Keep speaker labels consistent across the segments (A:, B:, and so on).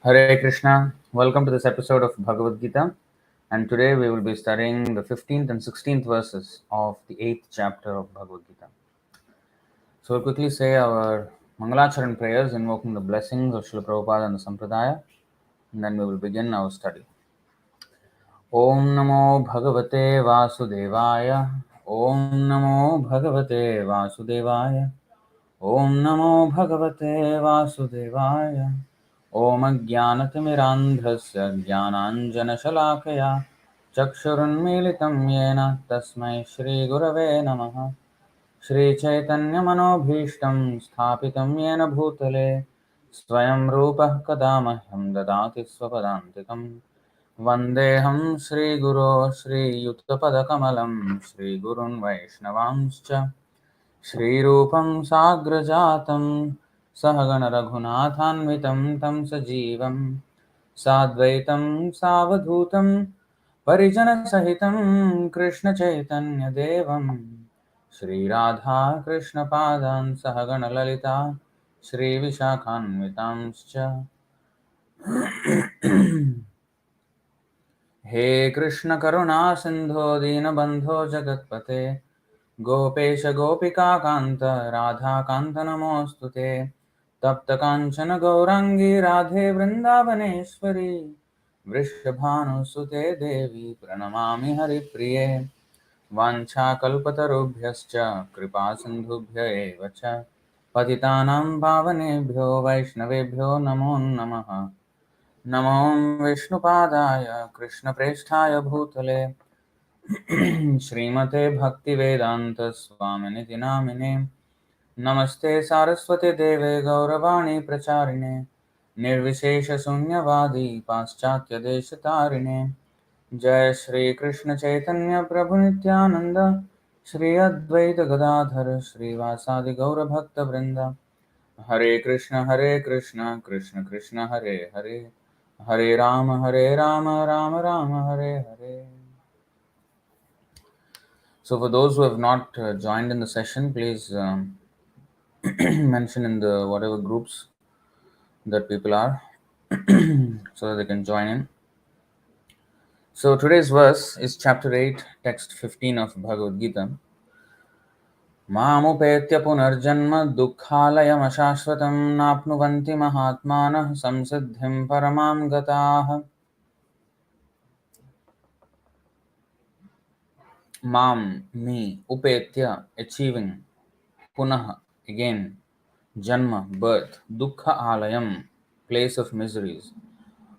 A: Hare Krishna, welcome to this episode of Bhagavad-gītā, and today we will be studying the 15th and 16th verses of the 8th chapter of Bhagavad-gītā. So we'll quickly say our Mangalacharan prayers invoking the blessings of Srila Prabhupada and the Sampradaya, and then we will begin our study. Om Namo Bhagavate Vasudevaya, Om Namo Bhagavate Vasudevaya, Om Namo Bhagavate Vasudevaya. ॐ अज्ञानतिमिरान्ध्रस्य ज्ञानाञ्जनशलाकया चक्षुरुन्मीलितं येन तस्मै श्रीगुरवे नमः। श्रीचैतन्यमनोभीष्टं स्थापितं येन भूतले स्वयं रूपः कदा मह्यं ददाति स्वपदान्तिकं। वन्देऽहं श्रीगुरो श्रीयुतपदकमलं श्रीगुरुन् वैष्णवांश्च श्रीरूपं साग्रजातं सहगण रघुनाथान्वितं तं सजीवं साद्वैतं सावधूतं परिजनसहितं कृष्णचैतन्यदेवं श्रीराधा कृष्णपादान् सहगण ललिता श्रीविशाखान्वितांश्च। हे कृष्ण करुणा सिन्धो दीनबन्धो जगत्पते गोपेश गोपिकान्त राधाकान्त नमोऽस्तुते। तप्त काञ्चन गौराङ्गी राधे वृन्दावनेश्वरी वृषभानुसुते देवी प्रणमामि हरिप्रिये। वाञ्छाकल्पतरुभ्यश्च कृपा सिन्धुभ्य एव च पतितानां पावनेभ्यो वैष्णवेभ्यो नमो नमः। नमो विष्णुपादाय कृष्णप्रेष्ठाय भूतले श्रीमते भक्तिवेदान्त स्वामिनिति नामिने। नमस्ते सारस्वती देवे गौरवाणी प्रचारिणे निर्विशेषशून्यवादी पाश्चात्यदेशतारिणे। जय श्री कृष्ण चैतन्य प्रभु नित्यानंद श्री अद्वैत गदाधर श्रीवासादि गौरभक्तवृंद। हरे कृष्ण कृष्ण कृष्ण हरे हरे, हरे Ram Ram Ram Hare Hare. So for those who have not joined in the session, please mention in the whatever groups that people are so that they can join in. So today's verse is chapter 8, text 15 of Bhagavad-gītā. Māṁ upetya punar janma duḥkhālayam aśāśvatam nāpnuvanti mahātmānaḥ saṁsiddhiṁ paramāṁ gatāḥ. Mam, me, upetya, achieving, punaha, again, janma, birth, duḥkhālayam, place of miseries,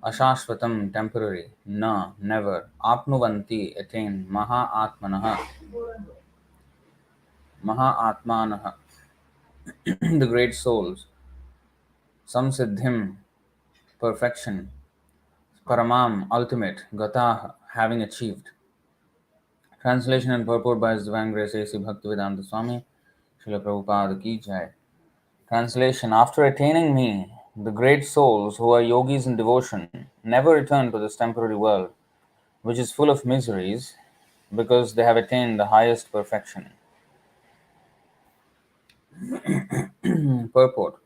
A: aśāśvatam, temporary, na, never, āpnuvanti, attain, mahātmānaḥ, the great souls, saṁsiddhiṁ, perfection, paramāṁ, ultimate, gatāḥ, having achieved. Translation and purport by His Divine Grace A.C. Bhaktivedanta Swami, Srila Prabhupada Ki Jai. Translation: After attaining me, the great souls who are yogis in devotion never return to this temporary world, which is full of miseries, because they have attained the highest perfection. Purport: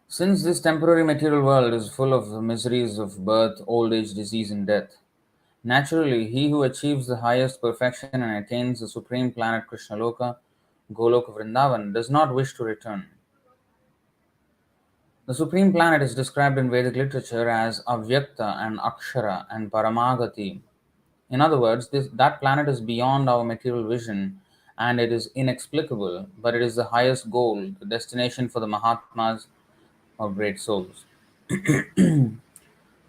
A: Since this temporary material world is full of the miseries of birth, old age, disease, and death, naturally he who achieves the highest perfection and attains the supreme planet Krishna Loka, Goloka Vrindavan, does not wish to return. The supreme planet is described in Vedic literature as avyakta and akshara and paramagati. In other words, that planet is beyond our material vision and it is inexplicable, but it is the highest goal, the destination for the Mahatmas or great souls.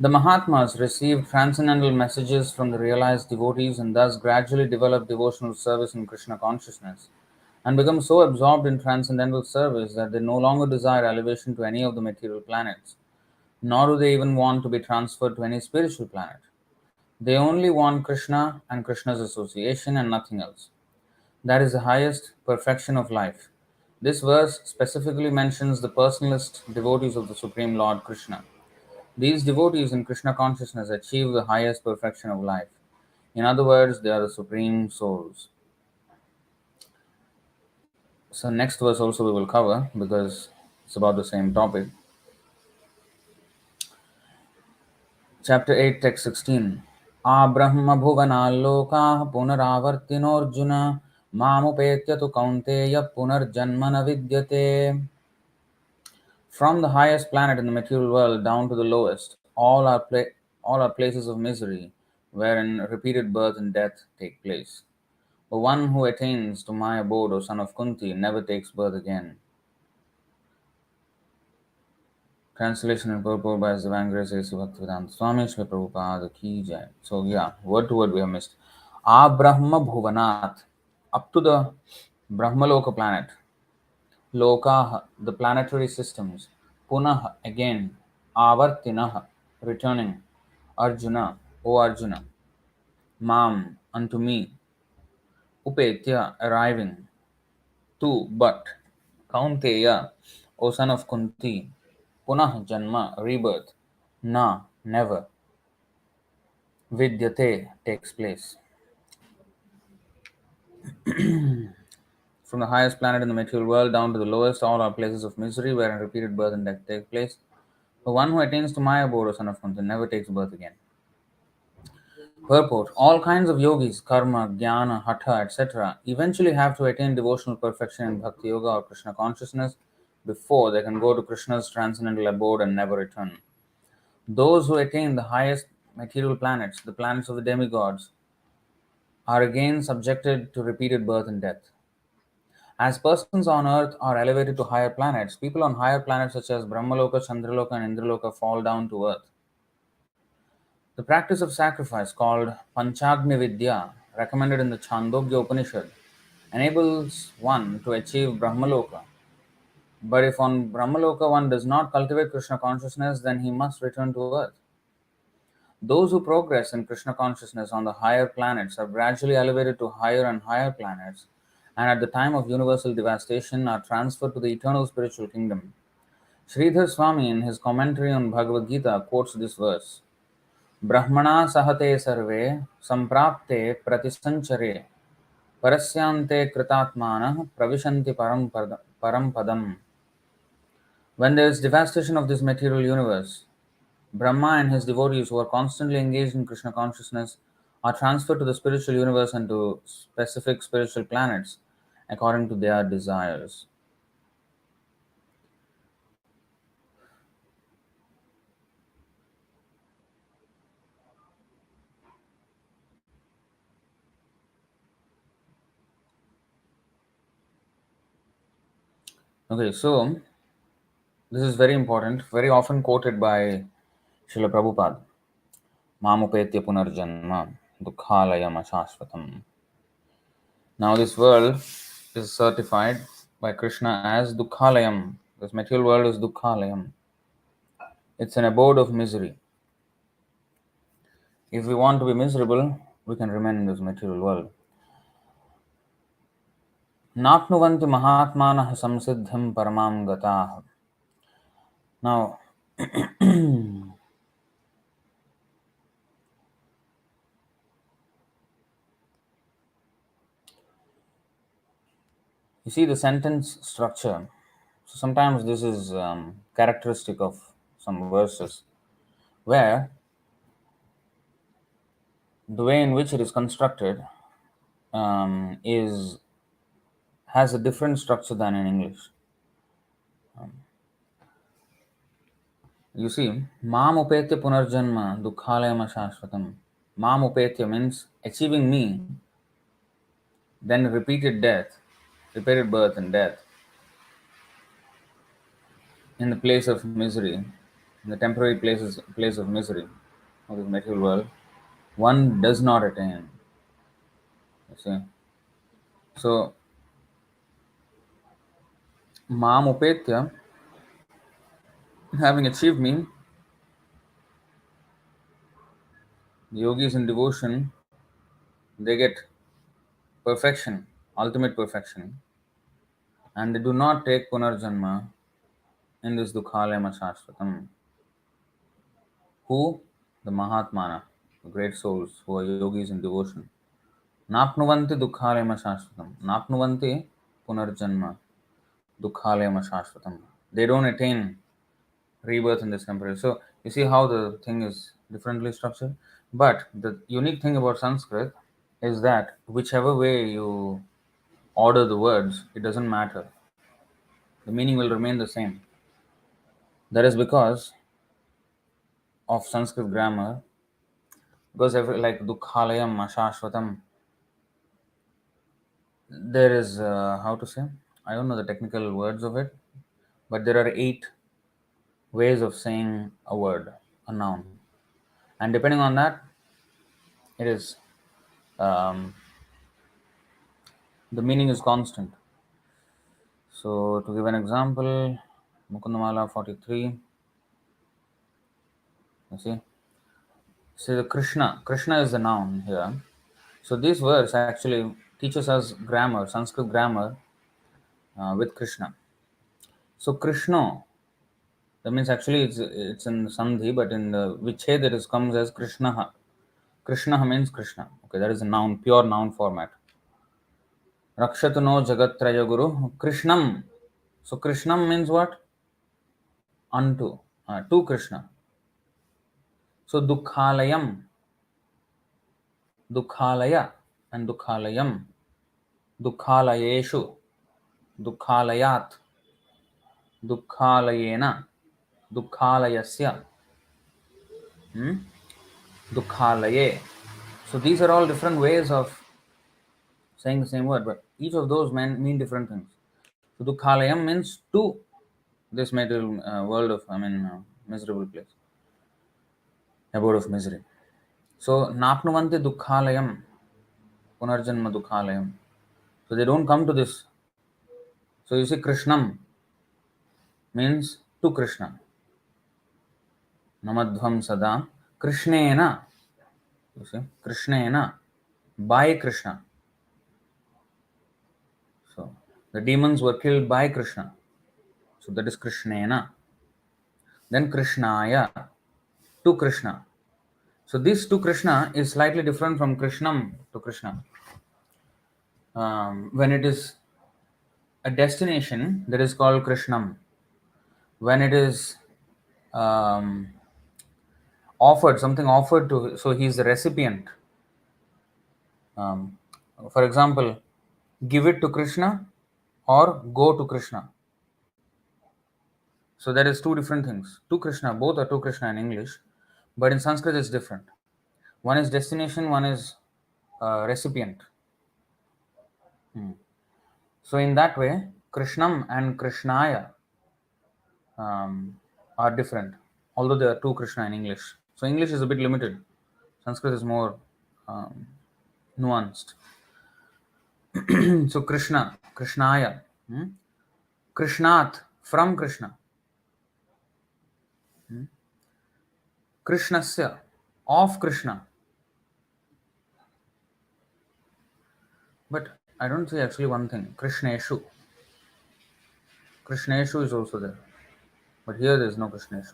A: The Mahatmas received transcendental messages from the realized devotees and thus gradually developed devotional service in Krishna consciousness, and become so absorbed in transcendental service that they no longer desire elevation to any of the material planets, nor do they even want to be transferred to any spiritual planet. They only want Krishna and Krishna's association and nothing else. That is the highest perfection of life. This verse specifically mentions the personalist devotees of the Supreme Lord Krishna. These devotees in Krishna consciousness achieve the highest perfection of life. In other words, they are the supreme souls. So next verse also we will cover because it's about the same topic. Chapter 8, Text 16. ā-brahma-bhuvanāl lokāḥ punar rjuna upetya tu kaunteya janma na vidyate. From the highest planet in the material world down to the lowest, all are places of misery, wherein repeated birth and death take place. The one who attains to my abode, O son of Kuntī, never takes birth again. Translation and purport by Zivangres A.C. Bhaktivedanta Swami Shri Prabhupada Ki Jai. So yeah, word to word we have missed. ā-brahma-bhuvanāl, up to the Brahmaloka planet. lokāḥ, the planetary systems. Punah, again. āvartino, returning. Arjuna, O Arjuna. Mam, unto me. Upetya, arriving. Tu, but. Kaunteya, O son of Kuntī. Punah, janma, rebirth. Na, never. Vidyate, takes place. From the highest planet in the material world down to the lowest, all are places of misery wherein repeated birth and death take place. The one who attains to my abode, O son of Kuntī, never takes birth again. Purport. All kinds of yogis, karma, jnana, hatha, etc., eventually have to attain devotional perfection in bhakti yoga or Krishna consciousness before they can go to Krishna's transcendental abode and never return. Those who attain the highest material planets, the planets of the demigods, are again subjected to repeated birth and death. As persons on earth are elevated to higher planets, people on higher planets such as Brahmaloka, Chandraloka, and Indraloka fall down to earth. The practice of sacrifice, called Panchagni Vidya, recommended in the Chandogya Upanishad, enables one to achieve Brahmaloka. But if on Brahmaloka one does not cultivate Krishna consciousness, then he must return to earth. Those who progress in Krishna consciousness on the higher planets are gradually elevated to higher and higher planets, and at the time of universal devastation are transferred to the eternal spiritual kingdom. Sridhar Swami, in his commentary on Bhagavad-gītā, quotes this verse. Brahmana sahate sarve samprapte pratisanchare parasyante kritatmanah pravishanti param padam. When there is devastation of this material universe, Brahma and his devotees who are constantly engaged in Krishna consciousness are transferred to the spiritual universe and to specific spiritual planets according to their desires. Okay, so this is very important, very often quoted by Srila Prabhupada. Mamupetya punar janma duḥkhālayam aśāśvatam. Now this world is certified by Krishna as duḥkhālayam. This material world is duḥkhālayam. It's an abode of misery. If we want to be miserable, we can remain in this material world. nāpnuvanti mahātmānaḥ saṁsiddhiṁ paramāṁ gatāḥ. Now, you see the sentence structure. So sometimes this is characteristic of some verses, where the way in which it is constructed has a different structure than in English. You see, mam upetya punarjanma duḥkhālayam aśāśvatam. Mam upetya means achieving me, then repeated death, repeated birth and death in the place of misery, in the temporary place of misery of this material world, one does not attain. You see, so mam upetya, having achieved me, the yogis in devotion, they get perfection, ultimate perfection, and they do not take punarjanma in this duḥkhālayam aśāśvatam. Who? The mahātmānaḥ, the great souls who are yogis in devotion. nāpnuvanti duḥkhālayam aśāśvatam. nāpnuvanti punarjanma duḥkhālayam aśāśvatam. They don't attain rebirth in this temporary. So you see how the thing is differently structured. But the unique thing about Sanskrit is that whichever way you order the words, it doesn't matter. The meaning will remain the same. That is because of Sanskrit grammar. Because like duḥkhālayam, aśāśvatam, there is how to say. I don't know the technical words of it, but there are 8 ways of saying a word, a noun, and depending on that, it is um, the meaning is constant. So, to give an example, Mukundamala 43. You see, the Krishna is the noun here. So this verse actually teaches us grammar, Sanskrit grammar with Krishna. So Krishna, that means actually it's in Sandhi, but in the Viched it comes as Krishnaha. Krishnaha means Krishna. Okay, that is a noun, pure noun format. Rakshatuno Jagatraya Guru Krishnam. So Krishnam means what? Unto, to Krishna. So duḥkhālayam, duḥkhālaya and duḥkhālayam, duḥkhālayeshu, duḥkhālayat, duḥkhālayena, duḥkhālayasya, duḥkhālaye. So these are all different ways of saying the same word, but each of those mean different things. So duḥkhālayam means to this material world of, miserable place, abode of misery. So nāpnuvanti duḥkhālayam, punar janma duḥkhālayam. So they don't come to this. So you see, Krishnam means to Krishna. Namadhvam sada Krishnena. You see, Krishnena, by Krishna. So the demons were killed by Krishna. So that is Krishnena. Then Krishnaya, to Krishna. So this to Krishna is slightly different from Krishnam to Krishna. When it is a destination, that is called Krishnam. When it is offered, something offered to, so he is the recipient. For example, give it to Krishna or go to Krishna. So there is 2 different things. To Krishna, both are to Krishna in English, but in Sanskrit it's different. One is destination, one is recipient. So in that way, Krishnam and Krishnaya are different, although there are 2 Krishna in English. So English is a bit limited. Sanskrit is more nuanced. So Krishna, Krishnaya, Krishnat, from Krishna, Krishnasya, of Krishna. But I don't see actually one thing, Krishneshu. Krishneshu is also there, but here there is no Krishneshu.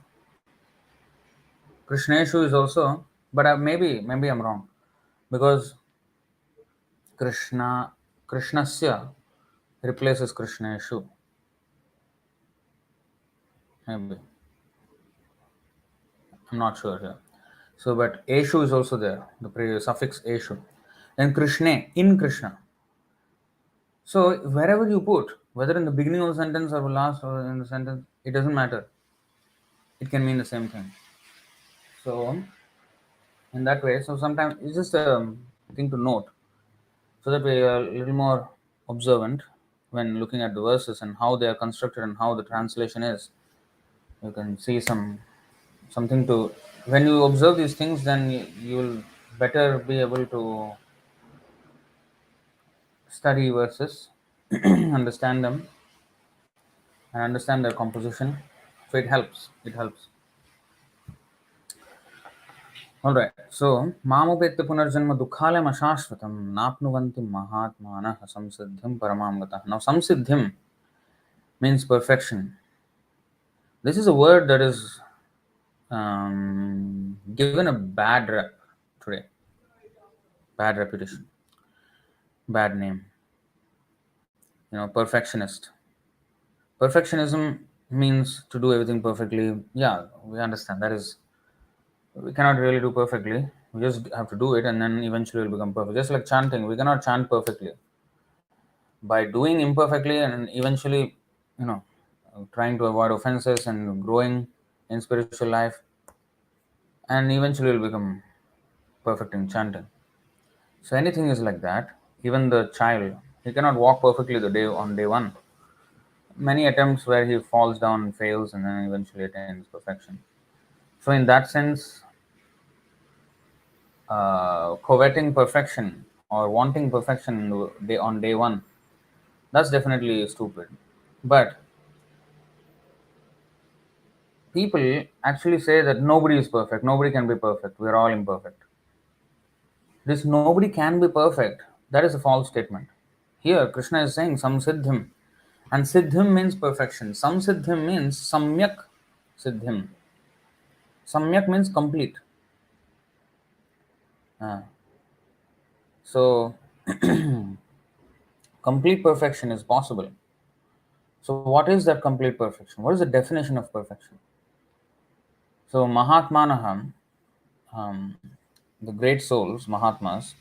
A: Krishneshu is also, but maybe I'm wrong, because Krishnasya replaces Krishneshu. Maybe. I'm not sure here. So, but Eshu is also there, the suffix Eshu. Then Krishne, in Krishna. So, wherever you put, whether in the beginning of the sentence or last or in the sentence, it doesn't matter. It can mean the same thing. So, in that way, so sometimes it's just a thing to note, so that we are a little more observant when looking at the verses and how they are constructed and how the translation is. You can see something to, when you observe these things, then you will better be able to study verses, understand them, and understand their composition. So it helps. All right. So upetya punar janma duḥkhālayam aśāśvatam nāpnuvanti mahātmānaḥ saṁsiddhiṁ paramāṁ gatāḥ. Now saṁsiddhiṁ means perfection. This is a word that is given a bad rep today, bad reputation, bad name. Perfectionist. Perfectionism means to do everything perfectly. Yeah, we understand. That is We cannot really do perfectly. We just have to do it and then eventually we'll become perfect. Just like chanting, we cannot chant perfectly. By doing imperfectly and eventually, you know, trying to avoid offenses and growing in spiritual life, and eventually we'll become perfect in chanting. So anything is like that. Even the child, he cannot walk perfectly the day on day one. Many attempts where he falls down and fails and then eventually attains perfection. So in that sense, coveting perfection or wanting perfection on day one, that's definitely stupid. But people actually say that nobody is perfect, nobody can be perfect, we're all imperfect. This nobody can be perfect, that is a false statement. Here Krishna is saying saṁsiddhiṁ, and siddhim means perfection. Saṁsiddhiṁ means samyak siddhim. Samyak means complete. Uh, so complete perfection is possible. So what is that complete perfection? What is the definition of perfection? So mahātmānaḥ, the great souls, Mahatmas,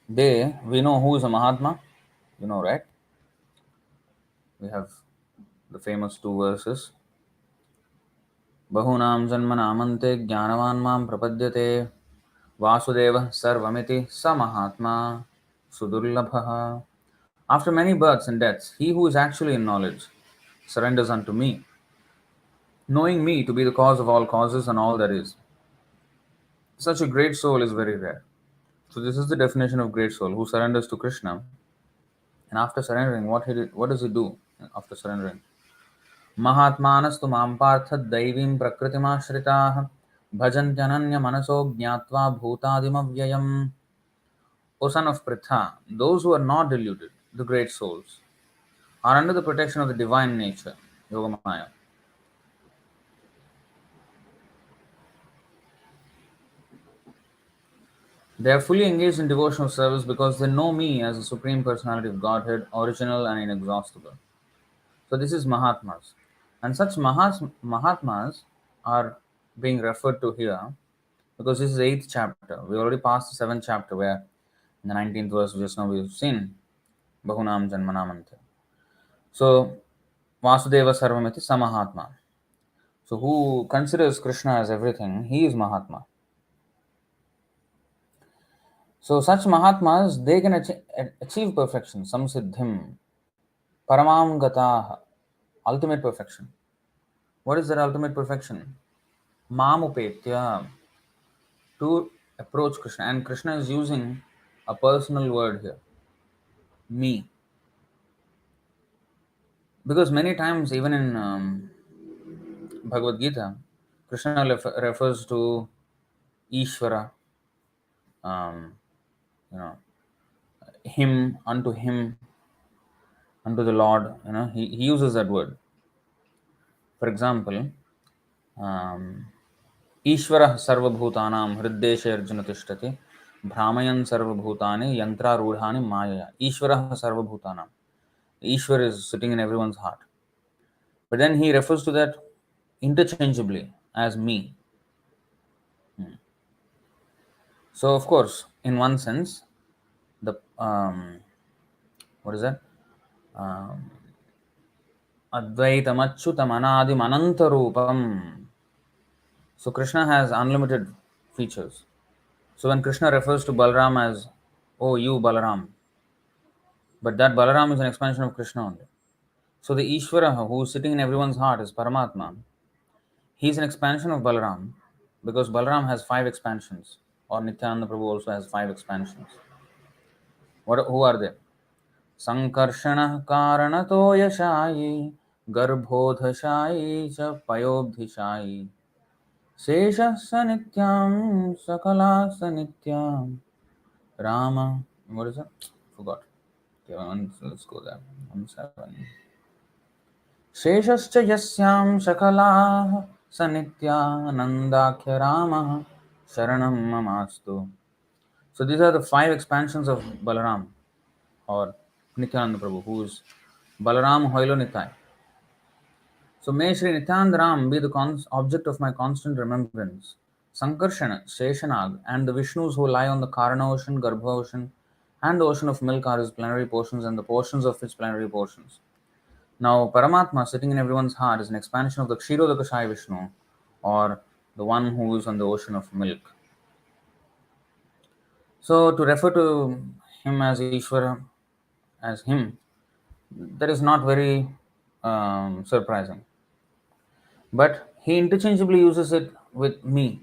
A: we know who is a Mahatma, you know, right? We have the famous two verses. Bahunam janmanamante jnanavan mam prapadyate Vasudeva sarvamiti sa Mahatma sudurlabha. After many births and deaths, he who is actually in knowledge surrenders unto me, knowing me to be the cause of all causes and all that is. Such a great soul is very rare. So this is the definition of great soul, who surrenders to Krishna. And after surrendering, what does he do after surrendering? Mahatmanastu mam partha daivim prakritimashritah bhajantyανanya manaso jnatva bhutadimavyayam. O son of Pritha, those who are not deluded, the great souls, are under the protection of the divine nature, Yogamaya. They are fully engaged in devotional service because they know me as the Supreme Personality of Godhead, original and inexhaustible. So this is Mahatmas. And such Mahatmas are being referred to here because this is 8th chapter. We already passed the 7th chapter where in the 19th verse just now we've seen Bahunam Janmanamante. So Vasudeva Sarvamiti Samahatma. So who considers Krishna as everything, he is Mahatma. So such Mahatmas, they can achieve perfection, saṁsiddhiṁ, paramāṁ gatāḥ, ultimate perfection. What is that ultimate perfection? Māṁ upetya, to approach Krishna. And Krishna is using a personal word here, me. Because many times, even in Bhagavad-gītā, Krishna refers to Ishvara, um, you know, him, unto the Lord. He uses that word. For example, Ishvarah sarvabhutanam hriddeshe arjuna tishtati bhramayan sarvabhutani yantrarudhani mayaya. Ishvarah sarvabhutanam. Ishwar is sitting in everyone's heart. But then he refers to that interchangeably as me. So, of course, in one sense, the what is that? Advaitam achyutam anadim anantarupam. So Krishna has unlimited features. So when Krishna refers to Balaram as, oh, you Balaram, but that Balaram is an expansion of Krishna only. So the Ishvara who is sitting in everyone's heart is Paramatma. He is an expansion of Balaram because Balaram has 5 expansions, or Nityananda Prabhu also has 5 expansions. Who are they? Sankarshana Karanato Yashayi Garbhodhashayi Cha Payobdhishayi Sesha Sanityam Sakala Sanityam Rama. What is it? Forgot. Okay, let's go there. 1-7. Sheshascha yasyam shakalaah sanityanandakya Ramah Sharanam Mamastu. So these are the 5 expansions of Balaram or Nityananda Prabhu, who is Balaram Hoilo Nitai. So may Sri Nityananda Ram be the object of my constant remembrance Sankarsana, Sheshanag, and the Vishnus who lie on the Karana ocean, Garbha ocean, and the ocean of milk are his plenary portions and the portions of his plenary portions. Now, Paramatma sitting in everyone's heart is an expansion of the Kshirodakashayi Vishnu, or the one who is on the ocean of milk. So, to refer to him as Ishvara, as him, that is not very surprising. But he interchangeably uses it with me.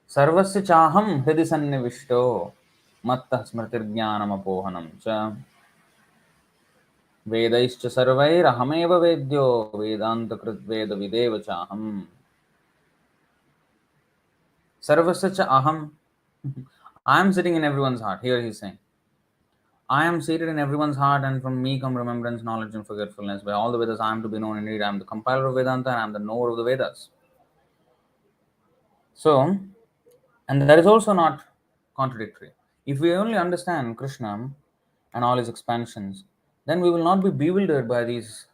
A: Sarvasya chaham hridi sannivishto mattah smritirjnanamapohanam cha vedaischa sarvairahameva vedyo vedantakrit veda videva chaham. Sarvasya cha aham. I am sitting in everyone's heart. Here he is saying, I am seated in everyone's heart, and from me come remembrance, knowledge, and forgetfulness. By all the Vedas, I am to be known. Indeed, I am the compiler of Vedanta, and I am the knower of the Vedas. So, and that is also not contradictory. If we only understand Krishna and all his expansions, then we will not be bewildered by these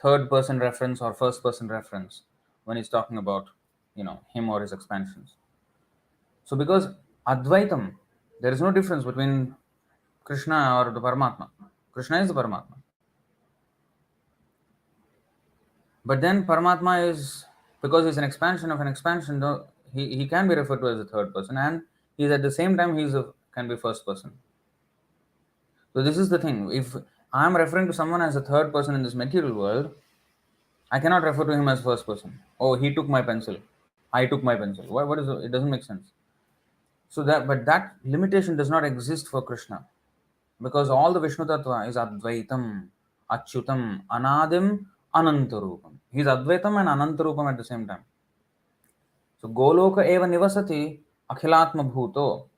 A: third person reference or first person reference when he's talking about, him or his expansions. So, because Advaitam, there is no difference between Krishna or the Paramatma. Krishna is the Paramatma. But then Paramatma is, because he's an expansion of an expansion, though, he can be referred to as a third person, and he's at the same time can be first person. So this is the thing. If I am referring to someone as a third person in this material world, I cannot refer to him as first person. Oh, he took my pencil. I took my pencil. What is it? It doesn't make sense. So that limitation does not exist for Krishna, because all the Vishnu Tattva is Advaitam, Achyutam, Anadim, Anantarupam. He is Advaitam and Anantarupam at the same time. So Goloka eva nivasati akhilatma bhuto.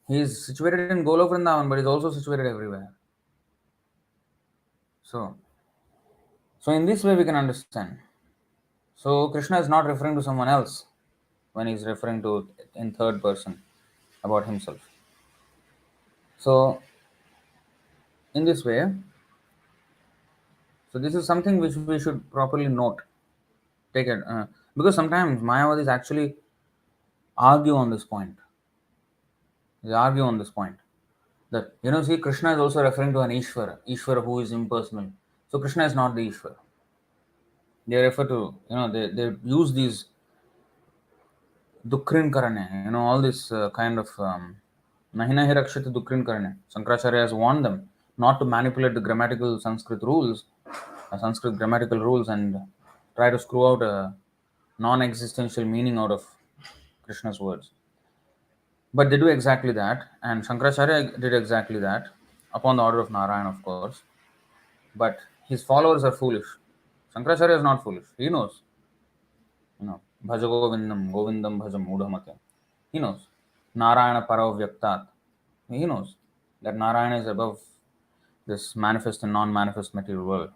A: He is situated in Golok Vrindavan, but he is also situated everywhere. So in this way we can understand. So Krishna is not referring to someone else when he is referring to in third person about himself. So in this way, so this is something which we should properly note. Take it, because sometimes Mayavadis actually argue on this point. They argue on this point that see, Krishna is also referring to an Ishvara who is impersonal. So Krishna is not the Ishvara. They refer to they use these dukkrin karane, all this kind of nahi nahi rakshati dukkrin karane. Shankaracharya has warned them not to manipulate the grammatical Sanskrit rules, Sanskrit grammatical rules, and try to screw out a non-existential meaning out of Krishna's words. But they do exactly that, and Shankaracharya did exactly that, upon the order of Narayana, of course. But his followers are foolish. Shankaracharya is not foolish. He knows. Bhaja Govindam, Govindam Bhajam Udhamate. He knows. Narayana Paravyaktat. He knows that Narayana is above this manifest and non-manifest material world.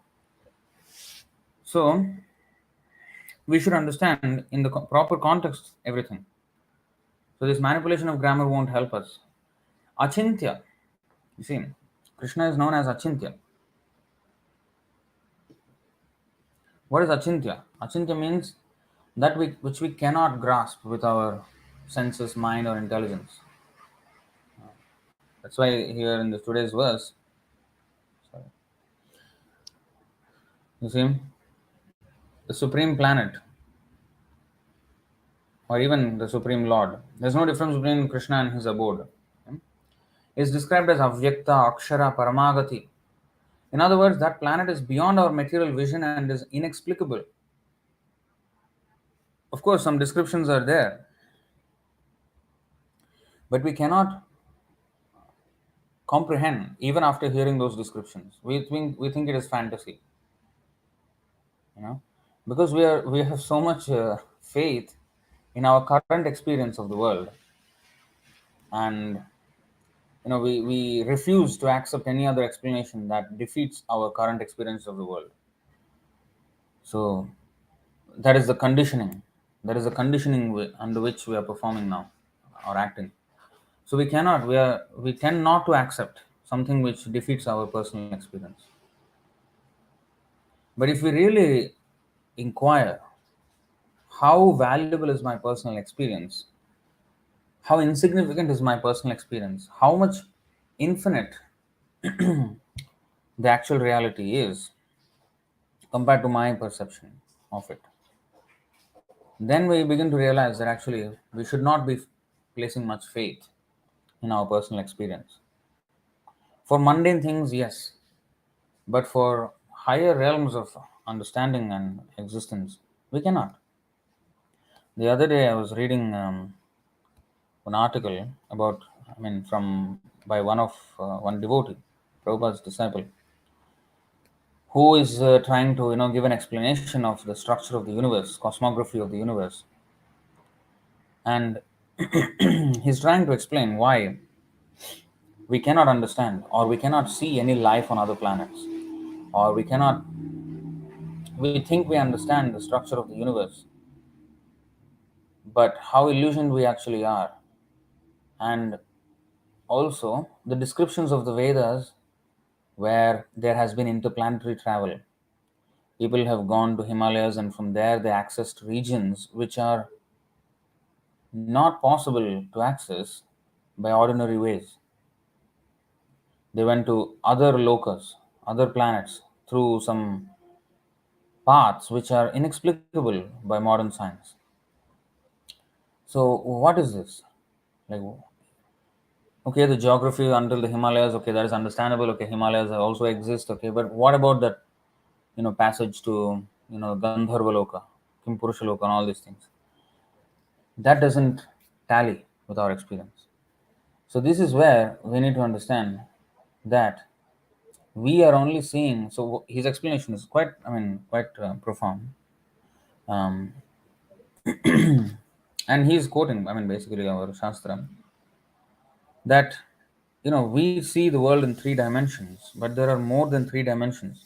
A: So, we should understand in the proper context everything. So, this manipulation of grammar won't help us. Achintya. You see, Krishna is known as Achintya. What is Achintya? Achintya means that which we cannot grasp with our senses, mind, or intelligence. That's why here in today's verse, you see, the supreme planet, or even the supreme Lord, there's no difference between Krishna and his abode. Is described as avyakta, akshara, paramagati. In other words, that planet is beyond our material vision and is inexplicable. Of course, some descriptions are there, but we cannot comprehend even after hearing those descriptions. We think it is fantasy, because we have so much faith in our current experience of the world, and we refuse to accept any other explanation that defeats our current experience of the world. So that is the conditioning. That is the conditioning under which we are performing now or acting. So we tend not to accept something which defeats our personal experience. But if we really inquire how valuable is my personal experience, how insignificant is my personal experience, how much infinite the actual reality is compared to my perception of it. Then we begin to realize that actually we should not be placing much faith in our personal experience. For mundane things, yes, but for higher realms of understanding and existence, we cannot. The other day, I was reading an article about, from by one devotee, Prabhupada's disciple, who is trying to, give an explanation of the structure of the universe, cosmography of the universe, and he's trying to explain why we cannot understand or we cannot see any life on other planets, or we think we understand the structure of the universe, but how illusioned we actually are. And also the descriptions of the Vedas, where there has been interplanetary travel. People have gone to Himalayas, and from there they accessed regions which are not possible to access by ordinary ways. They went to other lokas, other planets, through some paths which are inexplicable by modern science. So, what is this? Like, okay, the geography until the Himalayas, okay, that is understandable. Okay, Himalayas also exist. Okay, but what about that, passage to, Gandharva Loka, Kimpurusha Loka, and all these things? That doesn't tally with our experience. So, this is where we need to understand that we are only seeing. So, his explanation is quite profound. Um, and he's quoting, basically our Shastra, that we see the world in three dimensions, but there are more than three dimensions.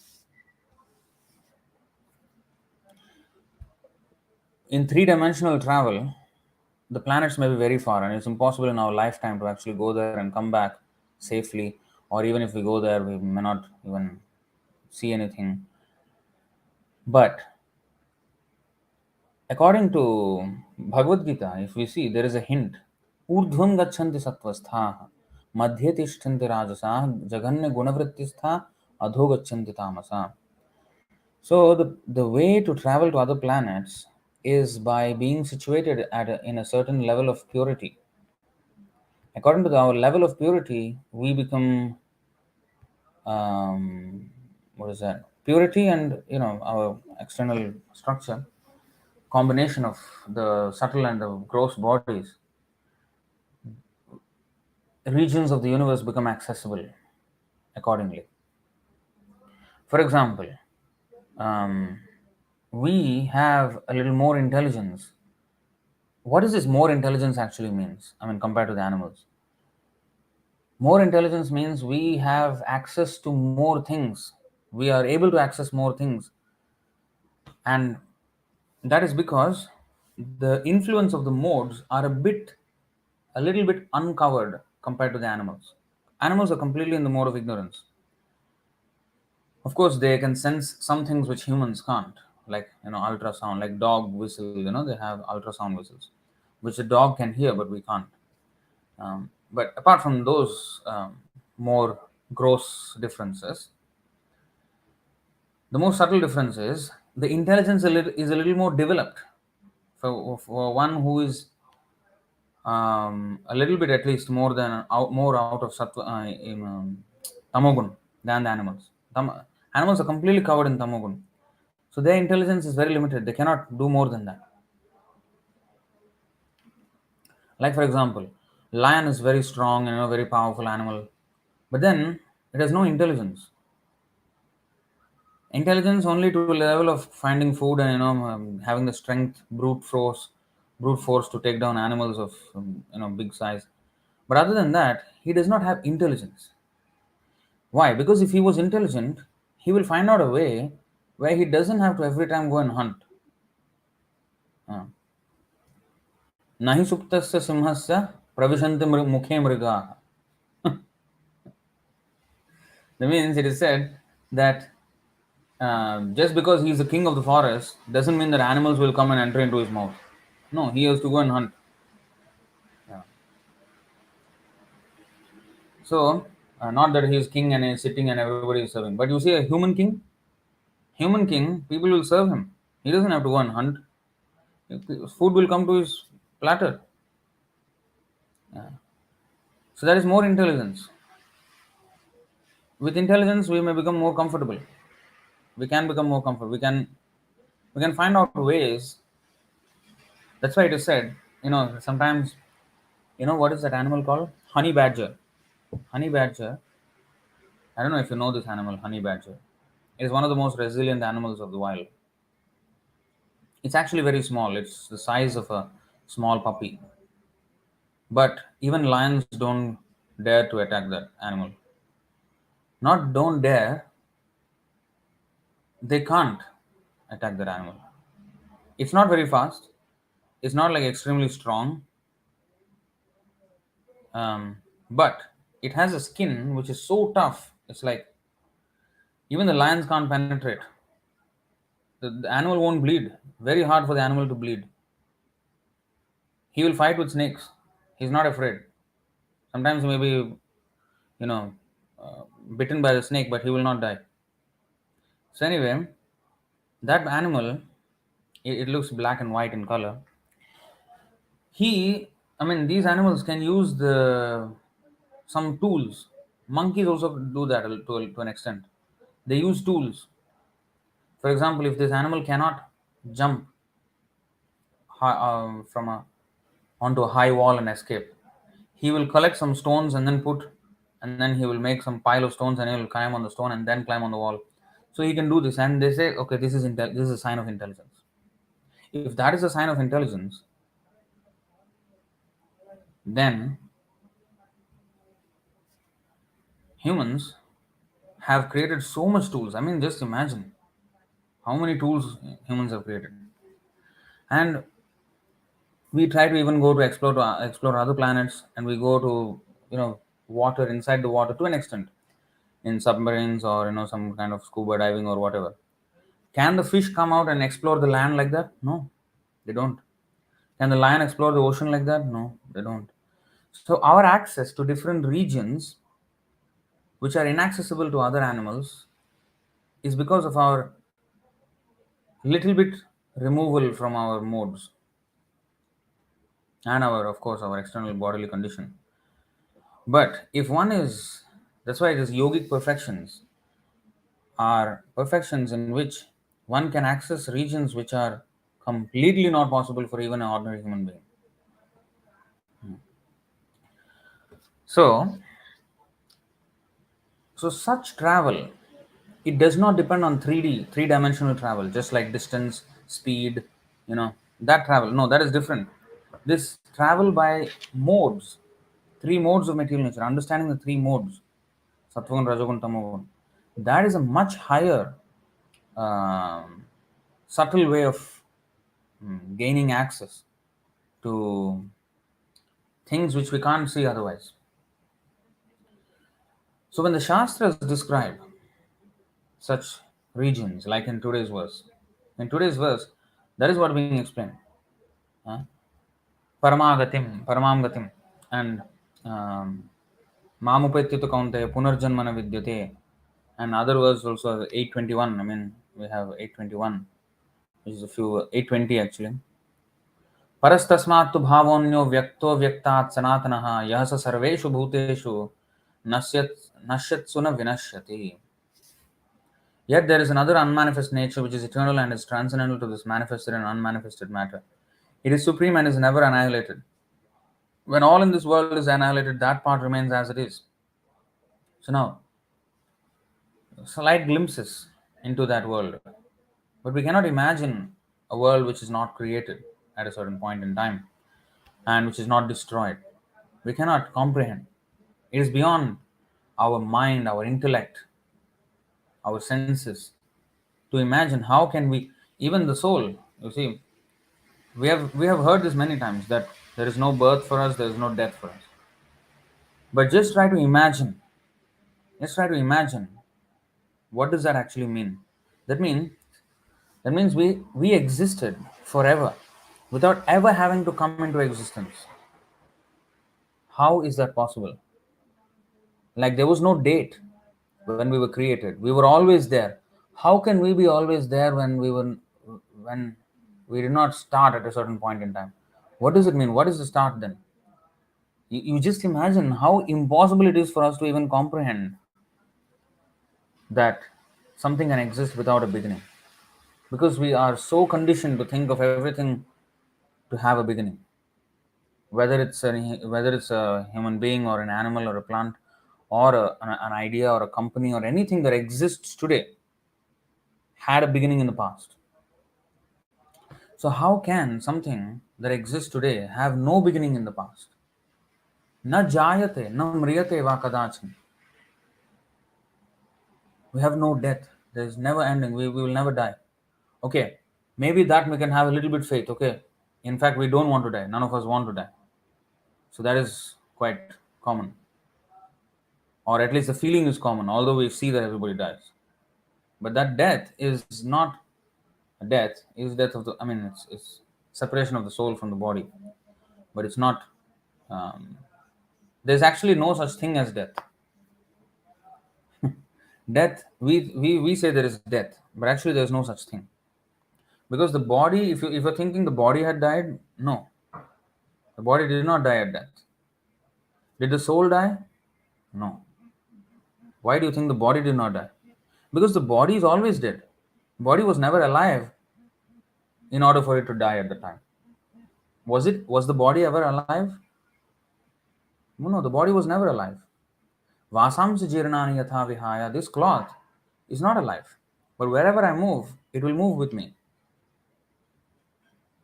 A: In three-dimensional travel, the planets may be very far, and it's impossible in our lifetime to actually go there and come back safely. Or even if we go there, we may not even see anything. But according to Bhagavad-gītā, if we see, there is a hint. Urdhvam gachanti sattvasthaah, madhye tishtanti rajasah, jaganya gunavrittistha, adho gachanti tamasah. So the way to travel to other planets is by being situated in a certain level of purity. According to our level of purity, we become what is that? Purity and our external structure, combination of the subtle and the gross bodies, regions of the universe become accessible accordingly. For example, um, we have a little more intelligence. What does this more intelligence actually means? Compared to the animals. More intelligence means we have access to more things. We are able to access more things. And that is because the influence of the modes are a little bit uncovered compared to the animals. Animals are completely in the mode of ignorance. Of course, they can sense some things which humans can't, like ultrasound, like dog whistle. They have ultrasound whistles, which a dog can hear, but we can't. But apart from those more gross differences, the most subtle difference is the intelligence is a little more developed for one who is a little bit, at least more out of sattva, tamogun than the animals. Animals are completely covered in tamogun, so their intelligence is very limited. They cannot do more than that. Like for example, lion is very strong and very powerful animal, but then it has no intelligence. Intelligence only to a level of finding food and having the strength, brute force to take down animals of big size. But other than that, he does not have intelligence. Why? Because if he was intelligent, he will find out a way where he doesn't have to every time go and hunt. Nahi suptasya simhasya pravishanti mukhe mrigaah. That means it is said that Just because he is the king of the forest doesn't mean that animals will come and enter into his mouth. No, he has to go and hunt. Yeah. So, not that he is king and he is sitting and everybody is serving. But you see, a human king, people will serve him. He doesn't have to go and hunt. Food will come to his platter. Yeah. So that is more intelligence. With intelligence, we may become more comfortable. We can become more comfortable. We can find out ways. That's why it is said. Sometimes what is that animal called? Honey badger. Honey badger. I don't know if you know this animal, honey badger. It is one of the most resilient animals of the wild. It's actually very small. It's the size of a small puppy. But even lions don't dare to attack that animal. Not don't dare, they can't attack that animal. It's not very fast. It's not like extremely strong. But it has a skin which is so tough. It's like even the lions can't penetrate. The animal won't bleed. Very hard for the animal to bleed. He will fight with snakes. He's not afraid. Sometimes he may be, you know, bitten by the snake, but he will not die. So anyway, that animal, it looks black and white in color. These animals can use some tools. Monkeys also do that to an extent. They use tools. For example, if this animal cannot jump onto a high wall and escape, he will collect some stones and then he will make some pile of stones and he will climb on the stone and then climb on the wall. So he can do this, and they say, okay, this is a sign of intelligence. If that is a sign of intelligence, then humans have created so much tools. Just imagine how many tools humans have created. And we try to even go to explore other planets, and we go to water, inside the water to an extent, in submarines or some kind of scuba diving or whatever. Can the fish come out and explore the land like that? No, they don't. Can the lion explore the ocean like that? No, they don't. So our access to different regions which are inaccessible to other animals is because of our little bit removal from our modes and of course, our external bodily condition. But if one is, that's why it is yogic perfections are perfections in which one can access regions which are completely not possible for even an ordinary human being. So such travel, it does not depend on 3D, three-dimensional travel, just like distance, speed, that travel. No, that is different. This travel by modes, three modes of material nature, understanding the three modes, sattvagun, rajagun, tamagun, that is a much higher, subtle way of gaining access to things which we can't see otherwise. So when the Shastras describe such regions, like in today's verse, that is what being explained. Paramāṁ gatim, and maam upetya kaunteya, punar janma vidyate, and other verse also 821. We have 821, which is 820 actually. परस्तस्मात् तु भावोऽन्यो व्यक्तो व्यक्तात् सनातनः यः स सर्वेषु भूतेषु नश्यत्सु न विनश्यति. Yet there is another unmanifest nature which is eternal and is transcendental to this manifested and unmanifested matter. It is supreme and is never annihilated. When all in this world is annihilated, that part remains as it is. So now, slight glimpses into that world. But we cannot imagine a world which is not created at a certain point in time and which is not destroyed. We cannot comprehend. It is beyond our mind, our intellect, our senses to imagine. How can we, even the soul, you see, we have heard this many times, that there is no birth for us, there is no death for us. But just try to imagine what does that actually mean? That means we existed forever without ever having to come into existence. How is that possible? Like there was no date when we were created. We were always there. How can we be always there when we did not start at a certain point in time? What does it mean? What is the start then? You just imagine how impossible it is for us to even comprehend that something can exist without a beginning. Because we are so conditioned to think of everything to have a beginning. Whether it's a human being or an animal or a plant or an idea or a company or anything that exists today had a beginning in the past. So how can something that exists today have no beginning in the past? Na jayate, na mriyate va kadachan. We have no death. There is never ending. We will never die. Okay, maybe that we can have a little bit faith. Okay, in fact, we don't want to die. None of us want to die. So that is quite common. Or at least the feeling is common, although we see that everybody dies. But that death is not a death, is death of the, I mean, it's separation of the soul from the body. But it's not, there's actually no such thing as death. Death, we say there is death, but actually there's no such thing. Because the body, if you're thinking the body had died, no. The body did not die at death. Did the soul die? No. Why do you think the body did not die? Because the body is always dead. Body was never alive in order for it to die at the time. Was the body ever alive? No, the body was never alive. Vasamsa jirnani yatha vihaya, this cloth is not alive. But wherever I move, it will move with me.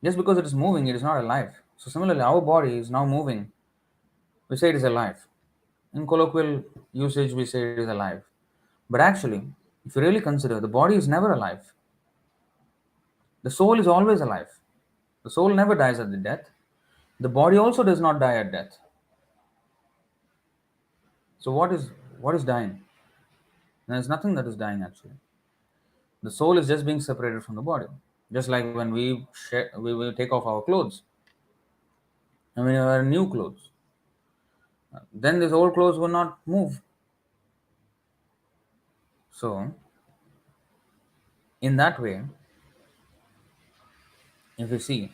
A: Just because it is moving, it is not alive. So similarly, our body is now moving. We say it is alive. In colloquial usage, we say it is alive. But actually, if you really consider, the body is never alive. The soul is always alive. The soul never dies at the death. The body also does not die at death. So what is dying? There is nothing that is dying actually. The soul is just being separated from the body. Just like when we will take off our clothes and we wear new clothes. Then these old clothes will not move. So, in that way, if you see,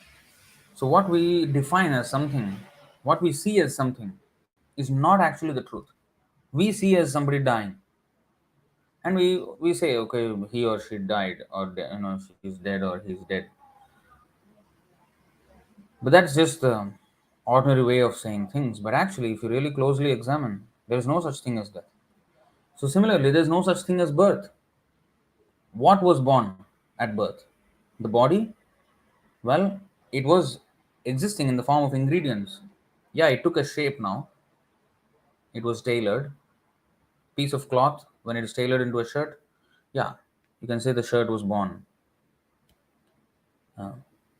A: so what we define as something, what we see as something, is not actually the truth. We see as somebody dying, and we say, okay, he or she died, or she's dead or he's dead. But that's just the ordinary way of saying things. But actually, if you really closely examine, there is no such thing as death. So similarly, there is no such thing as birth. What was born at birth? The body? Well, it was existing in the form of ingredients. Yeah, it took a shape now. It was tailored. Piece of cloth, when it is tailored into a shirt, yeah, you can say the shirt was born.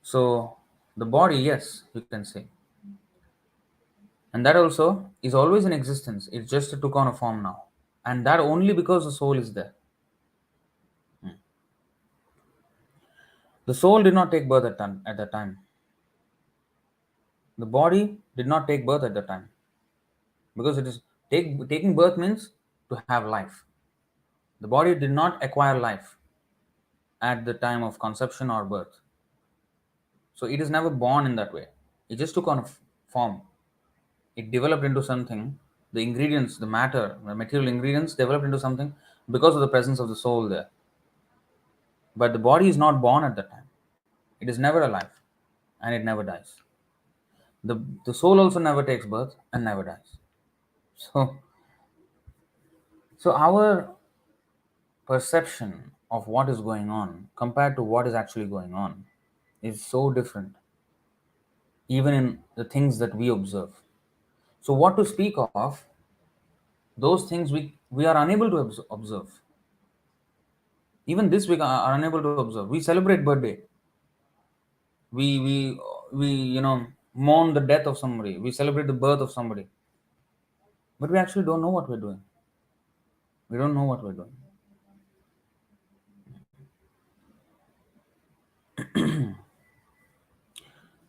A: So the body, yes, you can say. And that also is always in existence. It just took on a form now. And that only because the soul is there. The soul did not take birth at that time. The body did not take birth at that time. Because it is taking birth means to have life. The body did not acquire life at the time of conception or birth. So it is never born in that way. It just took on a form. It developed into something. The ingredients, the matter, the material ingredients developed into something because of the presence of the soul there. But the body is not born at that time. It is never alive and it never dies. The soul also never takes birth and never dies. So our perception of what is going on compared to what is actually going on is so different, even in the things that we observe. So what to speak of those things we are unable to observe. Even this we are unable to observe. We celebrate birthday. We mourn the death of somebody. We celebrate the birth of somebody. But we actually don't know what we're doing. We don't know what we're doing.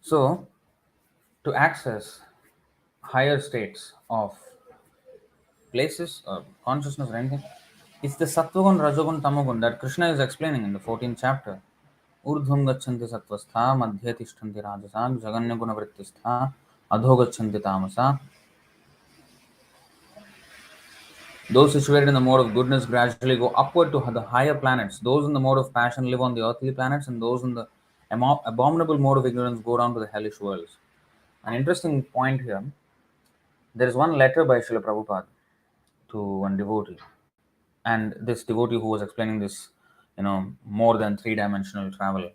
A: So, to access higher states of places or consciousness or anything, it's the sattvagun, rajagun, tamagun that Krishna is explaining in the 14th chapter. Urdhvam gachanti sattvastha, madhye tishtanti rajasa, jaganya guna vrittistha, adho gachanti tamasa. Those situated in the mode of goodness gradually go upward to the higher planets. Those in the mode of passion live on the earthly planets, and those in the abominable mode of ignorance go down to the hellish worlds. An interesting point here, there is one letter by Srila Prabhupada to one devotee, and this devotee who was explaining this, more than three-dimensional travel,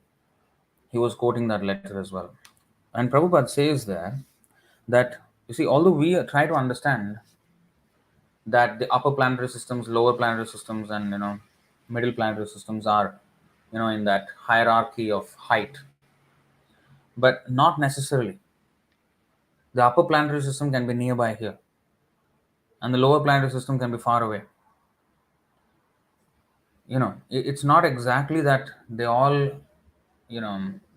A: he was quoting that letter as well. And Prabhupada says there that, you see, although we try to understand that the upper planetary systems, lower planetary systems, and middle planetary systems are, in that hierarchy of height, but not necessarily. The upper planetary system can be nearby here, and the lower planetary system can be far away. It's not exactly that they all,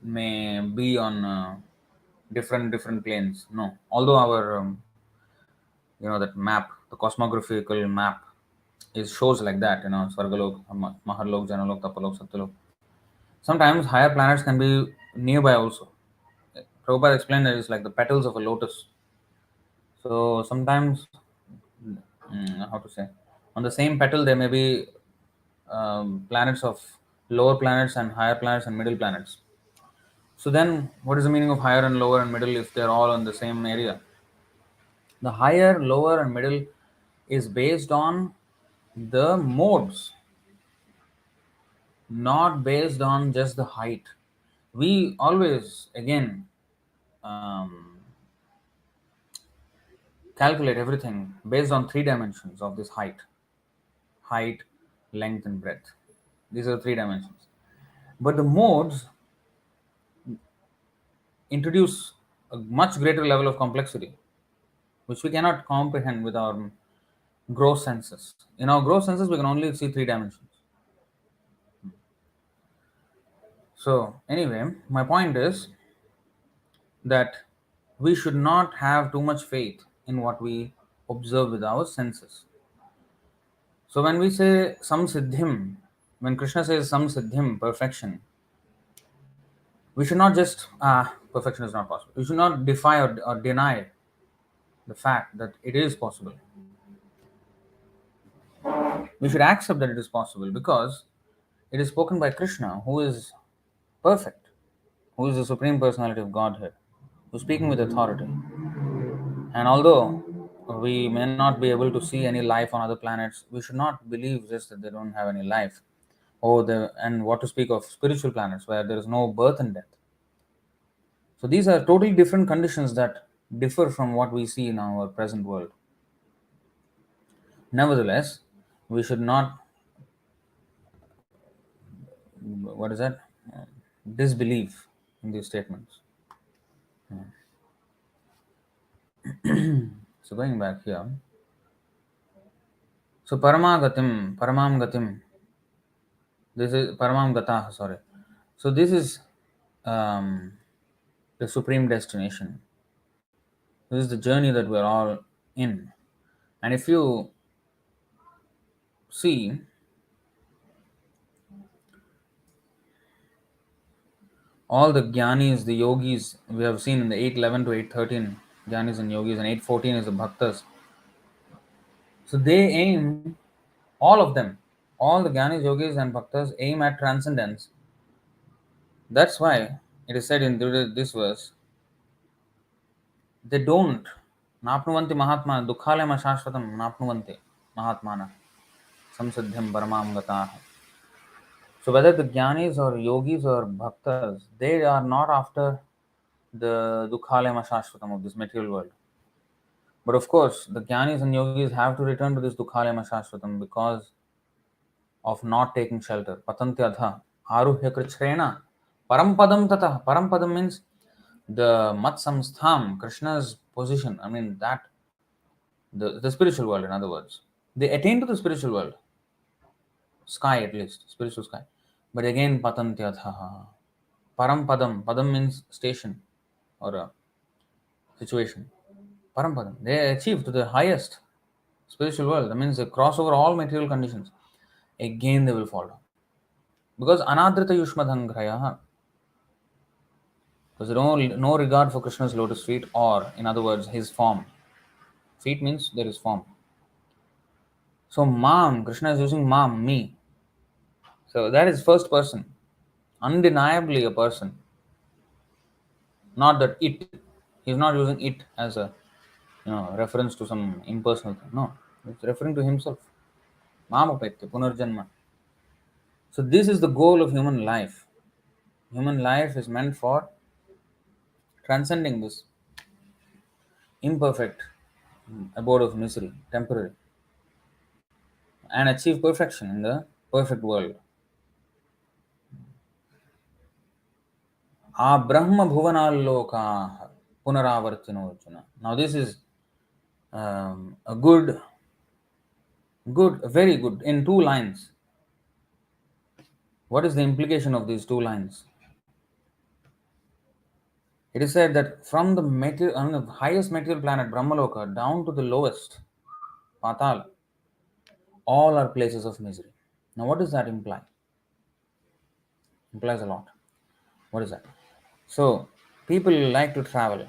A: may be on different planes. No, although our that map, the cosmographical map, is shows like that. Svargalok, Maharlok, Janalok, Tapalok, Satyalok. Sometimes higher planets can be nearby also. Prabhupada explained that it's like the petals of a lotus. So sometimes, how to say, on the same petal there may be planets of lower planets and higher planets and middle planets. So then, what is the meaning of higher and lower and middle if they're all on the same area? The higher, lower, and middle is based on the modes, not based on just the height. We always, again, um, calculate everything based on three dimensions of this height, length, and breadth. These are three dimensions. But the modes introduce a much greater level of complexity, which we cannot comprehend with our gross senses. In our gross senses, we can only see three dimensions. So, anyway, my point is that we should not have too much faith in what we observe with our senses. So, when we say saṁsiddhiṁ, when Krishna says saṁsiddhiṁ, perfection, we should not just, perfection is not possible. We should not defy or deny the fact that it is possible. We should accept that it is possible because it is spoken by Krishna, who is perfect, who is the Supreme Personality of Godhead, who is speaking with authority. And although we may not be able to see any life on other planets, we should not believe just that they don't have any life. And what to speak of spiritual planets where there is no birth and death. So these are totally different conditions that differ from what we see in our present world. Nevertheless, we should not, what is that, disbelieve in these statements. So going back here, so paramāṁ gatim, this is paramāṁ gatāḥ, sorry. So this is the supreme destination. This is the journey that we're all in. And if you see, all the jnanis, the yogis, we have seen in the 8:11 to 8:13, jnanis and yogis, and 8:14 is the bhaktas. So they aim, all of them, all the jnanis, yogis, and bhaktas aim at transcendence. That's why it is said in this verse, they don't. Nāpnuvanti mahātmānaḥ, duḥkhālayam aśāśvatam nāpnuvanti mahātmānaḥ, saṁsiddhiṁ paramāṁ gatāḥ. So whether the jnanis or yogis or bhaktas, they are not after the duḥkhālayam aśāśvatam of this material world. But of course, the jnanis and yogis have to return to this duḥkhālayam aśāśvatam because of not taking shelter. Patantyadha, aruhya krichrena, parampadam tatah. Parampadam means the mat saṁsiddhiṁ, Krishna's position. I mean that, the spiritual world, in other words. They attain to the spiritual world. Sky at least, spiritual sky. But again, patantyadha. Parampadam. Padam means station or a situation. Parampadam. They achieve to the highest spiritual world. That means they cross over all material conditions. Again they will fall down. Because anadrita yushmadhangraya. Because no regard for Krishna's lotus feet, or in other words, his form. Feet means there is form. So Mam, Krishna is using Mam, me. So that is first person. Undeniably a person. Not that it. He's not using it as a reference to some impersonal thing. No. It's referring to himself. Mam upetya, punar janma. So this is the goal of human life. Human life is meant for transcending this imperfect abode of misery, temporary, and achieve perfection in the perfect world. ā-brahma-bhuvanāl lokāḥ punar rjuna. Now this is a very good in two lines. What is the implication of these two lines? It is said that from the highest material planet Brahmaloka down to the lowest Patal, all are places of misery. Now what does that imply? Implies a lot. What is that? So people like to travel.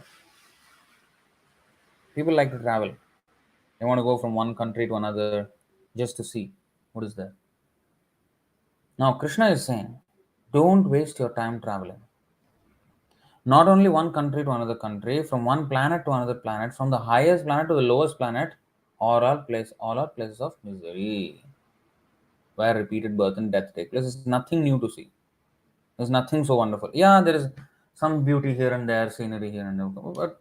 A: People like to travel. They want to go from one country to another just to see what is there. Now Krishna is saying, don't waste your time traveling. Not only one country to another country, from one planet to another planet, from the highest planet to the lowest planet, all are places of misery, where repeated birth and death take place. There's nothing new to see. There's nothing so wonderful. Yeah, there is some beauty here and there, scenery here and there, but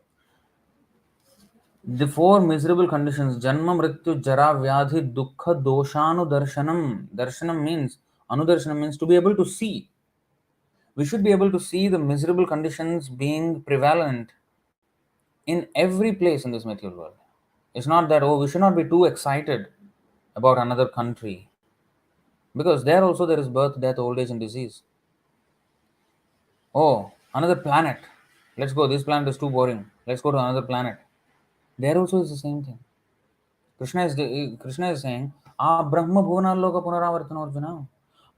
A: the four miserable conditions, janma, mrityu, jara, vyadhi, dukkha, doshanu, darshanam. Darshanam means, anudarshanam means to be able to see. We should be able to see the miserable conditions being prevalent in every place in this material world. It's not that, we should not be too excited about another country. Because there also there is birth, death, old age and disease. Oh, another planet. Let's go. This planet is too boring. Let's go to another planet. There also is the same thing. Krishna is saying, ā-brahma-bhuvanāl loka punaravartino rjuna.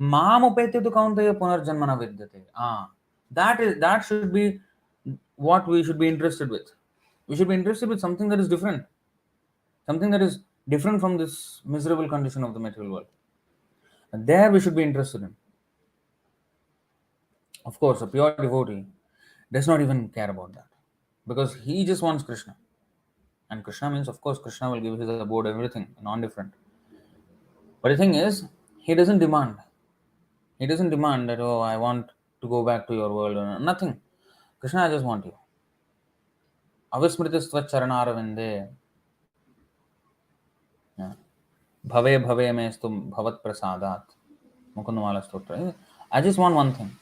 A: Maṁ upetya tu kaunteya punar janma vidyate. That should be what we should be interested with. We should be interested with something that is different. Something that is different from this miserable condition of the material world. And there we should be interested in. Of course, a pure devotee does not even care about that. Because he just wants Krishna. And Krishna means, of course, Krishna will give his abode, everything, non-different. But the thing is, he doesn't demand. He doesn't demand that, I want to go back to your world. Nothing. Krishna, I just want you. Avismritistva charanāravinde. Bhave bhave mestu bhavat prasadat. Mukundamala stotra. I just want one thing.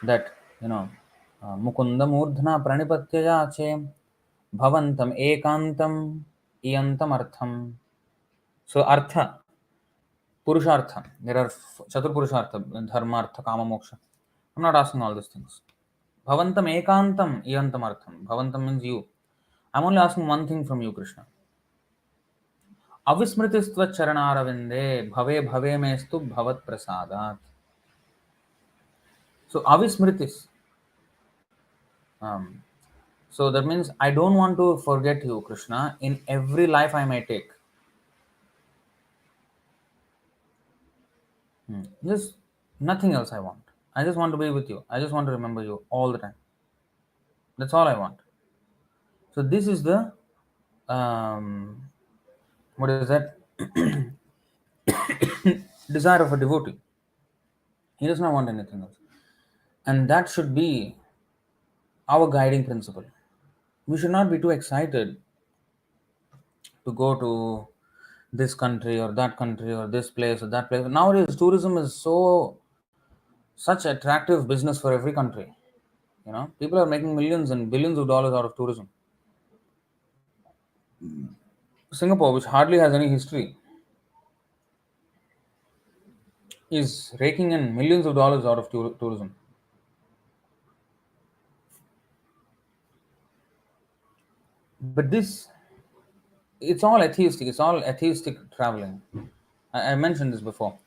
A: That, Mukundam urdhna pranipatya yache bhavantam ekantam iyantam artham. So artha, purushartha. There are chatur purushartha, dharma, artha, kama, moksha. I'm not asking all these things. Bhavantam ekantam iyantam artham. Bhavantam means you. I'm only asking one thing from you, Krishna. Avismritistva charanāravinde bhave bhave mestu bhavat prasadat. So avismritis. So that means I don't want to forget you, Krishna, in every life I may take. Just nothing else I want. I just want to be with you. I just want to remember you all the time. That's all I want. So this is the, what is that? Desire of a devotee. He does not want anything else. And that should be our guiding principle. We should not be too excited to go to this country or that country or this place or that place. Nowadays, tourism is such attractive business for every country. People are making millions and billions of dollars out of tourism. Singapore, which hardly has any history, is raking in millions of dollars out of tourism. But this, it's all atheistic. It's all atheistic traveling. I mentioned this before.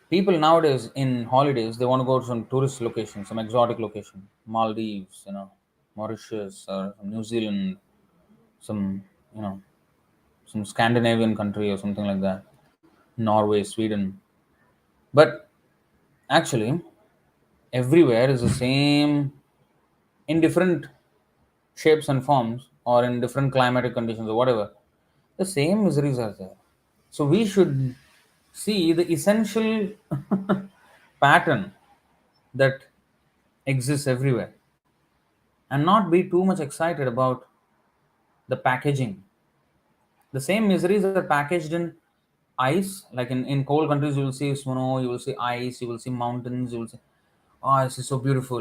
A: People nowadays in holidays they want to go to some tourist location, some exotic location, Maldives, Mauritius or some New Zealand, some you know some Scandinavian country or something like that, Norway, Sweden. But actually, everywhere is the same in different shapes and forms or in different climatic conditions or whatever. The same miseries are there. So we should see the essential pattern that exists everywhere and not be too much excited about the packaging. The same miseries are packaged in ice, like in cold countries, you will see snow, you will see ice, you will see mountains, you will see, oh, this is so beautiful.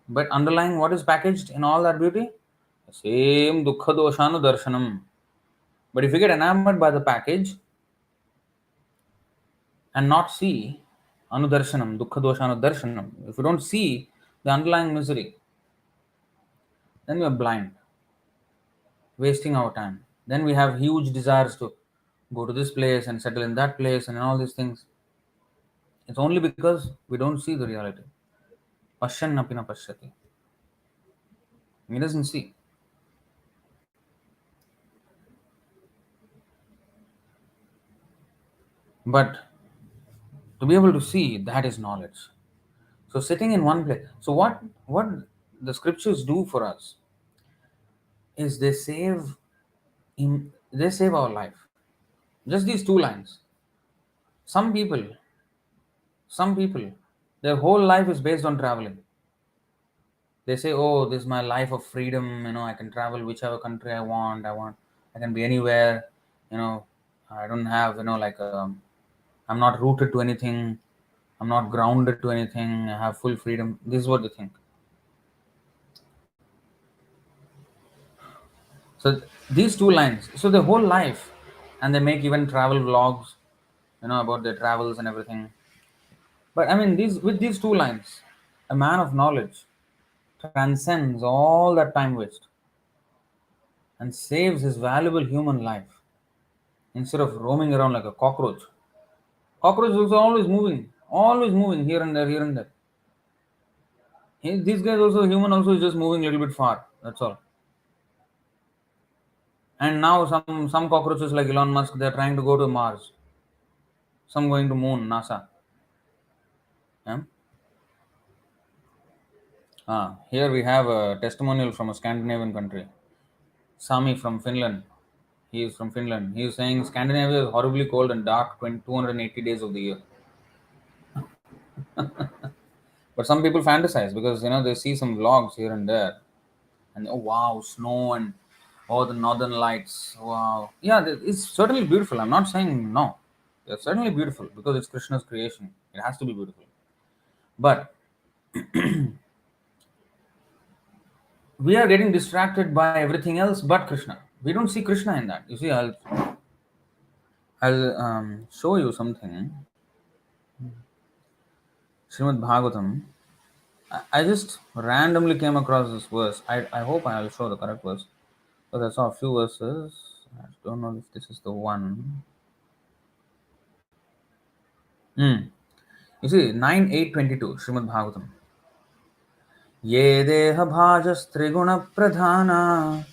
A: But underlying what is packaged in all that beauty? The same dukkha doshanu darshanam. But if you get enamored by the package and not see anudarshanam, dukkha doshanu darshanam, if you don't see the underlying misery, then you are blind, wasting our time. Then we have huge desires to go to this place and settle in that place and all these things. It's only because we don't see the reality. Pashyan api na pashyati. He doesn't see. But to be able to see, that is knowledge. So sitting in one place. So what the scriptures do for us is they save our life. Just these two lines. Some people, some people, their whole life is based on traveling. They say, "Oh, this is my life of freedom. I can travel whichever country I want. I can be anywhere. You know, I don't have, I'm not rooted to anything. I'm not grounded to anything. I have full freedom." This is what they think. So these two lines, so their whole life, and they make even travel vlogs, about their travels and everything. But I mean, these two lines, a man of knowledge transcends all that time waste and saves his valuable human life instead of roaming around like a cockroach. Cockroach is also always moving here and there, here and there. These guys also, human also is just moving a little bit far. That's all. And now some cockroaches like Elon Musk, they're trying to go to Mars. Some going to moon, NASA. Yeah? Here we have a testimonial from a Scandinavian country. Sami from Finland. He is from Finland. He is saying Scandinavia is horribly cold and dark 280 days of the year. But some people fantasize because they see some vlogs here and there, and oh wow, snow and oh the northern lights. Wow, yeah, it's certainly beautiful. I'm not saying no. They're certainly beautiful because it's Krishna's creation. It has to be beautiful. But we are getting distracted by everything else but Krishna. We don't see Krishna in that. You see, I'll show you something. Srimad Bhagavatam. I just randomly came across this verse. I hope I'll show the correct verse. Because I saw a few verses. I don't know if this is the one. You see, 9:8:22, Srimad Bhagavatam. Ye deha bhajastriguna pradhana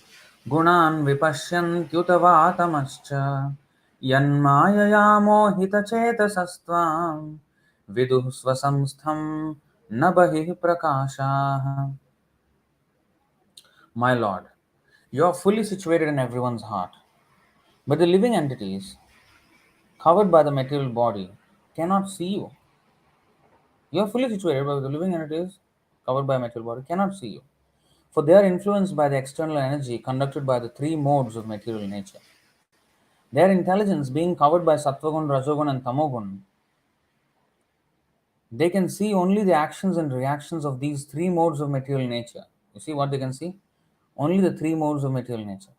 A: gunan vipashyantyutavatamascha yanmayaya mohita chetasastvam viduh svasamstham nabahih prakashah. My Lord, you are fully situated in everyone's heart, but the living entities covered by the material body cannot see you. You are fully situated, but the living entities covered by material body cannot see you. For they are influenced by the external energy conducted by the three modes of material nature. Their intelligence being covered by sattvagun, rajogun, and tamogun, they can see only the actions and reactions of these three modes of material nature. You see what they can see? Only the three modes of material nature.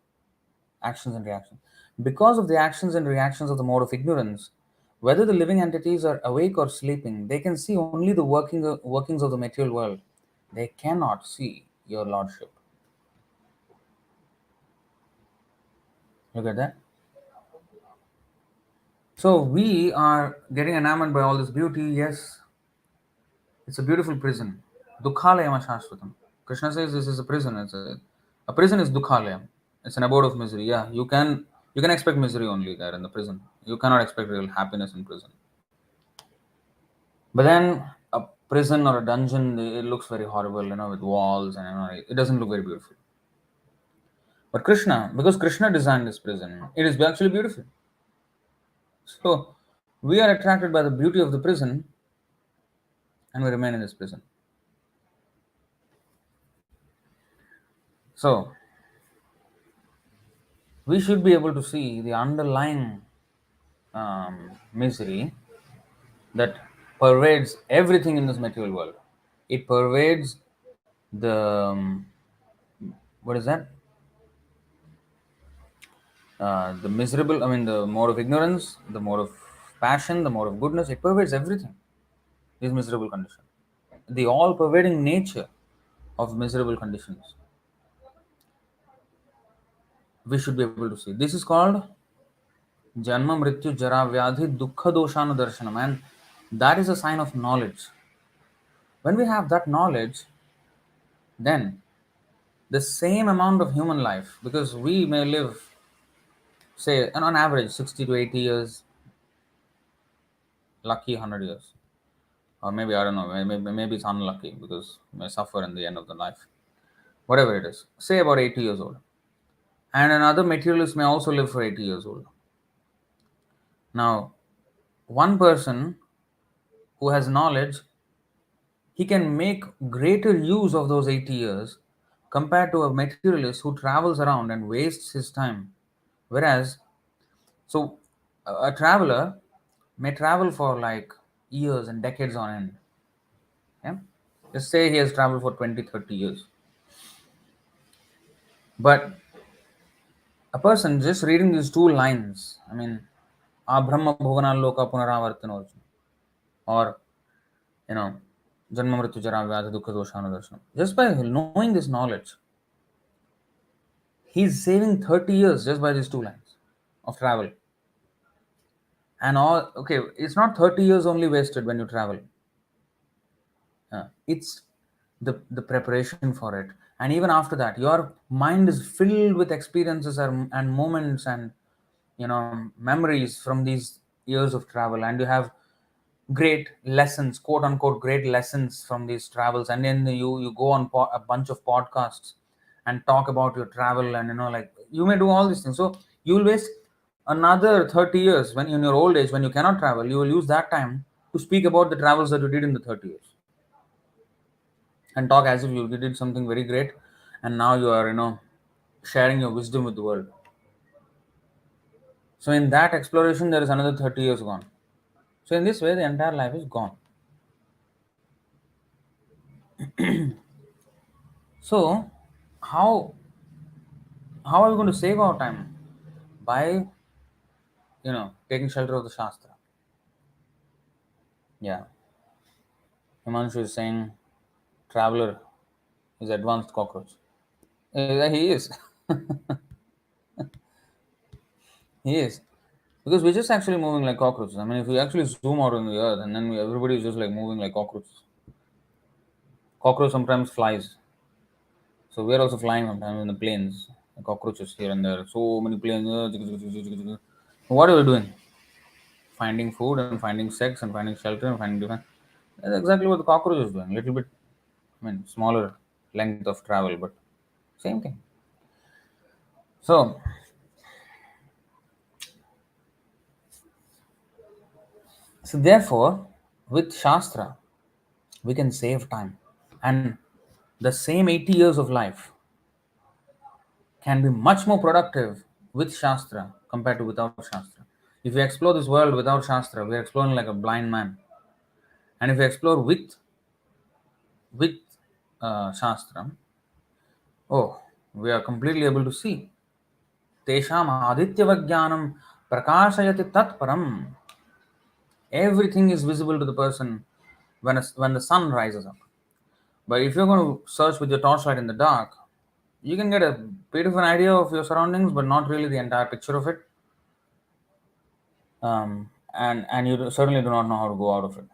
A: Actions and reactions. Because of the actions and reactions of the mode of ignorance, Whether the living entities are awake or sleeping, they can see only the workings of the material world. They cannot see your Lordship. Look at that. So we are getting enamored by all this beauty. Yes, it's a beautiful prison. Duḥkhālayam aśāśvatam. Krishna says this is a prison. A prison is duḥkhālayam. It's an abode of misery. Yeah, you can expect misery only there in the prison. You cannot expect real happiness in prison. But then a prison or a dungeon, it looks very horrible, with walls, and it doesn't look very beautiful. But Krishna, because Krishna designed this prison, it is actually beautiful. So we are attracted by the beauty of the prison, and we remain in this prison. So we should be able to see the underlying misery that pervades everything in this material world. It pervades the what is that? The miserable. I mean, the mode of ignorance, the mode of passion, the mode of goodness. It pervades everything. These miserable conditions, the all-pervading nature of miserable conditions. We should be able to see. This is called janma, mrityu, jara, vyadhi, dukkha, doshanu darshanam, and that is a sign of knowledge. When we have that knowledge, then the same amount of human life, because we may live, say, on average 60 to 80 years, lucky 100 years, or maybe I don't know, maybe it's unlucky because we may suffer in the end of the life. Whatever it is, say about 80 years old, and another materialist may also live for 80 years old. Now, one person who has knowledge, he can make greater use of those 80 years compared to a materialist who travels around and wastes his time. Whereas, so a traveler may travel for like years and decades on end. Yeah? Just say he has traveled for 20, 30 years. But a person just reading these two lines, I mean, ā-brahma-bhuvanāl lokāḥ punar āvartino, or, janma, mrityu, jara, vyadhi, dukkha, doshanu darshanam. Just by knowing this knowledge, he's saving 30 years just by these two lines of travel. And it's not 30 years only wasted when you travel. It's the preparation for it. And even after that, your mind is filled with experiences and moments and, memories from these years of travel. And you have great lessons, quote unquote, great lessons from these travels. And then you go on a bunch of podcasts and talk about your travel, and you may do all these things. So you will waste another 30 years when in your old age, when you cannot travel. You will use that time to speak about the travels that you did in the 30 years and talk as if you did something very great, and now you are sharing your wisdom with the world. So in that exploration, there is another 30 years gone. So in this way, the entire life is gone. So how are we going to save our time? By taking shelter of the Shastra. Yeah. Himanshu is saying traveler is advanced cockroach. He is. He is. Because we're just actually moving like cockroaches. I mean, if we actually zoom out on the earth, and then everybody is just like moving like cockroaches. Cockroach sometimes flies. So we're also flying sometimes in the planes. Cockroaches here and there. So many planes. What are we doing? Finding food and finding sex and finding shelter and finding different. That's exactly what the cockroach is doing. A little bit, smaller length of travel, but same thing. So therefore, with Shastra, we can save time. And the same 80 years of life can be much more productive with Shastra compared to without Shastra. If we explore this world without Shastra, we are exploring like a blind man. And if we explore with Shastra, we are completely able to see. Tesham adityavajnanam prakashayati tat param. Everything is visible to the person when the sun rises up. But if you're going to search with your torchlight in the dark, you can get a bit of an idea of your surroundings, but not really the entire picture of it. And you certainly do not know how to go out of it.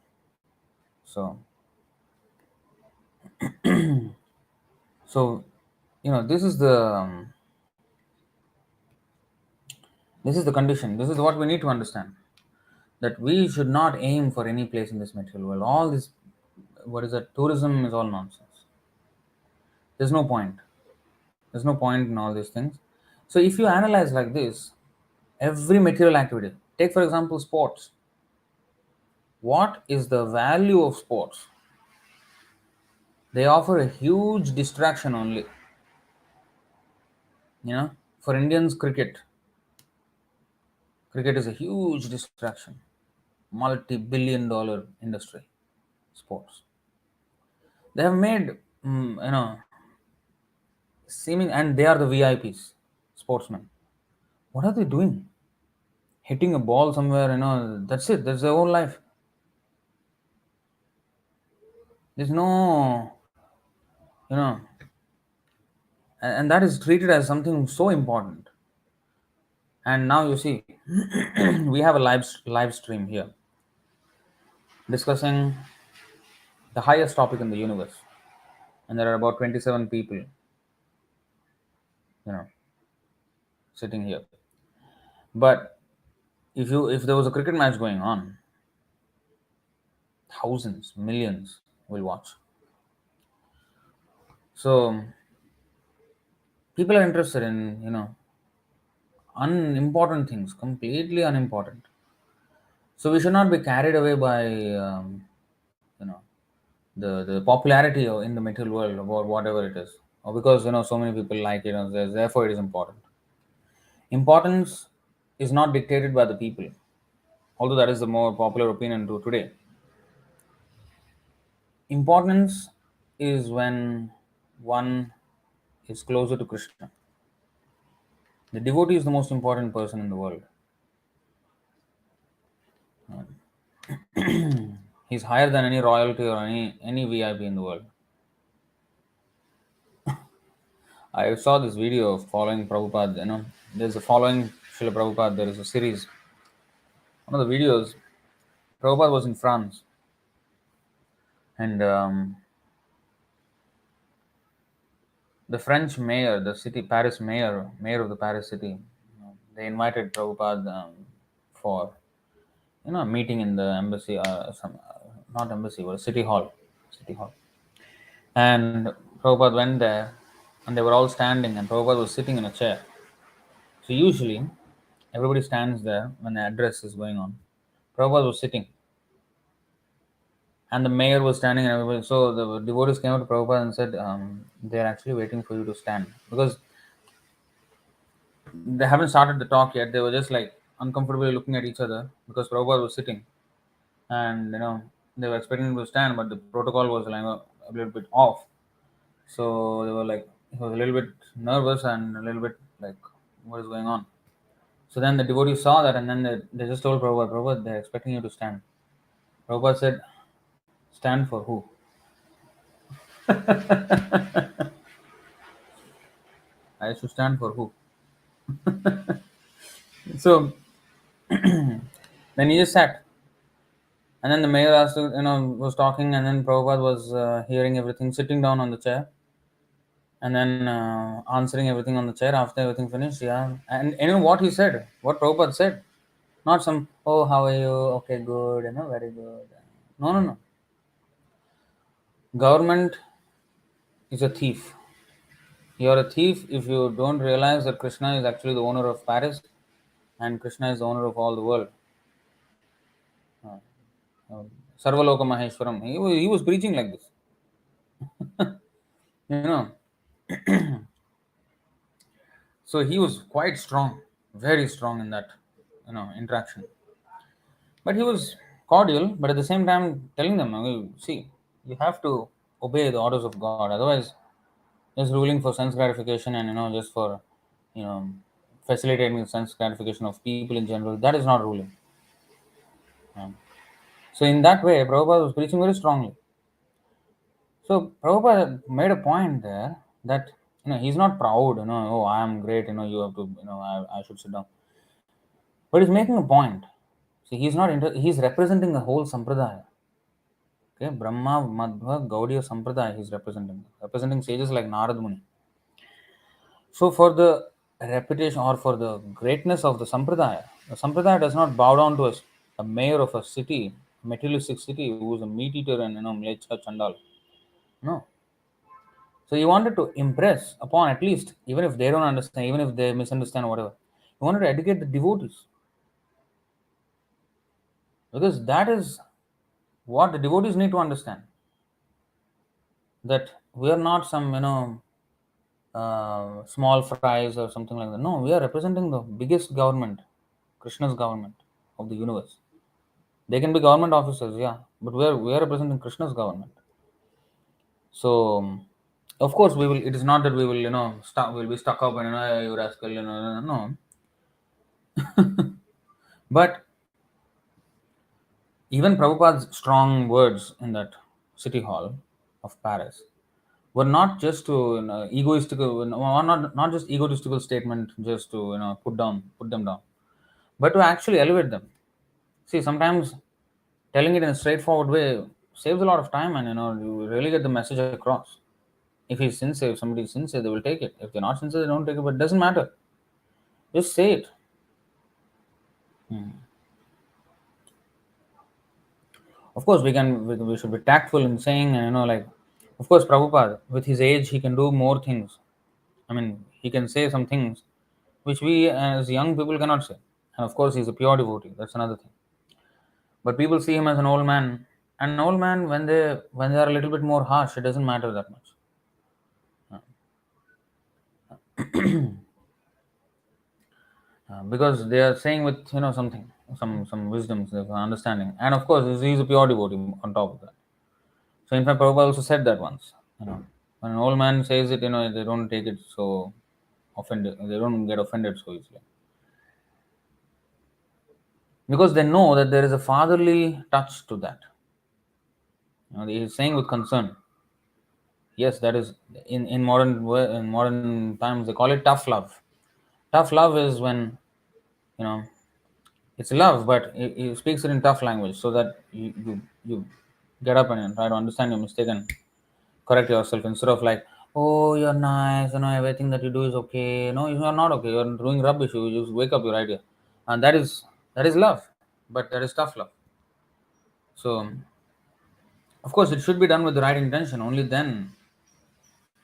A: So, so this is the condition. This is what we need to understand, that we should not aim for any place in this material world. All this, what is that? Tourism is all nonsense. There's no point. There's no point in all these things. So if you analyze like this, every material activity, take for example sports. What is the value of sports? They offer a huge distraction only. For Indians, cricket is a huge distraction, multi-billion-dollar industry. Sports, they have made seeming, and they are the VIPs, sportsmen. What are they doing? Hitting a ball somewhere, that's it. That's their whole life. There's no, and that is treated as something so important. And now you see, we have a live stream here discussing the highest topic in the universe, and there are about 27 people, sitting here. But if there was a cricket match going on, thousands, millions will watch. So people are interested in unimportant things, completely unimportant. So we should not be carried away by the popularity in the material world about whatever it is, or because so many people like it, therefore it is important. Importance is not dictated by the people, although that is the more popular opinion today. Importance is when one is closer to Krishna. The devotee is the most important person in the world. He's higher than any royalty or any VIP in the world. I saw this video of following Prabhupada. There's a following Srila Prabhupada. There is a series. One of the videos, Prabhupada was in France, and the French mayor, the city Paris mayor of the Paris city, they invited Prabhupada for a meeting in the embassy, not embassy, but city hall. And Prabhupada went there, and they were all standing, and Prabhupada was sitting in a chair. So usually, everybody stands there when the address is going on. Prabhupada was sitting, and the mayor was standing, and everybody. So the devotees came up to Prabhupada and said, "They're actually waiting for you to stand, because they haven't started the talk yet. They were just like uncomfortably looking at each other because Prabhupada was sitting, and they were expecting him to stand, but the protocol was like a little bit off. So they were like, he was a little bit nervous and a little bit like, what is going on? So then the devotees saw that, and then they just told Prabhupada, they're expecting you to stand. Prabhupada said, stand for who? I should stand for who? So then he just sat. And then the mayor asked, was talking, and then Prabhupada was hearing everything, sitting down on the chair, and then answering everything on the chair after everything finished. Yeah. And what he said, what Prabhupada said? Not some, oh, how are you? Okay, good, very good. No. Government is a thief. You're a thief if you don't realize that Krishna is actually the owner of Paris, and Krishna is the owner of all the world. Sarvaloka Maheshwaram. He was preaching like this. So he was quite strong, very strong in that, interaction. But he was cordial, but at the same time telling them, see, you have to obey the orders of God. Otherwise, just ruling for sense gratification and just for you know facilitating the sense gratification of people in general, that is not ruling. So in that way, Prabhupada was preaching very strongly. So Prabhupada made a point there that he's not proud, oh, I am great, you have to, I should sit down. But he's making a point. See, he's representing the whole sampradaya. Okay, Brahma, Madhva, Gaudiya Sampradaya he's representing sages like Narad Muni. So for the reputation or for the greatness of the Sampradaya does not bow down to a mayor of a city, materialistic city who is a meat eater and Mlecha Chandal. No. So he wanted to impress upon at least, even if they don't understand, even if they misunderstand or whatever, he wanted to educate the devotees. Because that is what the devotees need to understand. That we are not some, small fries or something like that. No, we are representing the biggest government, Krishna's government of the universe. They can be government officers, yeah, but we are representing Krishna's government. So, of course, we will. It is not that we will, we'll be stuck up and you rascal, no. But even Prabhupada's strong words in that city hall of Paris were not just to egoistical, not just egotistical statement, just to put them down, but to actually elevate them. See, sometimes telling it in a straightforward way saves a lot of time, and you really get the message across. If he's sincere, if somebody is sincere, they will take it. If they're not sincere, they don't take it. But it doesn't matter. Just say it. Of course, we should be tactful in saying, and of course, Prabhupada, with his age, he can do more things. I mean, he can say some things which we as young people cannot say. And of course, he's a pure devotee. That's another thing. But people see him as an old man. And an old man, when they are a little bit more harsh, it doesn't matter that much. Because they are saying with something, some wisdom, some understanding. And of course, he's a pure devotee on top of that. So in fact, Prabhupada also said that once. When an old man says it, they don't take it so offended. They don't get offended so easily. Because they know that there is a fatherly touch to that. He is saying with concern. Yes, that is in modern times they call it tough love. Tough love is when you know it's love, but he speaks it in tough language so that you get up and try to understand your mistake and correct yourself instead of like, oh, you're nice, everything that you do is okay. No, you're not okay. You're doing rubbish. You just wake up, you're right here, and that is love, but that is tough love. So of course, it should be done with the right intention. Only then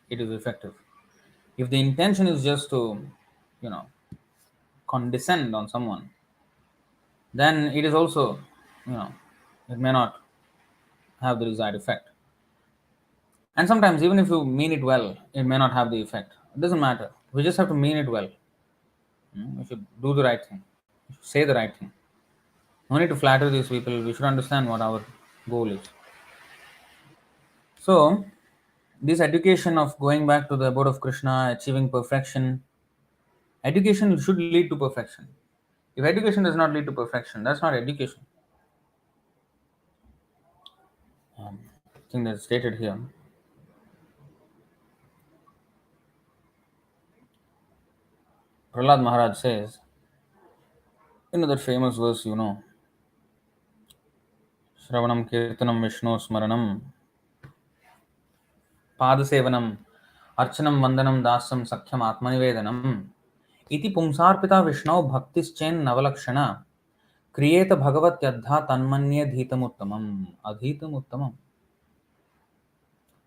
A: it is effective. If the intention is just to, you know, condescend on someone, then it is also, you know, it may not have the desired effect. And sometimes, even if you mean it well, it may not have the effect. It doesn't matter. We just have to mean it well. We should do the right thing. We should say the right thing. No need to flatter these people. We should understand what our goal is. So, this education of going back to the abode of Krishna, achieving perfection, education should lead to perfection. If education does not lead to perfection, that's not education. I think that's stated here. Prahlad Maharaj says, that famous verse, Shravanam Kirtanam Vishnu Smaranam Padasevanam Archanam Vandanam Dasam Sakhyam Atmanivedanam Iti Pumsarpita Vishnu Bhaktischen Navalakshana Kriyeta Bhagavat Yadha Tanmanya Dhitamuttamam Adhitamuttamam.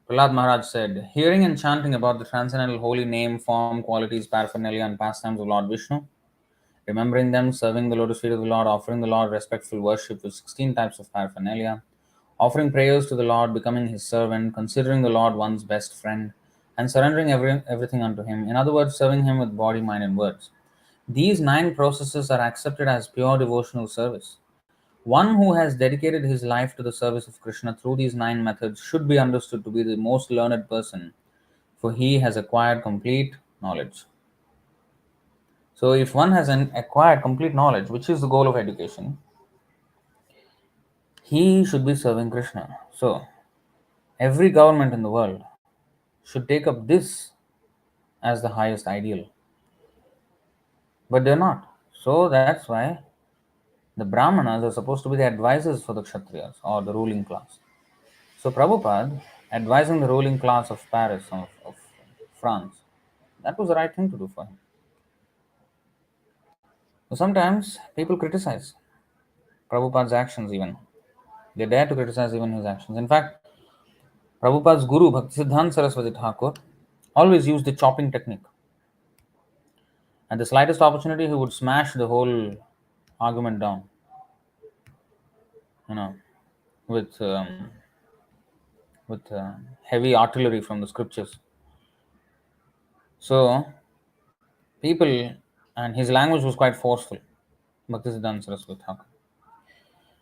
A: Prahlad Maharaj said, hearing and chanting about the transcendental holy name, form, qualities, paraphernalia, and pastimes of Lord Vishnu, remembering them, serving the lotus feet of the Lord, offering the Lord respectful worship with 16 types of paraphernalia, offering prayers to the Lord, becoming his servant, considering the Lord one's best friend, and surrendering everything unto him. In other words, serving him with body, mind, and words. These 9 processes are accepted as pure devotional service. One who has dedicated his life to the service of Krishna through these 9 methods should be understood to be the most learned person, for he has acquired complete knowledge. So, if one has acquired complete knowledge, which is the goal of education, he should be serving Krishna. So, every government in the world should take up this as the highest ideal. But they're not. So, that's why the Brahmanas are supposed to be the advisors for the Kshatriyas or the ruling class. So, Prabhupada advising the ruling class of Paris, of France, that was the right thing to do for him. So sometimes people criticize Prabhupada's actions even. They dare to criticize even his actions. In fact, Prabhupada's guru, Bhaktisiddhanta Saraswati Thakur, always used the chopping technique. At the slightest opportunity, he would smash the whole argument down, you know, with heavy artillery from the scriptures. So people, and his language was quite forceful, Bhaktisiddhanta Saraswati Thakur.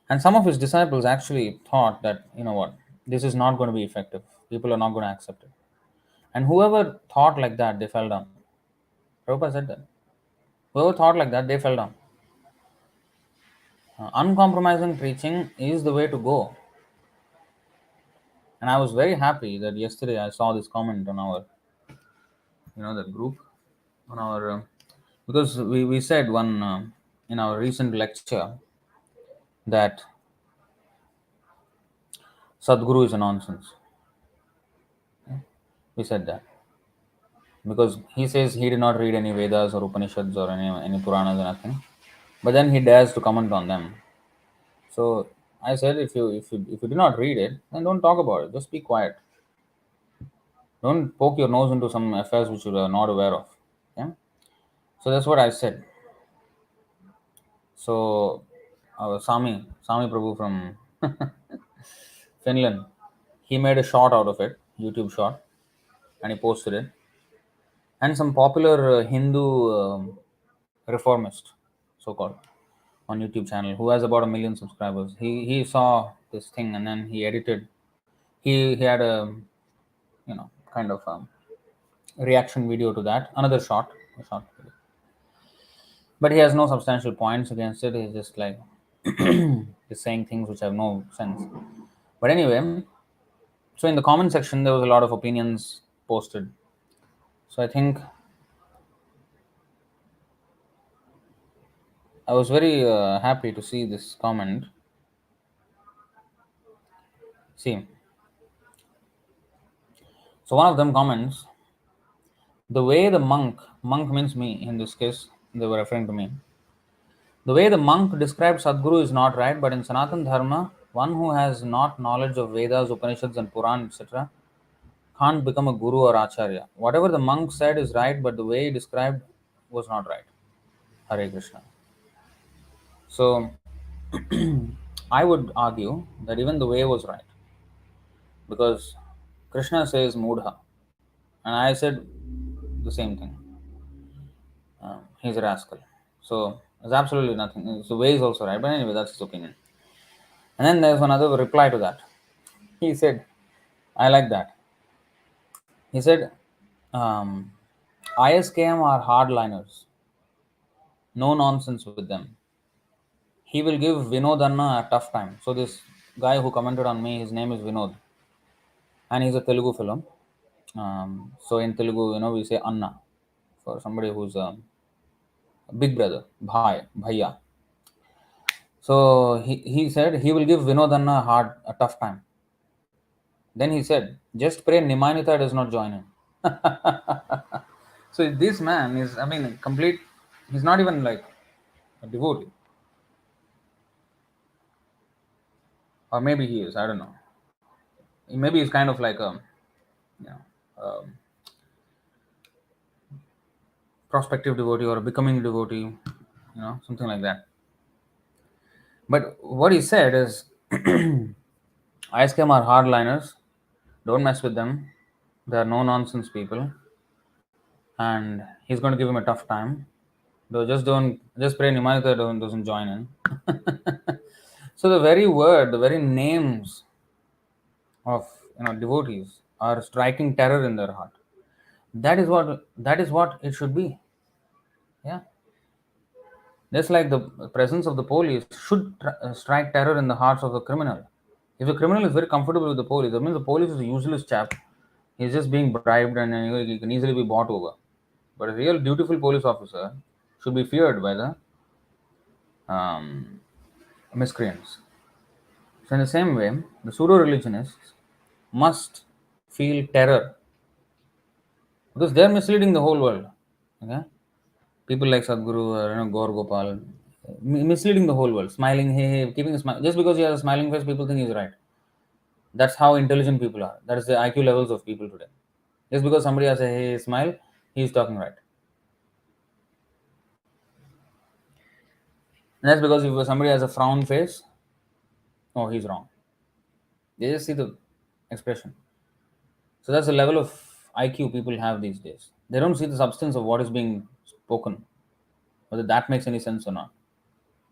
A: And some of his disciples actually thought that, you know what, this is not going to be effective. People are not going to accept it. And whoever thought like that, they fell down. Prabhupada said that. Whoever thought like that, they fell down. Uncompromising preaching is the way to go. And I was very happy that yesterday I saw this comment on our, that group, on our, because we said one in our recent lecture that Sadguru is a nonsense. We said that. Because he says he did not read any Vedas or Upanishads or any Puranas or nothing. But then he dares to comment on them. So I said, if you do not read it, then don't talk about it. Just be quiet. Don't poke your nose into some affairs which you are not aware of. Okay? So that's what I said. So our Sami Prabhu from Finland, he made a short out of it, YouTube short, and he posted it. And some popular Hindu reformist, so-called, on YouTube channel, who has about 1 million subscribers. He saw this thing and then he edited. He had a kind of reaction video to that, another a short video. But he has no substantial points against it. He's just like he's saying things which have no sense. But anyway, so in the comment section there was a lot of opinions posted. So I think I was very happy to see this comment. See, so one of them comments, the way the monk means me in this case, they were referring to me. The way the monk described Sadguru is not right, but in Sanatana Dharma, one who has not knowledge of Vedas, Upanishads, and Puran, etc., can't become a guru or acharya. Whatever the monk said is right, but the way he described was not right. Hare Krishna. So, I would argue that even the way was right. Because Krishna says mudha, and I said the same thing. He's a rascal. So, there's absolutely nothing. So, way is also right, but anyway, that's his opinion. And then there's another reply to that. He said, I like that. He said, ISKM are hardliners. No nonsense with them. He will give Vinod Anna a tough time. So this guy who commented on me, his name is Vinod. And he's a Telugu fellow. So in Telugu, we say Anna for somebody who's a big brother, Bhaiya. So he said he will give Vinod Anna a tough time. Then he said, just pray Nimanita does not join him. So this man is, complete, he's not even like a devotee. Or maybe he is, I don't know. Maybe he's kind of like a prospective devotee or a becoming devotee, something like that. But what he said is, ISKM are hardliners, don't mess with them. They are no nonsense people, and he's going to give him a tough time. Though just pray Nimanita doesn't join in. So the very word, the very names of devotees are striking terror in their heart. That is what it should be. Yeah. Just like the presence of the police should strike terror in the hearts of the criminal. If the criminal is very comfortable with the police, that means the police is a useless chap. He's just being bribed and he can easily be bought over. But a real dutiful police officer should be feared by the miscreants. So, in the same way, the pseudo religionists must feel terror because they are misleading the whole world. Okay? People like Sadhguru or Gaur Gopal, misleading the whole world, smiling, hey, hey, keeping a smile. Just because he has a smiling face, people think he's right. That's how intelligent people are. That is the IQ levels of people today. Just because somebody has a hey smile, he's talking right. And that's because if somebody has a frown face, oh, he's wrong. They just see the expression. So that's the level of IQ people have these days. They don't see the substance of what is being spoken, whether that makes any sense or not.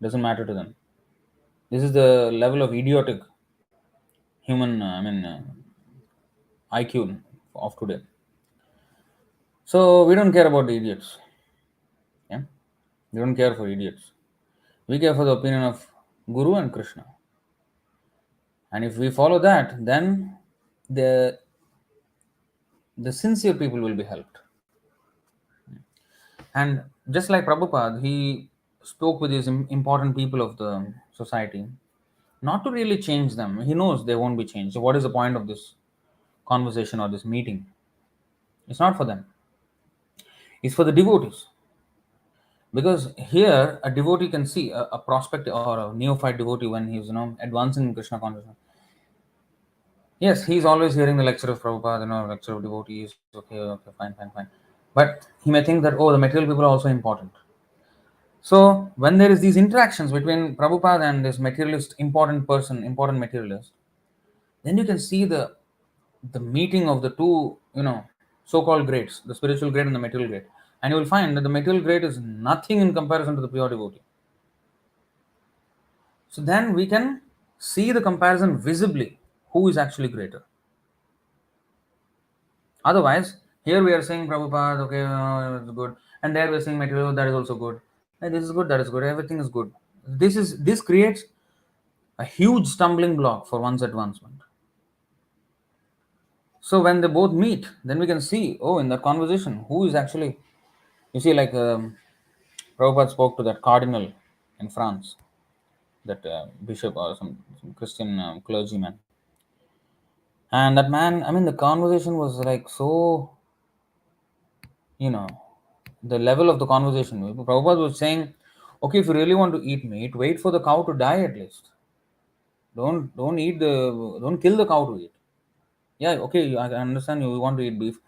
A: Doesn't matter to them. This is the level of idiotic human, IQ of today. So we don't care about the idiots. Yeah, we don't care for idiots. We care for the opinion of Guru and Krishna. And if we follow that, then the sincere people will be helped. And just like Prabhupada, he spoke with these important people of the society, not to really change them. He knows they won't be changed. So, what is the point of this conversation or this meeting? It's not for them, it's for the devotees. Because here, a devotee can see a prospect or a neophyte devotee when he's advancing in Krishna consciousness. Yes, he's always hearing the lecture of Prabhupada, lecture of devotees. Okay, okay, fine, fine, fine. But he may think that, oh, the material people are also important. So when there is these interactions between Prabhupada and this materialist, important person, important materialist, then you can see the meeting of the two, so-called grades, the spiritual grade and the material grade. And you will find that the material grade is nothing in comparison to the pure devotee. So then we can see the comparison visibly, who is actually greater. Otherwise, here we are saying Prabhupada, okay, it's good, and there we are saying material, that is also good. And this is good, that is good, everything is good. This creates a huge stumbling block for one's advancement. So when they both meet, then we can see, oh, in that conversation, who is actually, you see, like Prabhupada spoke to that cardinal in France, that bishop or some Christian clergyman. And that man, the conversation was like so, you know, the level of the conversation. Prabhupada was saying, okay, if you really want to eat meat, wait for the cow to die at least. Don't kill the cow to eat. Yeah, okay, I understand you want to eat beef.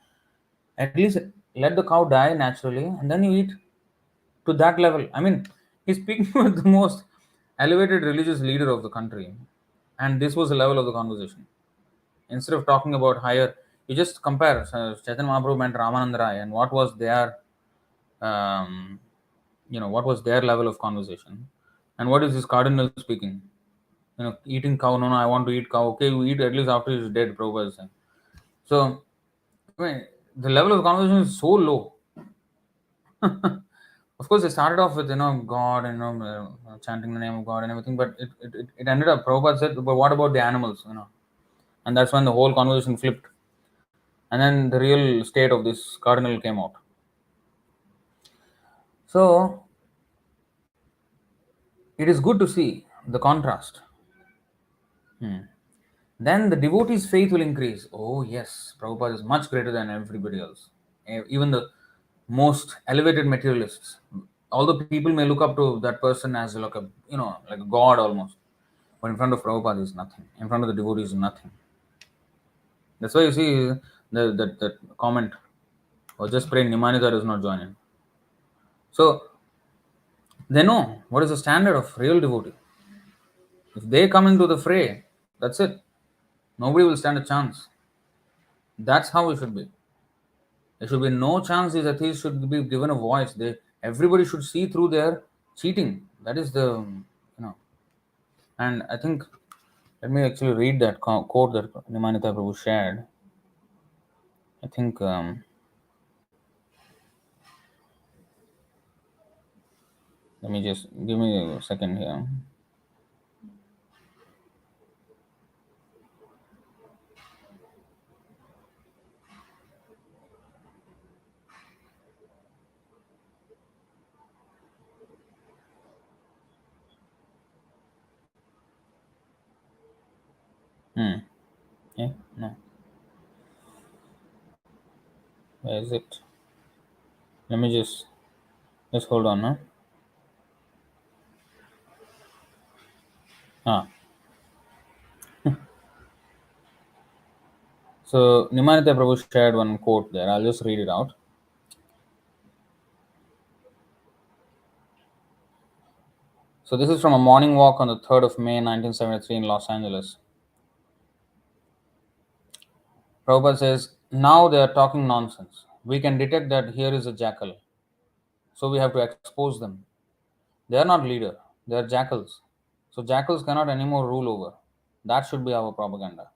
A: At least let the cow die naturally and then you eat to that level. He's speaking with the most elevated religious leader of the country, and this was the level of the conversation. Instead of talking about higher, you just compare Chaitanya Mahaprabhu and Ramananda Rai and what was their um, what was their level of conversation, and what is this cardinal speaking? Eating cow. No, I want to eat cow. Okay, you eat at least after he's dead. Prabhupada is saying. So, the level of conversation is so low. Of course, they started off with God and chanting the name of God and everything, but it ended up. Prabhupada said, "But what about the animals?" And that's when the whole conversation flipped, and then the real state of this cardinal came out. So it is good to see the contrast. Then the devotee's faith will increase. Oh yes, Prabhupada is much greater than everybody else. Even the most elevated materialists. Although people may look up to that person as like a god almost, but in front of Prabhupada is nothing. In front of the devotee is nothing. That's why you see that comment, or just pray Nimanita does not join in. So they know what is the standard of real devotee. If they come into the fray, that's it. Nobody will stand a chance. That's how it should be. There should be no chance these atheists should be given a voice. Everybody should see through their cheating. That is and I think, let me actually read that quote that Nimanita Prabhu shared. I think, Let me just give me a second here. Yeah, no. Where is it? Let me just hold on, no? Ah. So Nimanita Prabhu shared one quote there. I'll just read it out. So this is from a morning walk on the 3rd of May 1973 in Los Angeles. Prabhupada says, now they are talking nonsense. We can detect that here is a jackal. So we have to expose them. They are not leader. They are jackals. So jackals cannot anymore rule over. That should be our propaganda.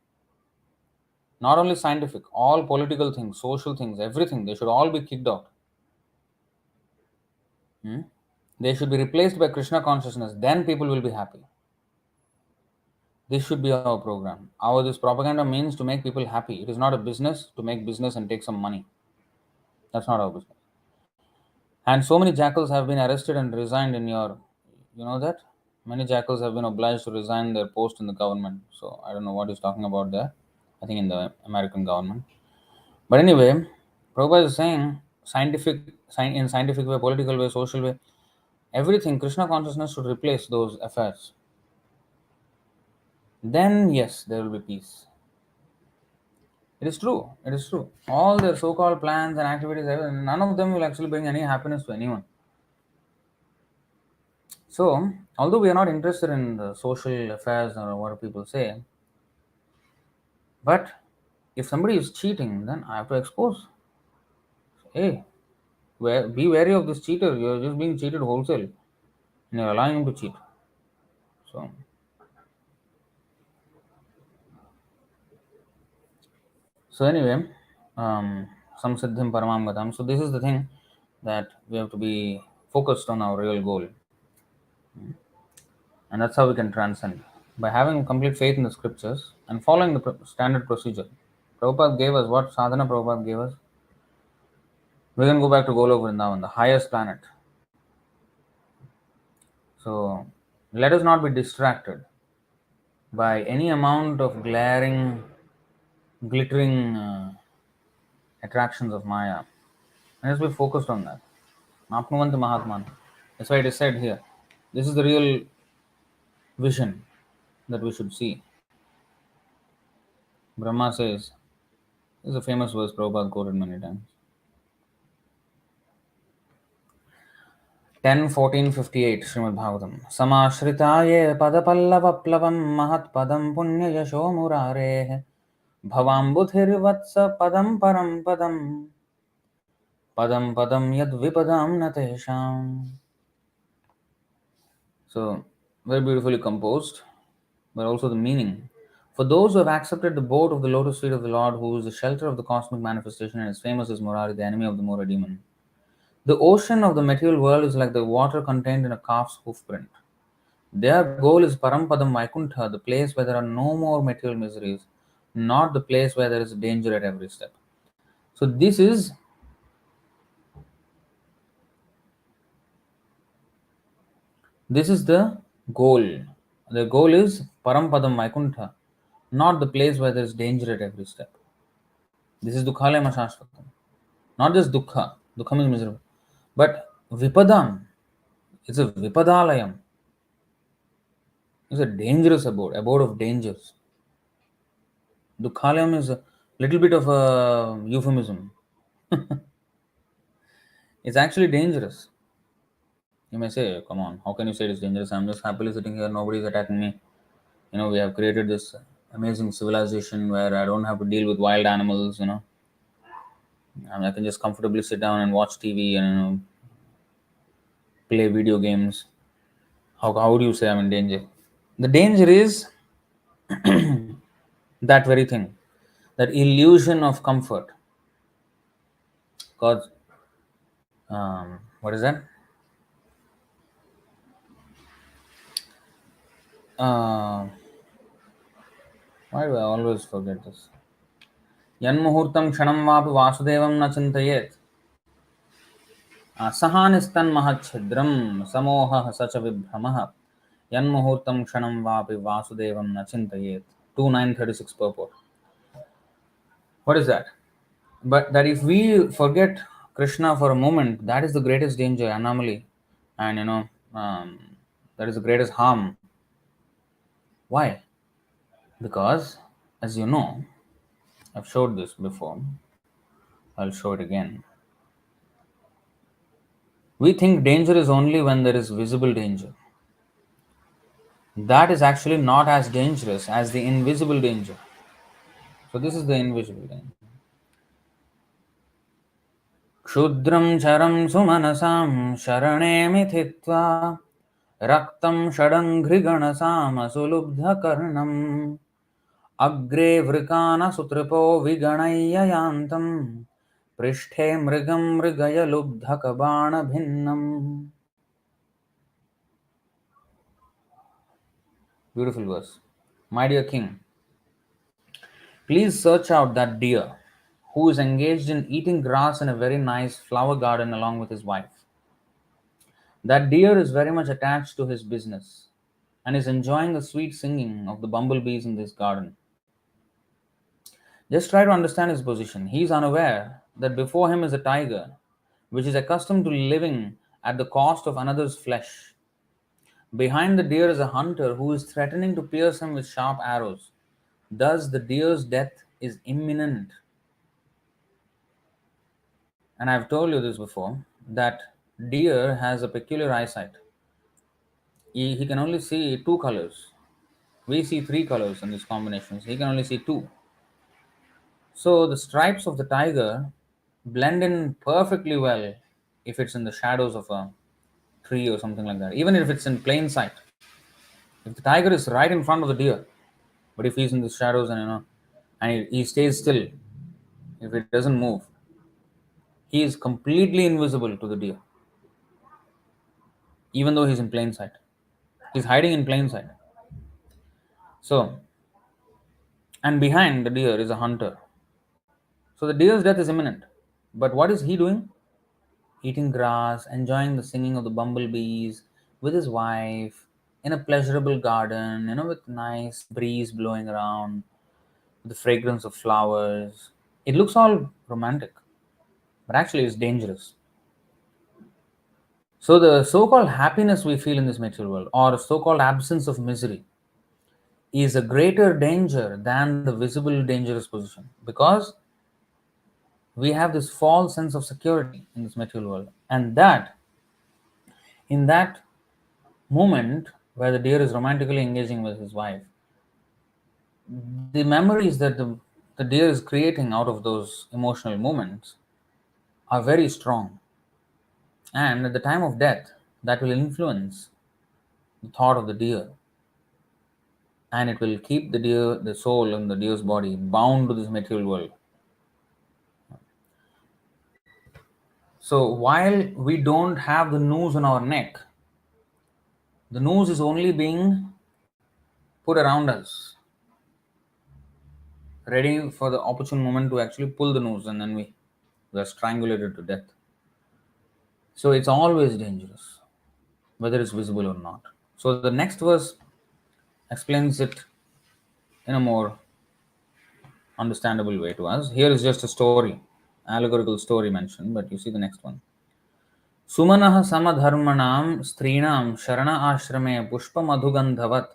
A: Not only scientific, all political things, social things, everything, they should all be kicked out. They should be replaced by Krishna consciousness. Then people will be happy. This should be our program. Our this propaganda means to make people happy. It is not a business to make business and take some money. That's not our business. And so many jackals have been arrested and resigned in your, you know that? Many jackals have been obliged to resign their post in the government. So I don't know what he's talking about there. I think in the American government. But anyway, Prabhupada is saying in scientific way, political way, social way, everything, Krishna consciousness should replace those affairs. Then yes, there will be peace. It is true. It is true. All their so-called plans and activities, none of them will actually bring any happiness to anyone. So, although we are not interested in the social affairs or what people say, but if somebody is cheating, then I have to expose. Hey, be wary of this cheater. You are just being cheated wholesale, and you are allowing him to cheat. So, anyway, saṁsiddhiṁ paramāṁ. So this is the thing that we have to be focused on our real goal, and that's how we can transcend by having complete faith in the scriptures and following the standard procedure. Prabhupada gave us what sadhana Prabhupada gave us. We can go back to Goloka Vrindavan, the highest planet. So let us not be distracted by any amount of glaring, glittering attractions of Maya. And let's be focused on that. Nāpnuvanti Mahatmānaḥ. That's why it is said here. This is the real vision that we should see. Brahma says, this is a famous verse Prabhupada quoted many times. 10:14:58 Srimad Bhagavatam. Samāśritaye padapallavaplavam mahatpadam punyayasho murarehe bhavambudhirvatsa padam param padam padam padam yad vipadam natesham. So, very beautifully composed, but also the meaning. For those who have accepted the boat of the lotus feet of the Lord, who is the shelter of the cosmic manifestation and is famous as Murari, the enemy of the Mura demon. The ocean of the material world is like the water contained in a calf's hoof print. Their goal is Parampadam Vaikuntha, the place where there are no more material miseries, not the place where there is danger at every step. So this is the goal. The goal is Parampadam Vaikuntha, not the place where there is danger at every step. This is duḥkhālayam aśāśvatam. Not just dukkha. Dukkha means miserable. But vipadam. It's a vipadālayam. It's a dangerous abode of dangers. Duḥkhālayam is a little bit of a euphemism. It's actually dangerous. You may say, come on, how can you say it's dangerous? I'm just happily sitting here, nobody's attacking me. We have created this amazing civilization where I don't have to deal with wild animals, I can just comfortably sit down and watch TV and play video games. How would you say I'm in danger? The danger is that very thing, that illusion of comfort. Because, what is that? Uh, why do I always forget this? Yanmuhurtam kshanam vapi vasudevam na chintayet. Sahanistannmahachhidram samoha sacha vibhramah. Yanmuhurtam kshanam vapi vasudevam na chintayet. 2936 purport. What is that? But that if we forget Krishna for a moment, that is the greatest danger, anomaly, and that is the greatest harm. Why? Because, as you know, I've showed this before, I'll show it again. We think danger is only when there is visible danger. That is actually not as dangerous as the invisible danger. So, this is the invisible danger. Kshudram charam sumanasam sharane mithitva raktam षडङ्घ्रिगणसाम सुलुब्धकर्णम् अग्रे वृकानसुतृपो विगणय्य यान्तम् पृष्ठे मृगं मृगयलुब्धकबाणभिन्नम्. Beautiful verse. My dear king, please search out that deer who is engaged in eating grass in a very nice flower garden along with his wife. That deer is very much attached to his business and is enjoying the sweet singing of the bumblebees in this garden. Just try to understand his position. He is unaware that before him is a tiger, which is accustomed to living at the cost of another's flesh. Behind the deer is a hunter who is threatening to pierce him with sharp arrows. Thus, the deer's death is imminent. And I've told you this before, that deer has a peculiar eyesight. He can only see two colors. We see three colors in these combinations. He can only see two. So the stripes of the tiger blend in perfectly well if it's in the shadows of a tree or something like that. Even if it's in plain sight. If the tiger is right in front of the deer, but if he's in the shadows and he stays still, if it doesn't move, he is completely invisible to the deer. Even though he's in plain sight. He's hiding in plain sight. So, and behind the deer is a hunter. So the deer's death is imminent. But what is he doing? Eating grass, enjoying the singing of the bumblebees with his wife in a pleasurable garden, with nice breeze blowing around, with the fragrance of flowers. It looks all romantic, but actually it's dangerous. So the so-called happiness we feel in this material world, or so-called absence of misery, is a greater danger than the visible dangerous position, because we have this false sense of security in this material world, and that in that moment where the deer is romantically engaging with his wife, the memories that the deer is creating out of those emotional moments are very strong, and at the time of death that will influence the thought of the deer, and it will keep the soul in the deer's body bound to this material world. So while we don't have the noose on our neck, the noose is only being put around us, ready for the opportune moment to actually pull the noose, and then we are strangulated to death. So it's always dangerous, whether it's visible or not. So the next verse explains it in a more understandable way to us. Here is just a story, allegorical story mentioned, but you see the next one. सुमनः समधर्मणां स्त्रीणां शरण आश्रमे पुष्पमधुगन्धवत्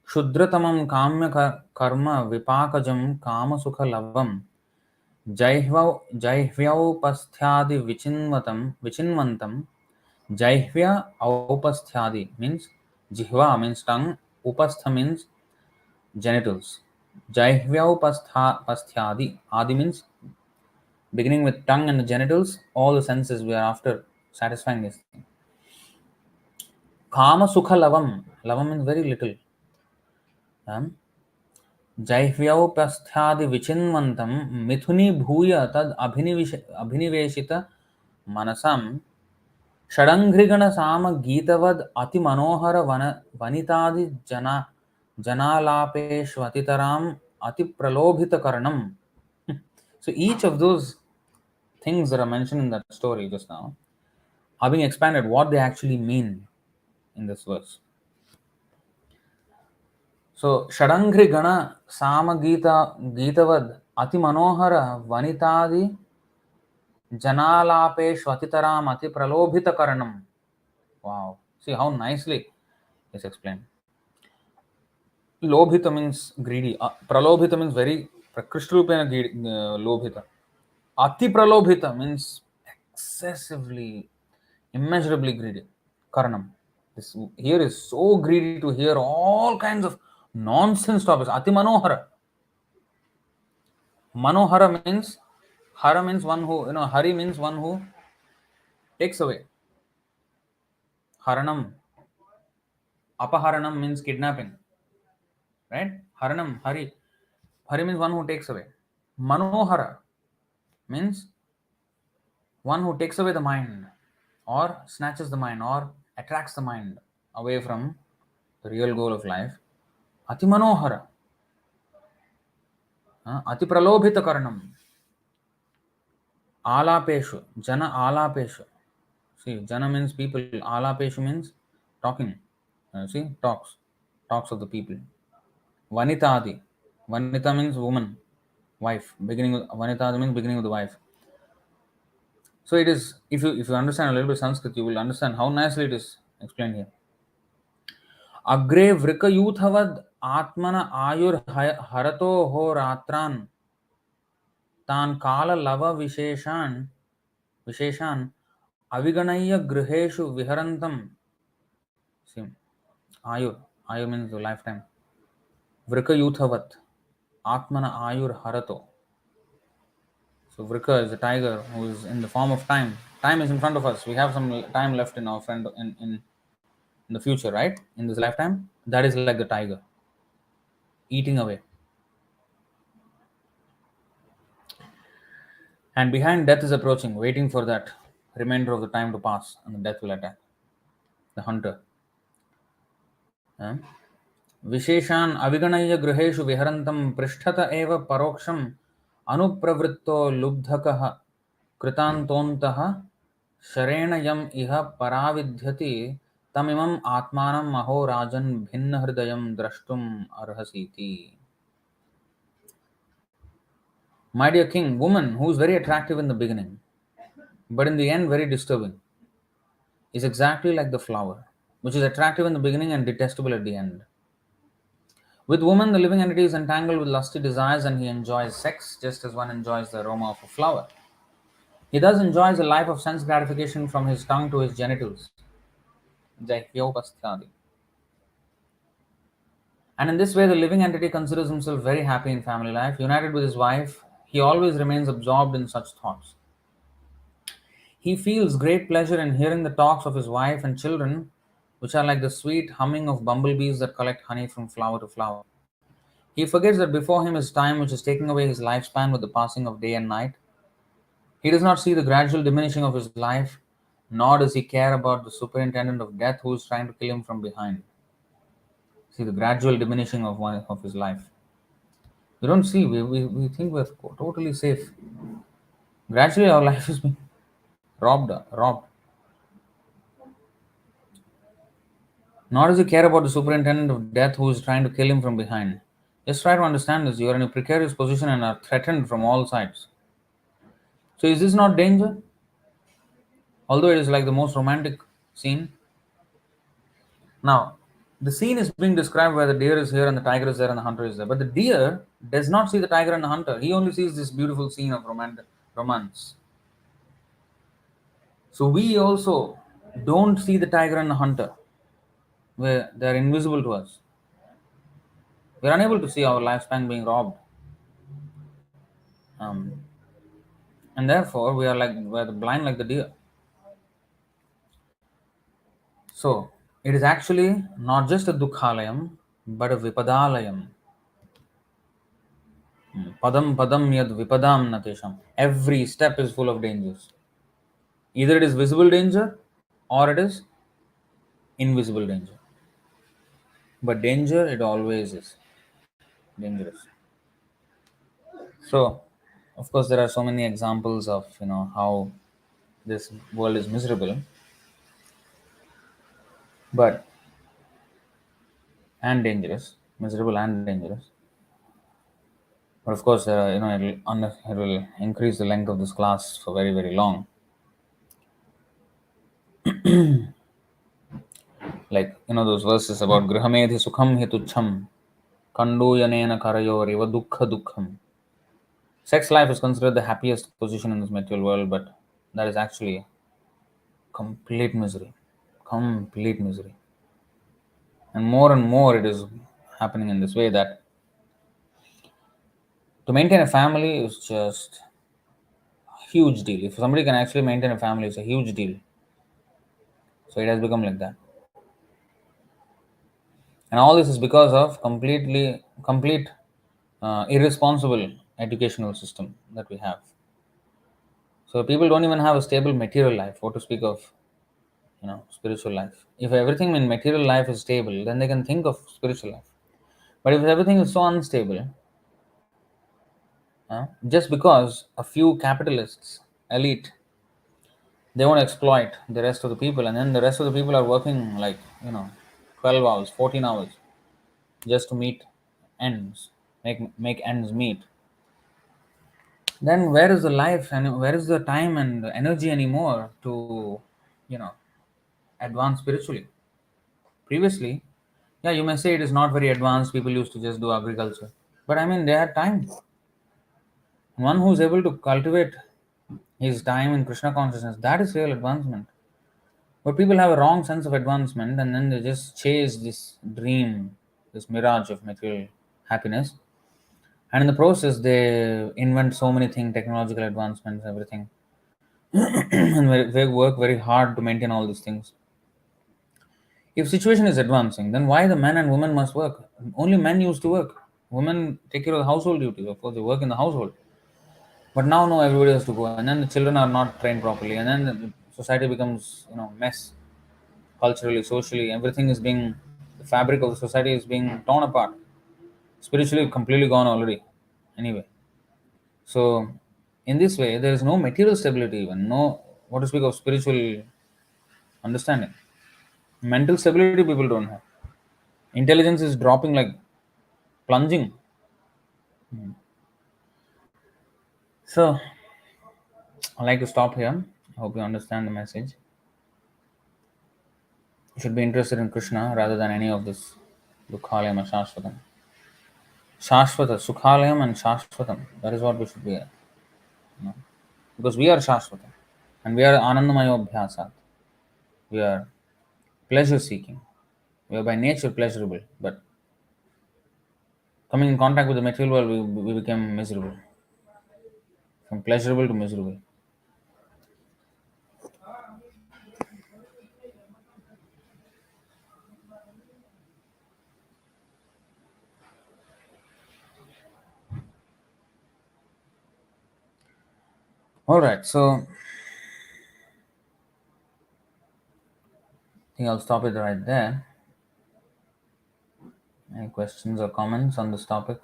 A: क्षुद्रतमं काम्य कर्म विपाकजं कामसुखलवं जैह्व्यौपस्थ्यादि विचिन्वन्तं जैह्व्य औपस्थ्यादि means jihva means tongue, upastha means genitals, jaihyaupastathyadi, adi means beginning with tongue and the genitals, all the senses we are after satisfying this thing. Kama sukha lavam, lavam means very little. Jaihyaupastathyadi vichinvantam mithuni bhuya tad abhiniveshita manasam Shadanghrigana Sama Geetavad Ati Manohara Vanitadi Janalapeshvatitaram Ati Pralobhita Karanam. So each of those things that are mentioned in that story just now are being expanded, what they actually mean in this verse. So Shadangri Gana Sama Geetavad Ati Manohara Vanitadi Janalapeshvatitaram Ati Pralobhita Karanam. Wow. See how nicely it's explained. Lobhita means greedy. Pralobhita means very prakrishrupena lobhita. Ati pralobhita means excessively, immeasurably greedy. Karanam. This here is so greedy to hear all kinds of nonsense topics. Ati manohara. Manohara means, hara means one who, hari means one who takes away. Haranam. Apaharanam means kidnapping. Right? Haranam, hari. Hari means one who takes away. Manohara means one who takes away the mind or snatches the mind or attracts the mind away from the real goal of life. Ati manohara. Ati pralobhita karanam. Alapeshu. Jana alapeshu. See, jana means people. Alapeshu means talking. See, talks. Talks of the people. Vanitadi. Vanita means woman. Wife. Vanitadi means beginning of the wife. So it is, if you understand a little bit Sanskrit, you will understand how nicely it is explained here. Agre vrika yuthavad atmana ayur harato ho ratran tan kala lava visheshan aviganaya griheshu viharantam. See, ayur means the lifetime. Vrika yuthavat atmana ayur harato. So vrika is a tiger who is in the form of time. Time is in front of us. We have some time left in our friend in the future, right? In this lifetime, that is like the tiger eating away. And behind, death is approaching, waiting for that remainder of the time to pass, and the death will attack the hunter. Visheshan aviganaya griheshu viharantam pristhata eva paroksham anupravritto lubdhakah kritantontaha sharena yam iha paravidhyati tamimam atmanam maho rajan bhinna hridayam drashtum arhasiti. My dear king, woman who is very attractive in the beginning, but in the end very disturbing, is exactly like the flower, which is attractive in the beginning and detestable at the end. With woman, the living entity is entangled with lusty desires and he enjoys sex just as one enjoys the aroma of a flower. He thus enjoys a life of sense gratification from his tongue to his genitals. And in this way, the living entity considers himself very happy in family life. United with his wife, he always remains absorbed in such thoughts. He feels great pleasure in hearing the talks of his wife and children, which are like the sweet humming of bumblebees that collect honey from flower to flower. He forgets that before him is time which is taking away his lifespan with the passing of day and night. He does not see the gradual diminishing of his life, nor does he care about the superintendent of death who is trying to kill him from behind. See the gradual diminishing of his life. We don't see, we think we're totally safe. Gradually our life is being robbed. Nor does he care about the superintendent of death who is trying to kill him from behind. Just try to understand this. You are in a precarious position and are threatened from all sides. So is this not danger? Although it is like the most romantic scene. Now, the scene is being described where the deer is here and the tiger is there and the hunter is there. But the deer does not see the tiger and the hunter. He only sees this beautiful scene of romance. So we also don't see the tiger and the hunter, where they are invisible to us. We are unable to see our lifespan being robbed. And therefore, we're blind like the deer. So, it is actually not just a duḥkhālayam, but a vipadalayam. Padam padam yad vipadam natesham. Every step is full of dangers. Either it is visible danger or it is invisible danger. But danger, it always is dangerous. So, of course, there are so many examples of how this world is miserable, but and dangerous, miserable and dangerous. But of course, it will increase the length of this class for very very long. Like those verses about grihamedhi sukham hetuchham kandu yanena karayoriva dukkha dukkham. Sex life is considered the happiest position in this material world, but that is actually complete misery, complete misery. And more it is happening in this way that to maintain a family is just a huge deal. If somebody can actually maintain a family, it's a huge deal. So it has become like that. And all this is because of complete irresponsible educational system that we have. So people don't even have a stable material life, what to speak of spiritual life. If everything in material life is stable, then they can think of spiritual life. But if everything is so unstable, just because a few capitalists, elite, they want to exploit the rest of the people, and then the rest of the people are working like 12 hours, 14 hours, just to meet ends, make ends meet. Then where is the life and where is the time and the energy anymore to you know advance spiritually? Previously, yeah, you may say it is not very advanced. People used to just do agriculture, but I mean they had time. One who is able to cultivate his time in Krishna consciousness, that is real advancement. But people have a wrong sense of advancement, and then they just chase this dream, this mirage of material happiness. And in the process, they invent so many things, technological advancements, everything, and they work very hard to maintain all these things. If situation is advancing, then why the men and women must work? Only men used to work. Women take care of the household duties. Of course, they work in the household. But now, no, everybody has to go, and then the children are not trained properly, and then the society becomes, mess. Culturally, socially, everything is being, the fabric of the society is being torn apart. Spiritually, completely gone already. Anyway, so in this way, there is no material stability, even no what to speak of spiritual understanding. Mental stability, people don't have. Intelligence is dropping like plunging. So, I like to stop here. I hope you understand the message. You should be interested in Krishna rather than any of this duḥkhālayam aśāśvatam. Shashvata, Sukhalayam and Shashvatam. That is what we should be. Because we are Shashvatam. And we are Anandamayo. We are pleasure seeking. We are by nature pleasurable. But coming in contact with the material world, we become miserable. From pleasurable to miserable. Alright, so I think I'll stop it right there. Any questions or comments on this topic?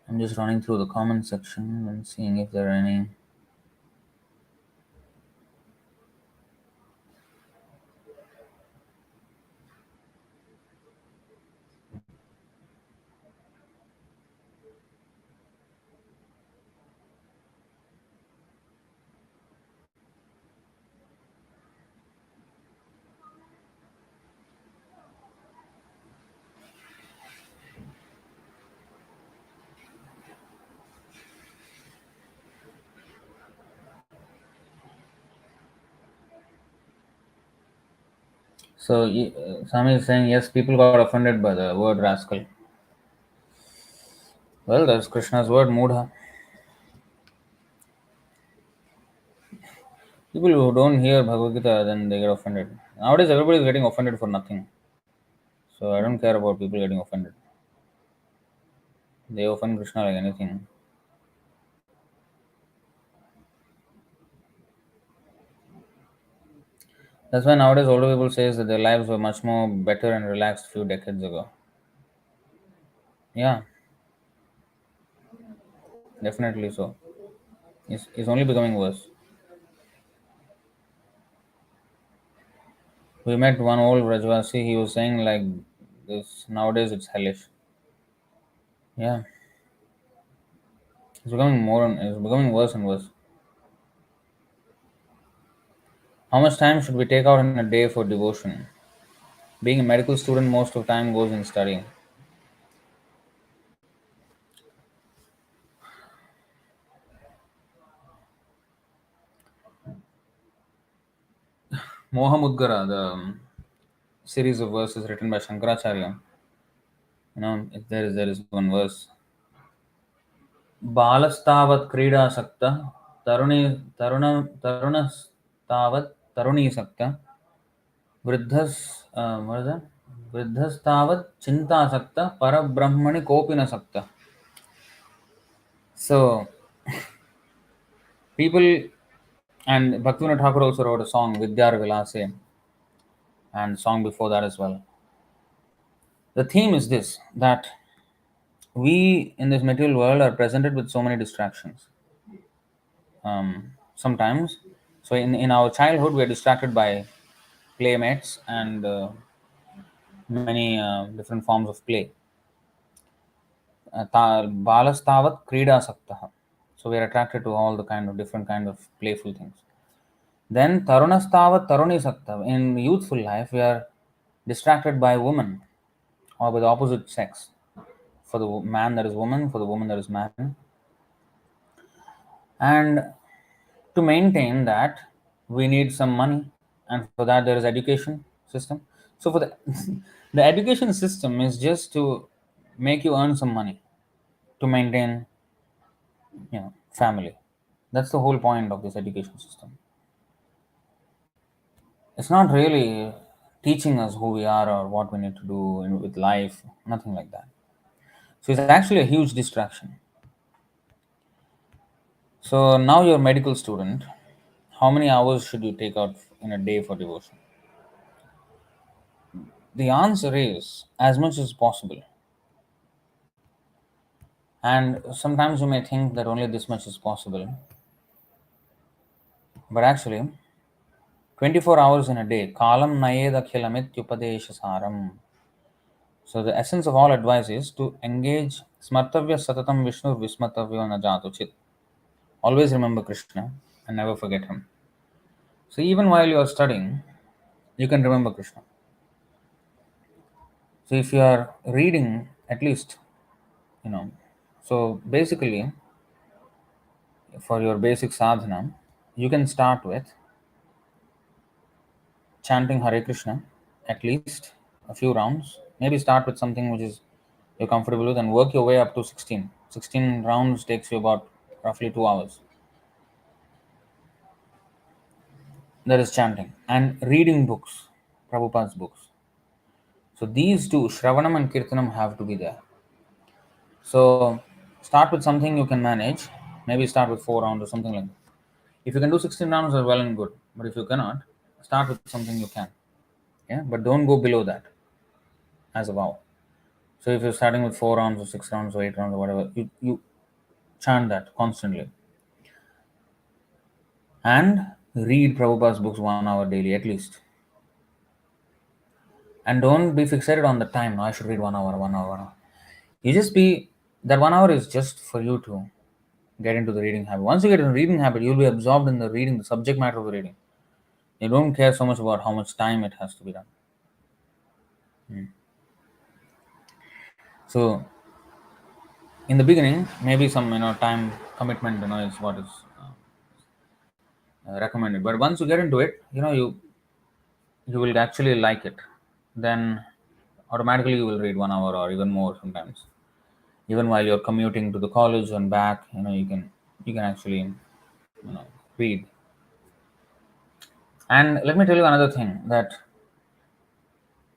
A: I'm just running through the comment section and seeing if there are any. So, Swami is saying, yes, people got offended by the word rascal. Well, that's Krishna's word, mudha. People who don't hear Bhagavad-gītā, then they get offended. Nowadays, everybody is getting offended for nothing. So, I don't care about people getting offended. They offend Krishna like anything. That's why nowadays older people says that their lives were much more better and relaxed few decades ago. Yeah, definitely so. It's only becoming worse. We met one old Rajvasi, he was saying like this nowadays it's hellish. Yeah. It's becoming worse and worse. How much time should we take out in a day for devotion? Being a medical student, most of the time goes in studying. Mohamudgara, the series of verses written by Shankaracharya, there is one verse. Balastavat krida sakta, tarunastavat taruni sakta, what is that? Vriddhastavat chinta sakta, parabrahmani kopina sakta. So, people, and Bhaktivinoda Thakur also wrote a song, Vidyar Vilase, and song before that as well. The theme is this, that we in this material world are presented with so many distractions. Sometimes, so in our childhood, we are distracted by playmates and many different forms of play. Balastavat krida saktaha. So we are attracted to all the kind of different kind of playful things. Then tarunastavat taruni sakta. In youthful life, we are distracted by women or by the opposite sex. For the man, that is woman. For the woman, that is man. And to maintain that, we need some money, and for that, there is education system. So for the the education system is just to make you earn some money to maintain, family. That's the whole point of this education system. It's not really teaching us who we are or what we need to do with life, nothing like that. So it's actually a huge distraction. So now you're a medical student. How many hours should you take out in a day for devotion? The answer is as much as possible. And sometimes you may think that only this much is possible. But actually, 24 hours in a day, kalam nayedakhilamit saram. So the essence of all advice is to engage smartavya satatam vishnu vismatavyo najatu chit. Always remember Krishna and never forget him. So even while you are studying, you can remember Krishna. So if you are reading, at least, you know, so basically for your basic sadhana, you can start with chanting Hare Krishna at least a few rounds. Maybe start with something which is you're comfortable with and work your way up to 16. 16 rounds takes you about roughly 2 hours. There is chanting and reading books, Prabhupada's books. So these two, Shravanam and Kirtanam, have to be there. So start with something you can manage. Maybe start with 4 rounds or something like that. If you can do 16 rounds, are well and good. But if you cannot, start with something you can. Yeah, but don't go below that as a vow. So if you're starting with 4 rounds or 6 rounds or 8 rounds or whatever, you chant that constantly. And read Prabhupada's books 1 hour daily at least. And don't be fixated on the time. No, I should read 1 hour, 1 hour, 1 hour. You just be, that 1 hour is just for you to get into the reading habit. Once you get in the reading habit, you'll be absorbed in the reading, the subject matter of the reading. You don't care so much about how much time it has to be done. So in the beginning, maybe some time commitment is what is recommended. But once you get into it, you will actually like it. Then automatically you will read 1 hour or even more sometimes. Even while you're commuting to the college and back, you can actually read. And let me tell you another thing, that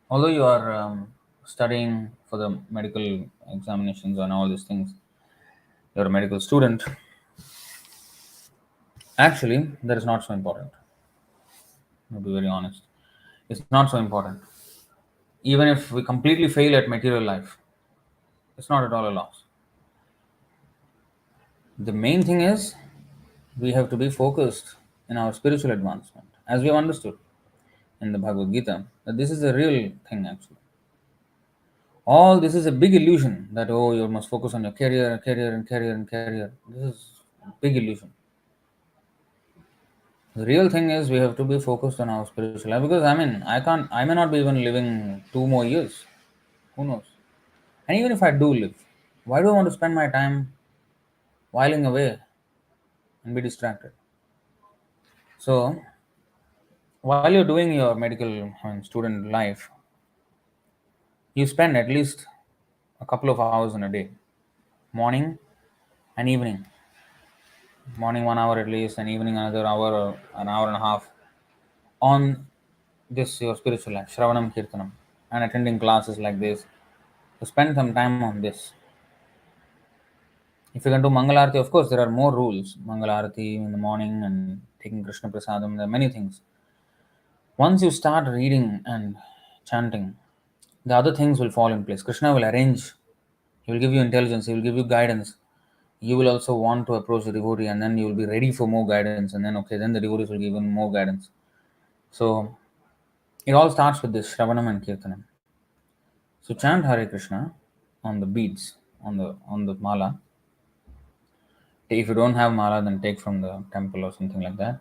A: although you are studying for the medical examinations and all these things, you're a medical student, actually that is not so important. To be very honest, it's not so important. Even if we completely fail at material life, it's not at all a loss. The main thing is we have to be focused in our spiritual advancement, as we have understood in the Bhagavad-gītā, that this is a real thing actually. All this is a big illusion that, oh, you must focus on your career, career, and career, and career. This is a big illusion. The real thing is we have to be focused on our spiritual life, because I may not be even living 2 more years. Who knows? And even if I do live, why do I want to spend my time whiling away and be distracted? So, while you're doing your medical and student life, you spend at least a couple of hours in a day, morning and evening. Morning 1 hour at least, and evening another hour or an hour and a half on this your spiritual life, Shravanam Kirtanam, and attending classes like this. So spend some time on this. If you can do Mangalarati, of course, there are more rules. Mangalarati in the morning and taking Krishna Prasadam, there are many things. Once you start reading and chanting, the other things will fall in place. Krishna will arrange, he will give you intelligence, he will give you guidance. You will also want to approach the devotee, and then you will be ready for more guidance, and then okay, then the devotees will give even more guidance. So it all starts with this Shravanam and Kirtanam. So chant Hare Krishna on the beads, on the mala. If you don't have mala, then take from the temple or something like that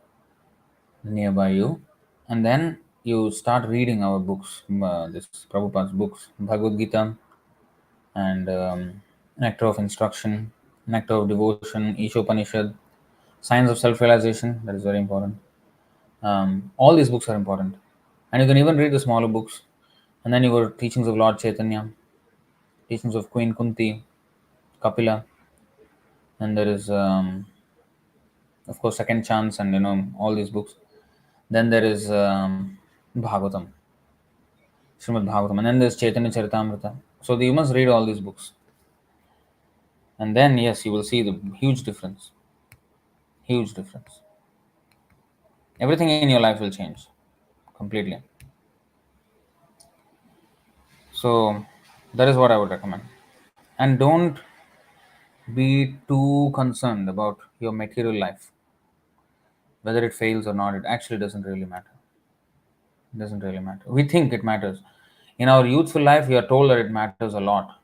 A: nearby you, and then you start reading our books, this Prabhupada's books, Bhagavad-gītā and Nectar of Instruction, Nectar of Devotion, Ishopanishad, Science of Self-Realization. That is very important. All these books are important, and you can even read the smaller books, and then you got teachings of Lord Chaitanya, teachings of Queen Kuntī, Kapila, and there is of course Second Chance, and all these books. Then there is Bhagavatam, Srimad Bhagavatam, and then there's Chaitanya Charitamrita. So you must read all these books, and then yes, you will see the huge difference. Huge difference. Everything in your life will change completely. So that is what I would recommend. And don't be too concerned about your material life. Whether it fails or not, it actually doesn't really matter. It doesn't really matter. We think it matters. In our youthful life, we are told that it matters a lot,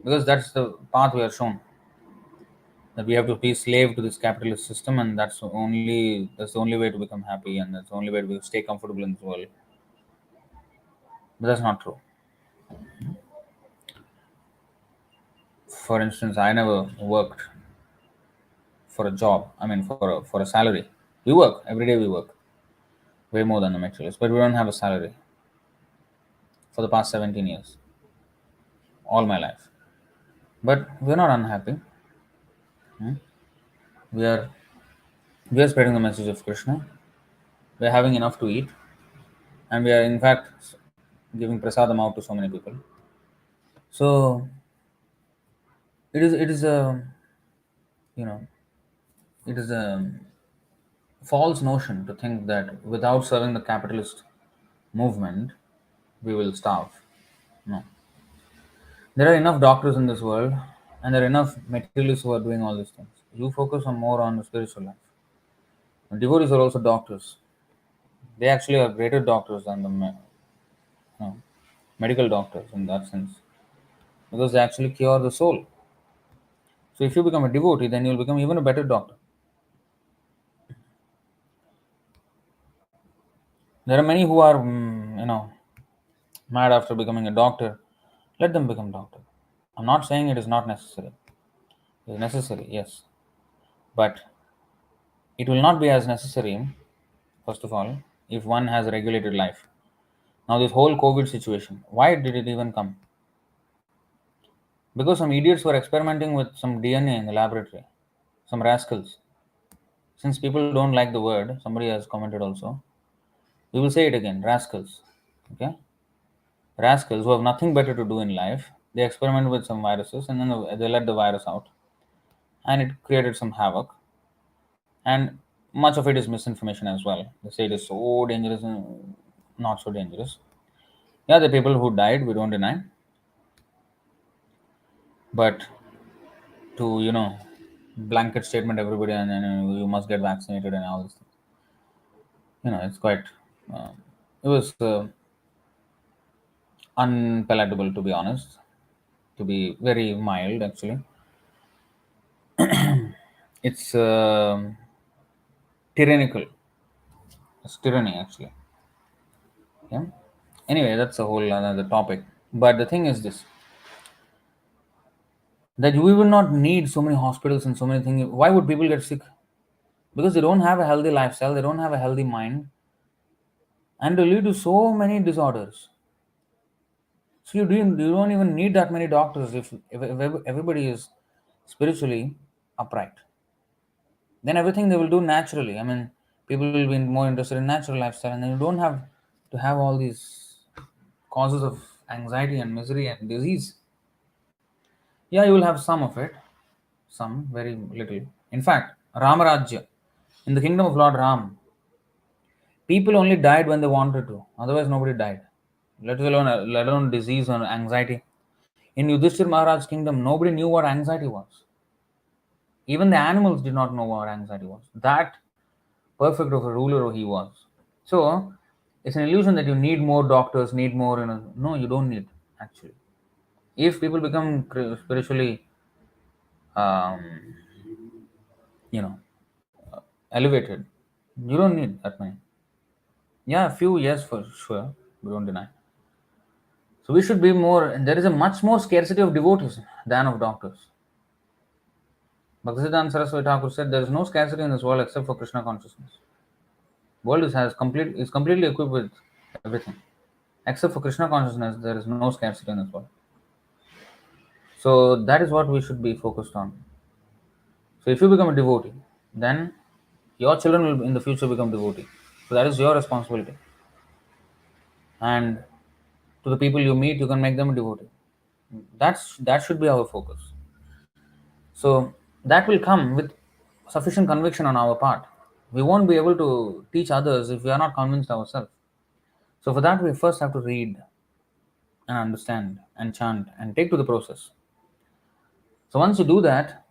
A: because that's the path we are shown. That we have to be slave to this capitalist system, and that's the only way to become happy, and that's the only way to stay comfortable in this world. But that's not true. For instance, I never worked for a job. For a salary. We work every day. We work way more than the materialists, but we don't have a salary for the past 17 years, all my life. But we're not unhappy. Hmm? We are we are spreading the message of Krishna. We are having enough to eat, and we are in fact giving prasadam out to so many people. So it is a you know it is a false notion to think that without serving the capitalist movement we will starve. No. There are enough doctors in this world, and there are enough materialists who are doing all these things. You focus on more on the spiritual life. And devotees are also doctors. They actually are greater doctors than the medical doctors in that sense, because they actually cure the soul. So if you become a devotee, then you'll become even a better doctor. There are many who are, mad after becoming a doctor. Let them become doctor. I'm not saying it is not necessary. It is necessary, yes, but it will not be as necessary, first of all, if one has a regulated life. Now, this whole COVID situation, why did it even come? Because some idiots were experimenting with some DNA in the laboratory, some rascals. Since people don't like the word, somebody has commented also, we will say it again, rascals. Okay? Rascals who have nothing better to do in life, they experiment with some viruses, and then they let the virus out, and it created some havoc. And much of it is misinformation as well. They say it is so dangerous and not so dangerous. Yeah, the people who died, we don't deny. But to, blanket statement everybody and you must get vaccinated and all this, it's quite, it was unpalatable, to be honest, to be very mild, actually. It's tyrannical. It's tyranny, actually. Yeah. Anyway, that's a whole another topic. But the thing is this, that we will not need so many hospitals and so many things. Why would people get sick? Because they don't have a healthy lifestyle, they don't have a healthy mind, and they lead to so many disorders. So you don't even need that many doctors if everybody is spiritually upright. Then everything they will do naturally. I mean, people will be more interested in natural lifestyle, and then you don't have to have all these causes of anxiety and misery and disease. Yeah, you will have some of it, some very little. In fact, Ramarajya, in the kingdom of Lord Ram, people only died when they wanted to. Otherwise, nobody died. Let alone disease or anxiety. In Yudhishthir Maharaj's kingdom, nobody knew what anxiety was. Even the animals did not know what anxiety was. That perfect of a ruler he was. So, it's an illusion that you need more doctors, need more. No, you don't need actually. If people become spiritually, um, you know, elevated, you don't need that many. Yeah, a few, yes, for sure. We don't deny. So we should be more, and there is a much more scarcity of devotees than of doctors. Bhaktisiddhanta Saraswati Thakur said there is no scarcity in this world except for Krishna consciousness. World is completely equipped with everything. Except for Krishna consciousness, there is no scarcity in this world. So that is what we should be focused on. So if you become a devotee, then your children will in the future become devotee. So that is your responsibility. And to the people you meet, you can make them a devotee. That should be our focus. So that will come with sufficient conviction on our part. We won't be able to teach others if we are not convinced ourselves. So for that, we first have to read and understand and chant and take to the process. So once you do that,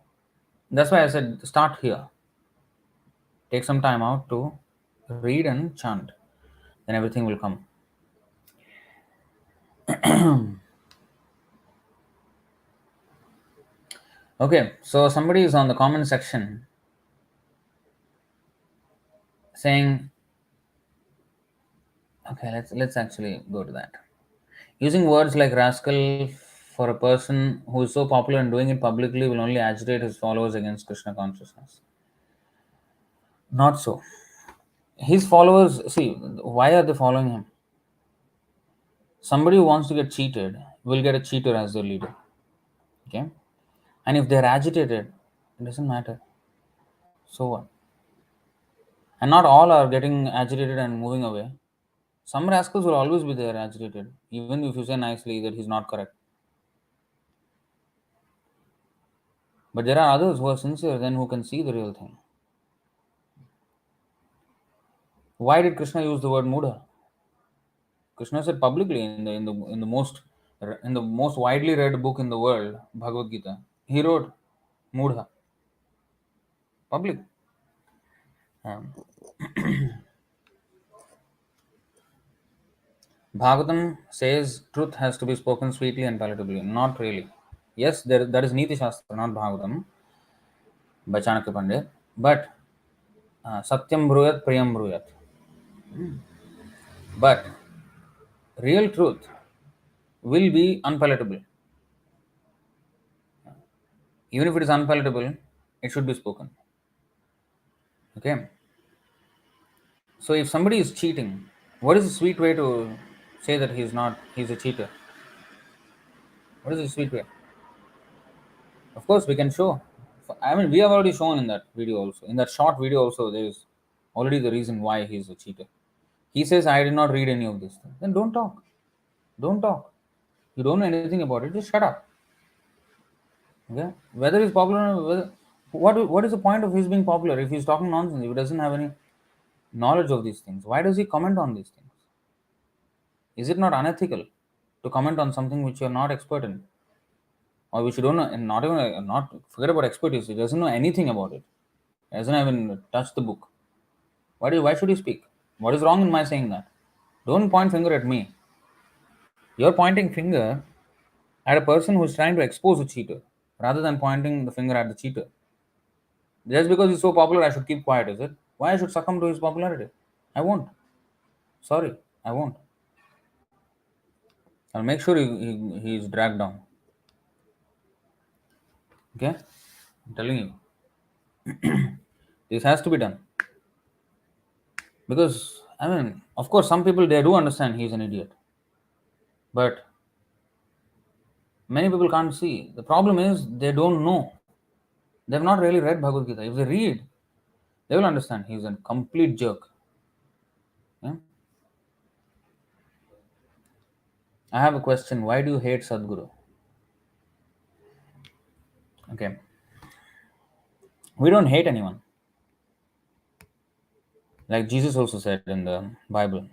A: that's why I said start here. Take some time out to read and chant. Then everything will come. Okay, so somebody is on the comment section saying, okay, let's actually go to that. Using words like rascal for a person who is so popular and doing it publicly will only agitate his followers against Krishna consciousness. Not so. His followers, see, why are they following him? Somebody who wants to get cheated will get a cheater as their leader. Okay? And if they're agitated, it doesn't matter. So what? And not all are getting agitated and moving away. Some rascals will always be there agitated, even if you say nicely that he's not correct. But there are others who are sincere, then who can see the real thing. Why did Krishna use the word mudha? Krishna said publicly in the most widely read book in the world, Bhagavad-gītā. He wrote mudha. Public. Um, Bhagavatam says truth has to be spoken sweetly and palatably. Not really. Yes, that is Niti Shastra, not Bhagavatam, by Chanakya Pandit. But Satyam Bruyat, Priyam Bruyat. But real truth will be unpalatable. Even if it is unpalatable, it should be spoken. Okay? So if somebody is cheating, what is the sweet way to say that he's a cheater? What is the sweet way? Of course, we can show. I mean, we have already shown in that video also. In that short video also, there is already the reason why he's a cheater. He says, I did not read any of this. Then don't talk. Don't talk. You don't know anything about it, just shut up. Okay? Whether it's popular or whether, What is the point of his being popular if he's talking nonsense? If he doesn't have any knowledge of these things, why does he comment on these things? Is it not unethical to comment on something which you're not expert in, or which you don't know, and not even not forget about expertise? He doesn't know anything about it. He hasn't even touched the book. Why should he speak? What is wrong in my saying that? Don't point finger at me. You're pointing finger at a person who's trying to expose a cheater, rather than pointing the finger at the cheater. Just because he's so popular, I should keep quiet, is it? Why I should succumb to his popularity? I won't. Sorry, I won't. I'll make sure he's dragged down. Okay? I'm telling you. This has to be done. Because, I mean, of course, some people, they do understand he's an idiot. But many people can't see. The problem is they don't know. They've not really read Bhagavad-gītā. If they read, they will understand he's a complete jerk. Yeah? I have a question. Why do you hate Sadhguru? Okay. We don't hate anyone. Like Jesus also said in the Bible,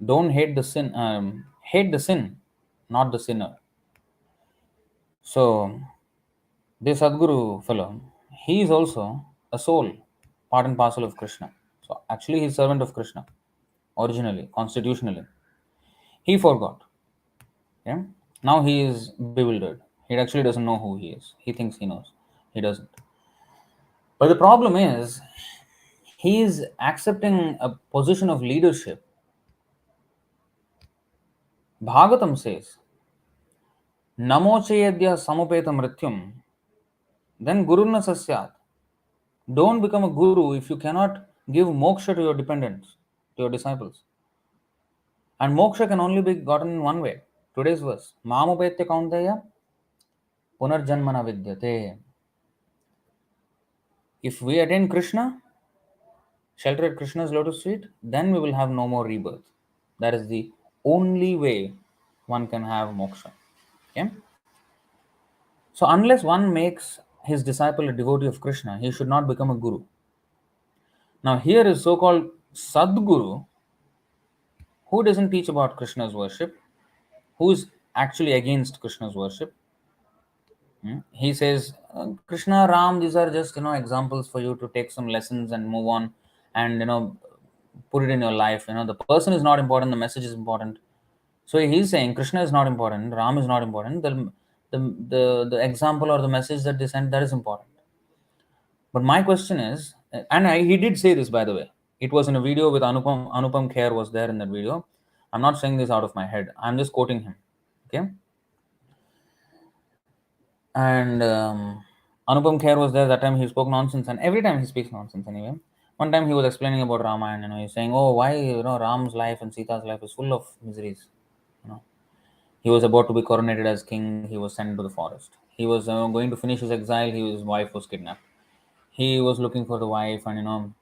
A: don't hate the sin, hate the sin, not the sinner. So, this Sadhguru fellow, he is also a soul, part and parcel of Krishna. So, actually, he's servant of Krishna, originally, constitutionally. He forgot. Yeah? Now he is bewildered. He actually doesn't know who he is. He thinks he knows. He doesn't. But the problem is, he is accepting a position of leadership. Bhagavatam says, Namochayadya samupeta mrityum, then guruna sasyat. Don't become a guru if you cannot give moksha to your dependents, to your disciples. And moksha can only be gotten in one way. Today's verse, upetya kaunteya, punar janma vidyate. If we attain Krishna, shelter at Krishna's lotus feet, then we will have no more rebirth. That is the only way one can have moksha. Okay? So unless one makes his disciple a devotee of Krishna, he should not become a guru. Now here is so-called Sadguru, who doesn't teach about Krishna's worship, who is actually against Krishna's worship. He says, Krishna, Ram, these are just, examples for you to take some lessons and move on and, put it in your life. The person is not important, the message is important. So he's saying Krishna is not important, Ram is not important, the example or the message that they sent, that is important. But my question is, and he did say this, by the way. It was in a video with Anupam Kher was there in that video. I'm not saying this out of my head. I'm just quoting him. Okay. And Anupam Kher was there. That time he spoke nonsense, and every time he speaks nonsense anyway. One time he was explaining about Ramayana. He's saying, "Oh, why Ram's life and Sita's life is full of miseries." He was about to be coronated as king. He was sent to the forest. He was going to finish his exile. His wife was kidnapped. He was looking for the wife, and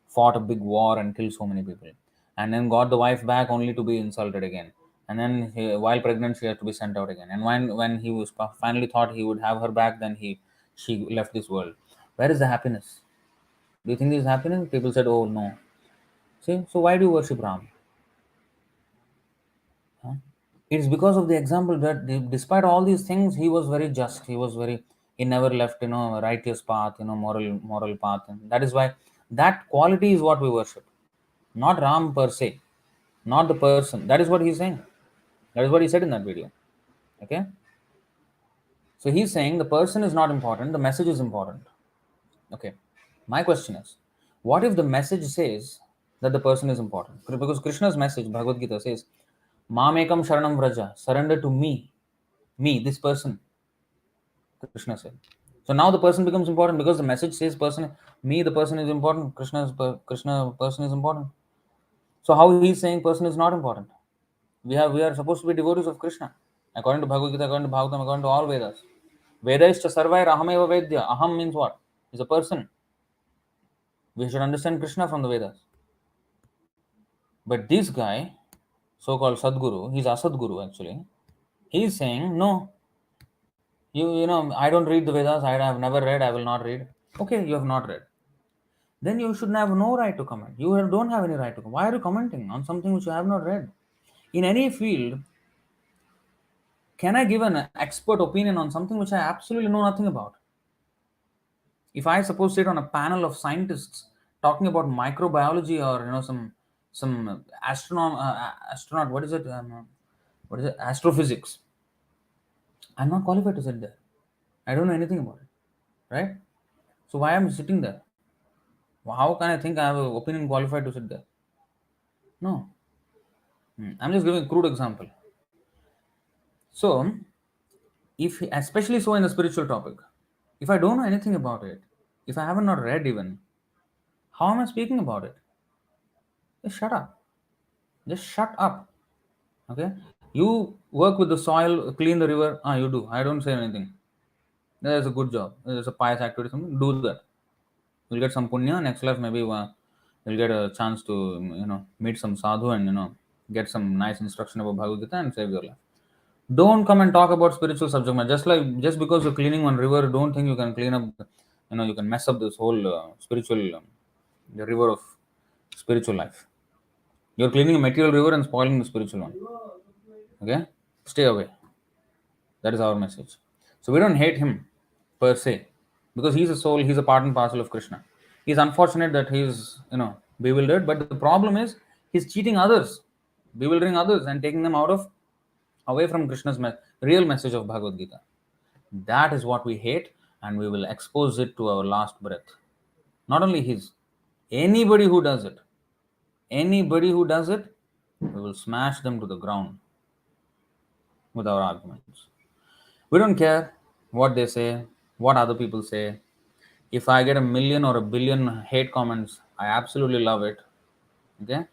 A: fought a big war and killed so many people, and then got the wife back only to be insulted again. And then while pregnant, she had to be sent out again. And when he was finally thought he would have her back, then she left this world. Where is the happiness? Do you think there is happiness? People said, "Oh no." See, so why do you worship Ram? Huh? It's because of the example that despite all these things, he was very just. He never left a righteous path, moral path, and that is why that quality is what we worship, not Ram per se, not the person. That is what he's saying. That is what he said in that video. Okay. So he's saying the person is not important, the message is important. Okay. My question is, what if the message says that the person is important? Because Krishna's message, Bhagavad-gītā says, Mamekam Sharanam Vraja, surrender to me, this person, Krishna said. So now the person becomes important because the message says the person is important, Krishna person is important. So how he is saying person is not important? We are supposed to be devotees of Krishna. According to Bhagavad-gītā, according to Bhagavatam, according to all Vedas. Vedaischa sarvair ahameva vedya. Aham means what? Is a person. We should understand Krishna from the Vedas. But this guy, so-called Sadguru, he's Asadguru actually, he's saying, no, I don't read the Vedas, I have never read, I will not read. Okay, you have not read. Then you should have no right to comment. Don't have any right to comment. Why are you commenting on something which you have not read? In any field, can I give an expert opinion on something which I absolutely know nothing about? If I suppose sit on a panel of scientists talking about microbiology or some astronaut, what is it, astrophysics, I'm not qualified to sit there. I don't know anything about it, right? So why am I sitting there? How can I think I have an opinion qualified to sit there? No. I'm just giving a crude example. So, if especially so in a spiritual topic, if I don't know anything about it, if I haven't not read even, how am I speaking about it? Just shut up. Just shut up. Okay? You work with the soil, clean the river. You do. I don't say anything. That's a good job. There's a pious activity. Something. Do that. You'll get some punya. Next life, maybe you'll get a chance to meet some sadhu and get some nice instruction about Bhagavad-gītā and save your life. Don't come and talk about spiritual subject matter. Just because you're cleaning one river, don't think you can clean up. You can mess up this whole spiritual, the river of spiritual life. You're cleaning a material river and spoiling the spiritual one. Okay, stay away. That is our message. So we don't hate him per se, because he's a soul. He's a part and parcel of Krishna. He's unfortunate that he's bewildered, but the problem is he's cheating others, bewildering others, and taking them away from Krishna's real message of Bhagavad Gita. That is what we hate, and we will expose it to our last breath. Not only his, anybody who does it, we will smash them to the ground with our arguments. We don't care what they say, what other people say. If I get 1,000,000 or 1,000,000,000 hate comments, I absolutely love it. Okay?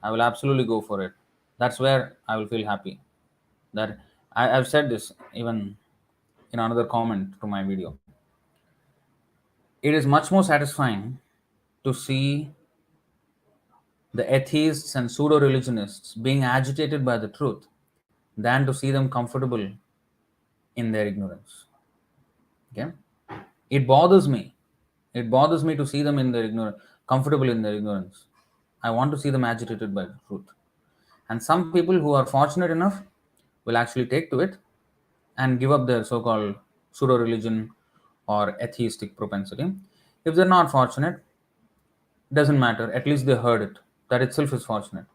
A: I will absolutely go for it. That's where I will feel happy. That I've said this even in another comment to my video. It is much more satisfying to see the atheists and pseudo religionists being agitated by the truth than to see them comfortable in their ignorance. Okay? It bothers me. It bothers me to see them in their ignorance, comfortable in their ignorance. I want to see them agitated by the truth. And some people who are fortunate enough will actually take to it and give up their so-called pseudo religion or atheistic propensity. If they're not fortunate, doesn't matter. At least they heard it. That itself is fortunate.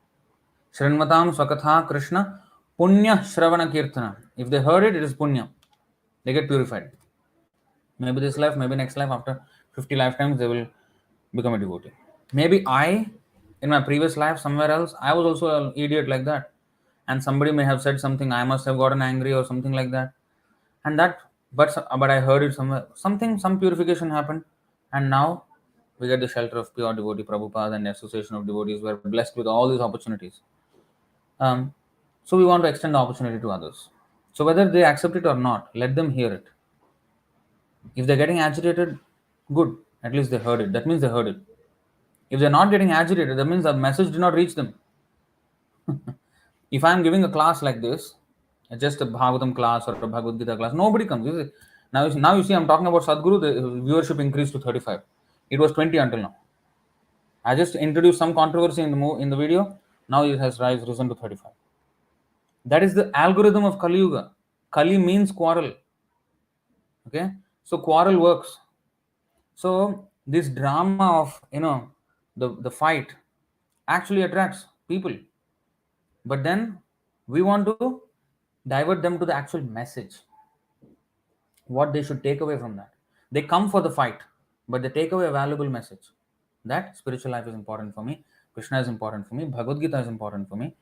A: Shrinmatam swakatha Krishna punya shravana kirtana. If they heard it, it is punya. They get purified. Maybe this life, maybe next life, after 50 lifetimes, they will become a devotee. Maybe in my previous life, somewhere else, I was also an idiot like that. And somebody may have said something, I must have gotten angry or something like that. But I heard it somewhere. Some purification happened. And now we get the shelter of pure devotee Prabhupada and the association of devotees. We're blessed with all these opportunities. So we want to extend the opportunity to others. So whether they accept it or not, let them hear it. If they're getting agitated, good. At least they heard it. That means they heard it. If they're not getting agitated, that means the message did not reach them. If I'm giving a class like this, just a Bhagavatam class or a Bhagavad-gītā class, nobody comes. Now you see, I'm talking about Sadhguru, the viewership increased to 35. It was 20 until now. I just introduced some controversy in the video. Now it has risen to 35. That is the algorithm of Kali Yuga. Kali means quarrel. Okay? So quarrel works. So this drama of the fight actually attracts people. But then we want to divert them to the actual message. What they should take away from that. They come for the fight, but they take away a valuable message. That spiritual life is important for me. Krishna is important for me. Bhagavad-gītā is important for me.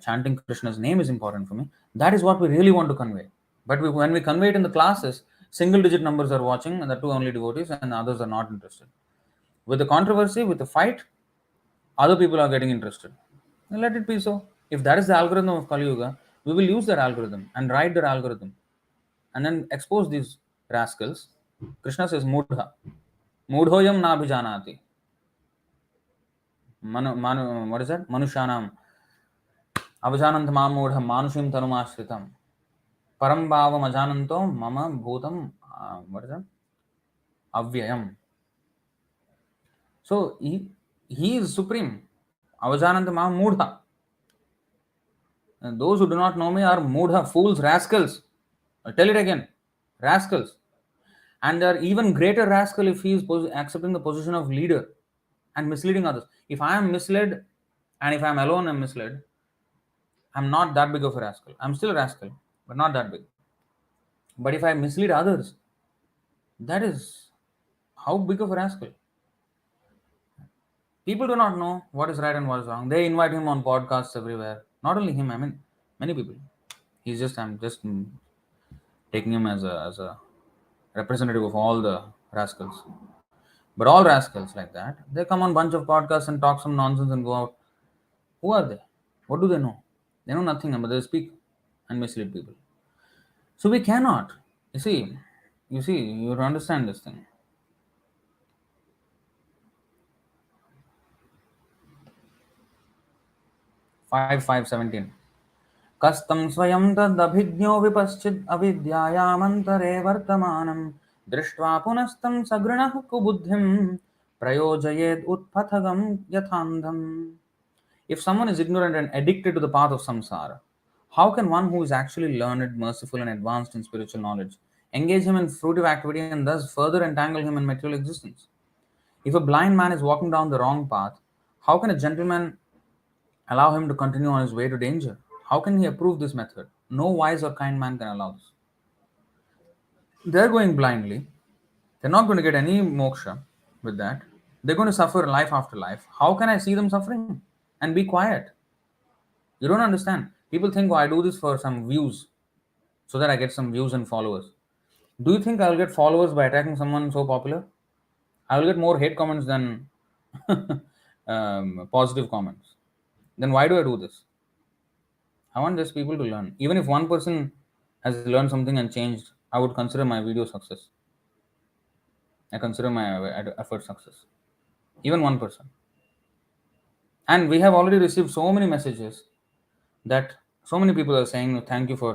A: Chanting Krishna's name is important for me. That is what we really want to convey. But when we convey it in the classes, single-digit numbers are watching, and the two only devotees, and others are not interested. With the controversy, with the fight, other people are getting interested. And let it be so. If that is the algorithm of Kali Yuga, we will use that algorithm and write that algorithm and then expose these rascals. Krishna says, Mudha. Mudhoyam na bhijanati. What is that? Manushanam. Avajanant ma mudha manushim tanumashritam. Parambhavam ajananto mama bhutam. What is that? avyayam. So he is supreme. Avajananta ma mudha. And those who do not know me are mudha, fools, rascals. I'll tell it again, rascals. And they are even greater rascal if he is accepting the position of leader and misleading others. If I am misled and if I am alone and misled, I'm not that big of a rascal. I'm still a rascal, but not that big. But if I mislead others, that is how big of a rascal. People do not know what is right and what is wrong. They invite him on podcasts everywhere. Not only him, I mean, many people. I'm just taking him as a representative of all the rascals. But all rascals like that, they come on bunch of podcasts and talk some nonsense and go out. Who are they? What do they know? They know nothing, but they speak and mislead people. So we cannot. You have to understand this thing. 5:17. Kastam swayam tadabhijño vipaschid avidyayamantare vartamanam drishtva punastam sagrinah kubuddhim prayojayed utpathagam yathandham. If someone is ignorant and addicted to the path of samsara, how can one who is actually learned, merciful, and advanced in spiritual knowledge engage him in fruitive activity and thus further entangle him in material existence? If a blind man is walking down the wrong path, how can a gentleman allow him to continue on his way to danger? How can he approve this method? No wise or kind man can allow this. They're going blindly. They're not going to get any moksha with that. They're going to suffer life after life. How can I see them suffering and be quiet? You don't understand. People think, oh, I do this for some views, so that I get some views and followers. Do you think I'll get followers by attacking someone so popular? I will get more hate comments than positive comments. Then why do I do this? I want just people to learn. Even if one person has learned something and changed, I would consider my video success. I consider my effort success. Even one person. And we have already received so many messages that so many people are saying, thank you for,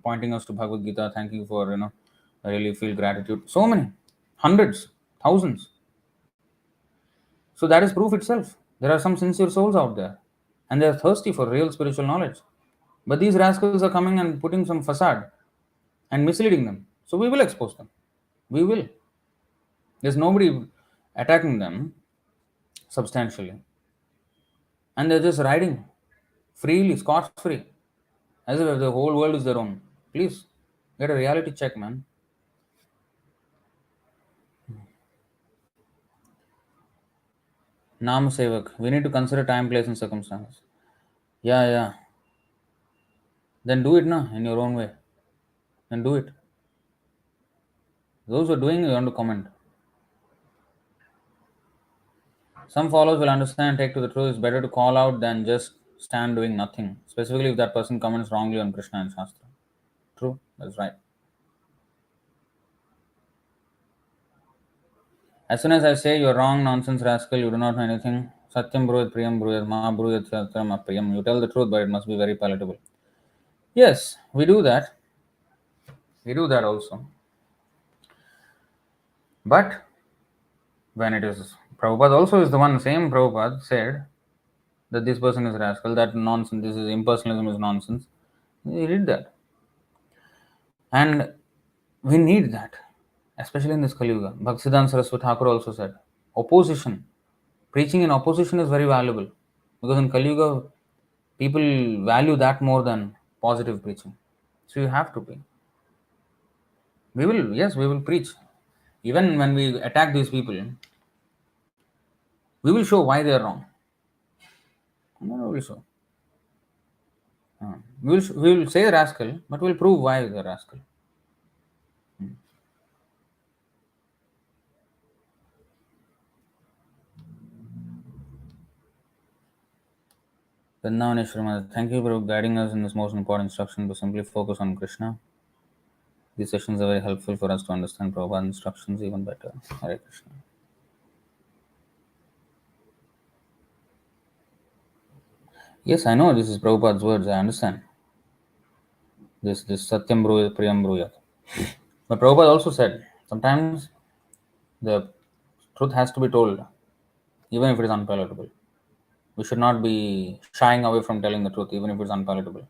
A: pointing us to Bhagavad-gītā. Thank you for, I really feel gratitude. So many. Hundreds. Thousands. So that is proof itself. There are some sincere souls out there. And they are thirsty for real spiritual knowledge. But these rascals are coming and putting some facade and misleading them. So we will expose them. We will. There's nobody attacking them substantially. And they're just riding freely, scot-free, as if the whole world is their own. Please, get a reality check, man. Nam Sevak. We need to consider time, place, and circumstances. Yeah. Then do it na, in your own way. Then do it. Those who are doing, you want to comment. Some followers will understand and take to the truth. It's better to call out than just stand doing nothing, specifically if that person comments wrongly on Krishna and Shastra. True, that's right. As soon as I say you're wrong, nonsense rascal, you do not know anything, satyam bruyat priyam bruyat ma bruyat satyam apriyam, you tell the truth, but it must be very palatable. Yes, we do that. We do that also. But when it is Prabhupada also is the one, same Prabhupada said that this person is rascal, that nonsense, this is impersonalism is nonsense. He did that. And we need that, especially in this Kali Yuga. Bhaktisiddhanta Saraswati Thakur also said, opposition, preaching in opposition is very valuable. Because in Kali Yuga, people value that more than positive preaching. So you have to be. We will preach. Even when we attack these people, we will show why they are wrong. We will show. We will say rascal, but we will prove why they are rascal. Thank you for guiding us in this most important instruction to simply focus on Krishna. These sessions are very helpful for us to understand Prabhupada's instructions even better. Hare Krishna. Yes, I know this is Prabhupada's words, I understand. This Satyam Bruyat Priyam Bruyat. But Prabhupada also said, sometimes The truth has to be told, even if it is unpalatable. We should not be shying away from telling the truth, even if it's unpalatable.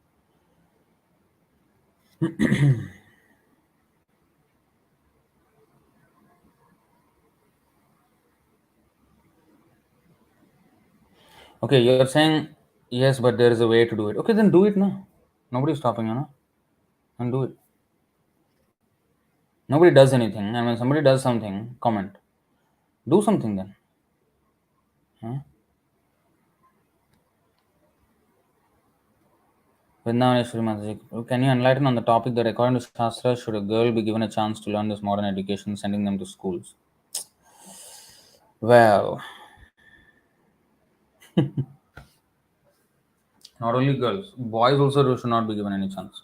A: Okay, you're saying yes, but there is a way to do it. Okay, then do it now. Nobody's stopping you, no? And do it. Nobody does anything, and when somebody does something, comment. Do something then. Huh? Vrindavaneshwari Mataji, can you enlighten on the topic that according to Shastra, should a girl be given a chance to learn this modern education, sending them to schools? Well, not only girls, boys also should not be given any chance.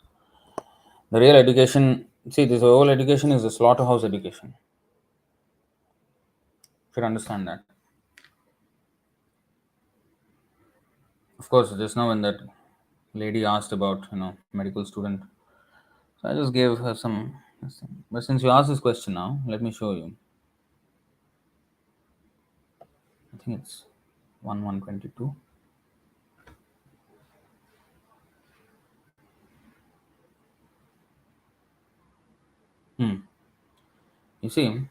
A: The real education, see, this whole education is a slaughterhouse education. You should understand that. Of course, just now when that lady asked about, medical student, so I just gave her some. But since you asked this question now, let me show you. I think it's 1:22. You see,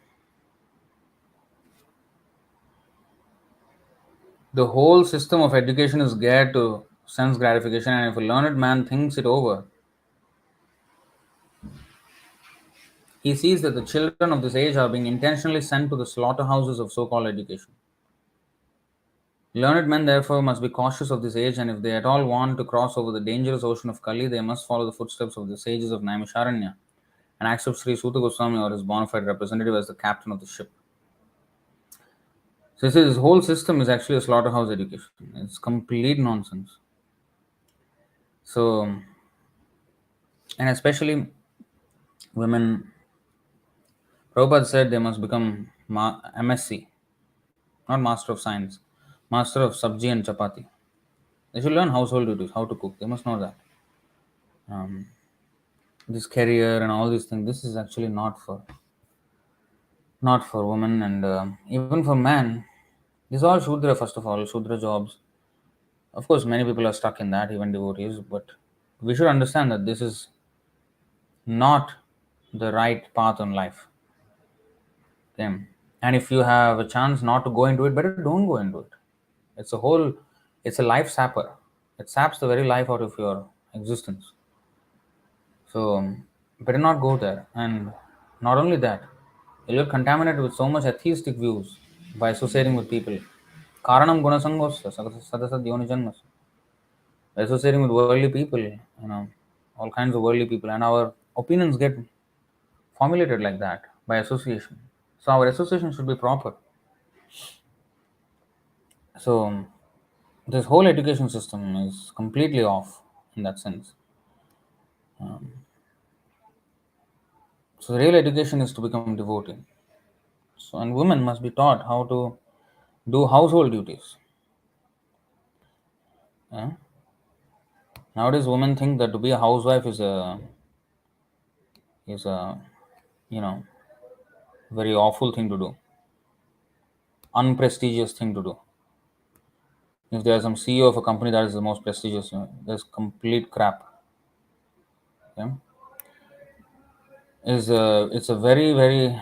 A: the whole system of education is geared to sense gratification, and if a learned man thinks it over, he sees that the children of this age are being intentionally sent to the slaughterhouses of so called education. Learned men, therefore, must be cautious of this age, and if they at all want to cross over the dangerous ocean of Kali, they must follow the footsteps of the sages of Naimisharanya and accept Sri Suta Goswami or his bona fide representative as the captain of the ship. So, you see, this whole system is actually a slaughterhouse education. It's complete nonsense. So, and especially women, Prabhupada said they must become MSc, not Master of Science, Master of Sabji and Chapati. They should learn household duties, how to cook. They must know that. This career and all these things, this is actually not for women, and even for man. This is all Shudra, first of all, Shudra jobs. Of course, many people are stuck in that, even devotees, but we should understand that this is not the right path in life. Okay? And if you have a chance not to go into it, better don't go into it. It's a life sapper. It saps the very life out of your existence. So better not go there. And not only that, you'll get contaminated with so much atheistic views by associating with people. Karanam gunasangosya sadasad yoni janmas. By associating with worldly people, all kinds of worldly people, and our opinions get formulated like that by association. So our association should be proper. So this whole education system is completely off in that sense. So the real education is to become devotee. So and women must be taught how to do household duties. Yeah? Nowadays, women think that to be a housewife is a you know very awful thing to do, unprestigious thing to do. If there's some CEO of a company that is the most prestigious, there's complete crap. Yeah? It's a very very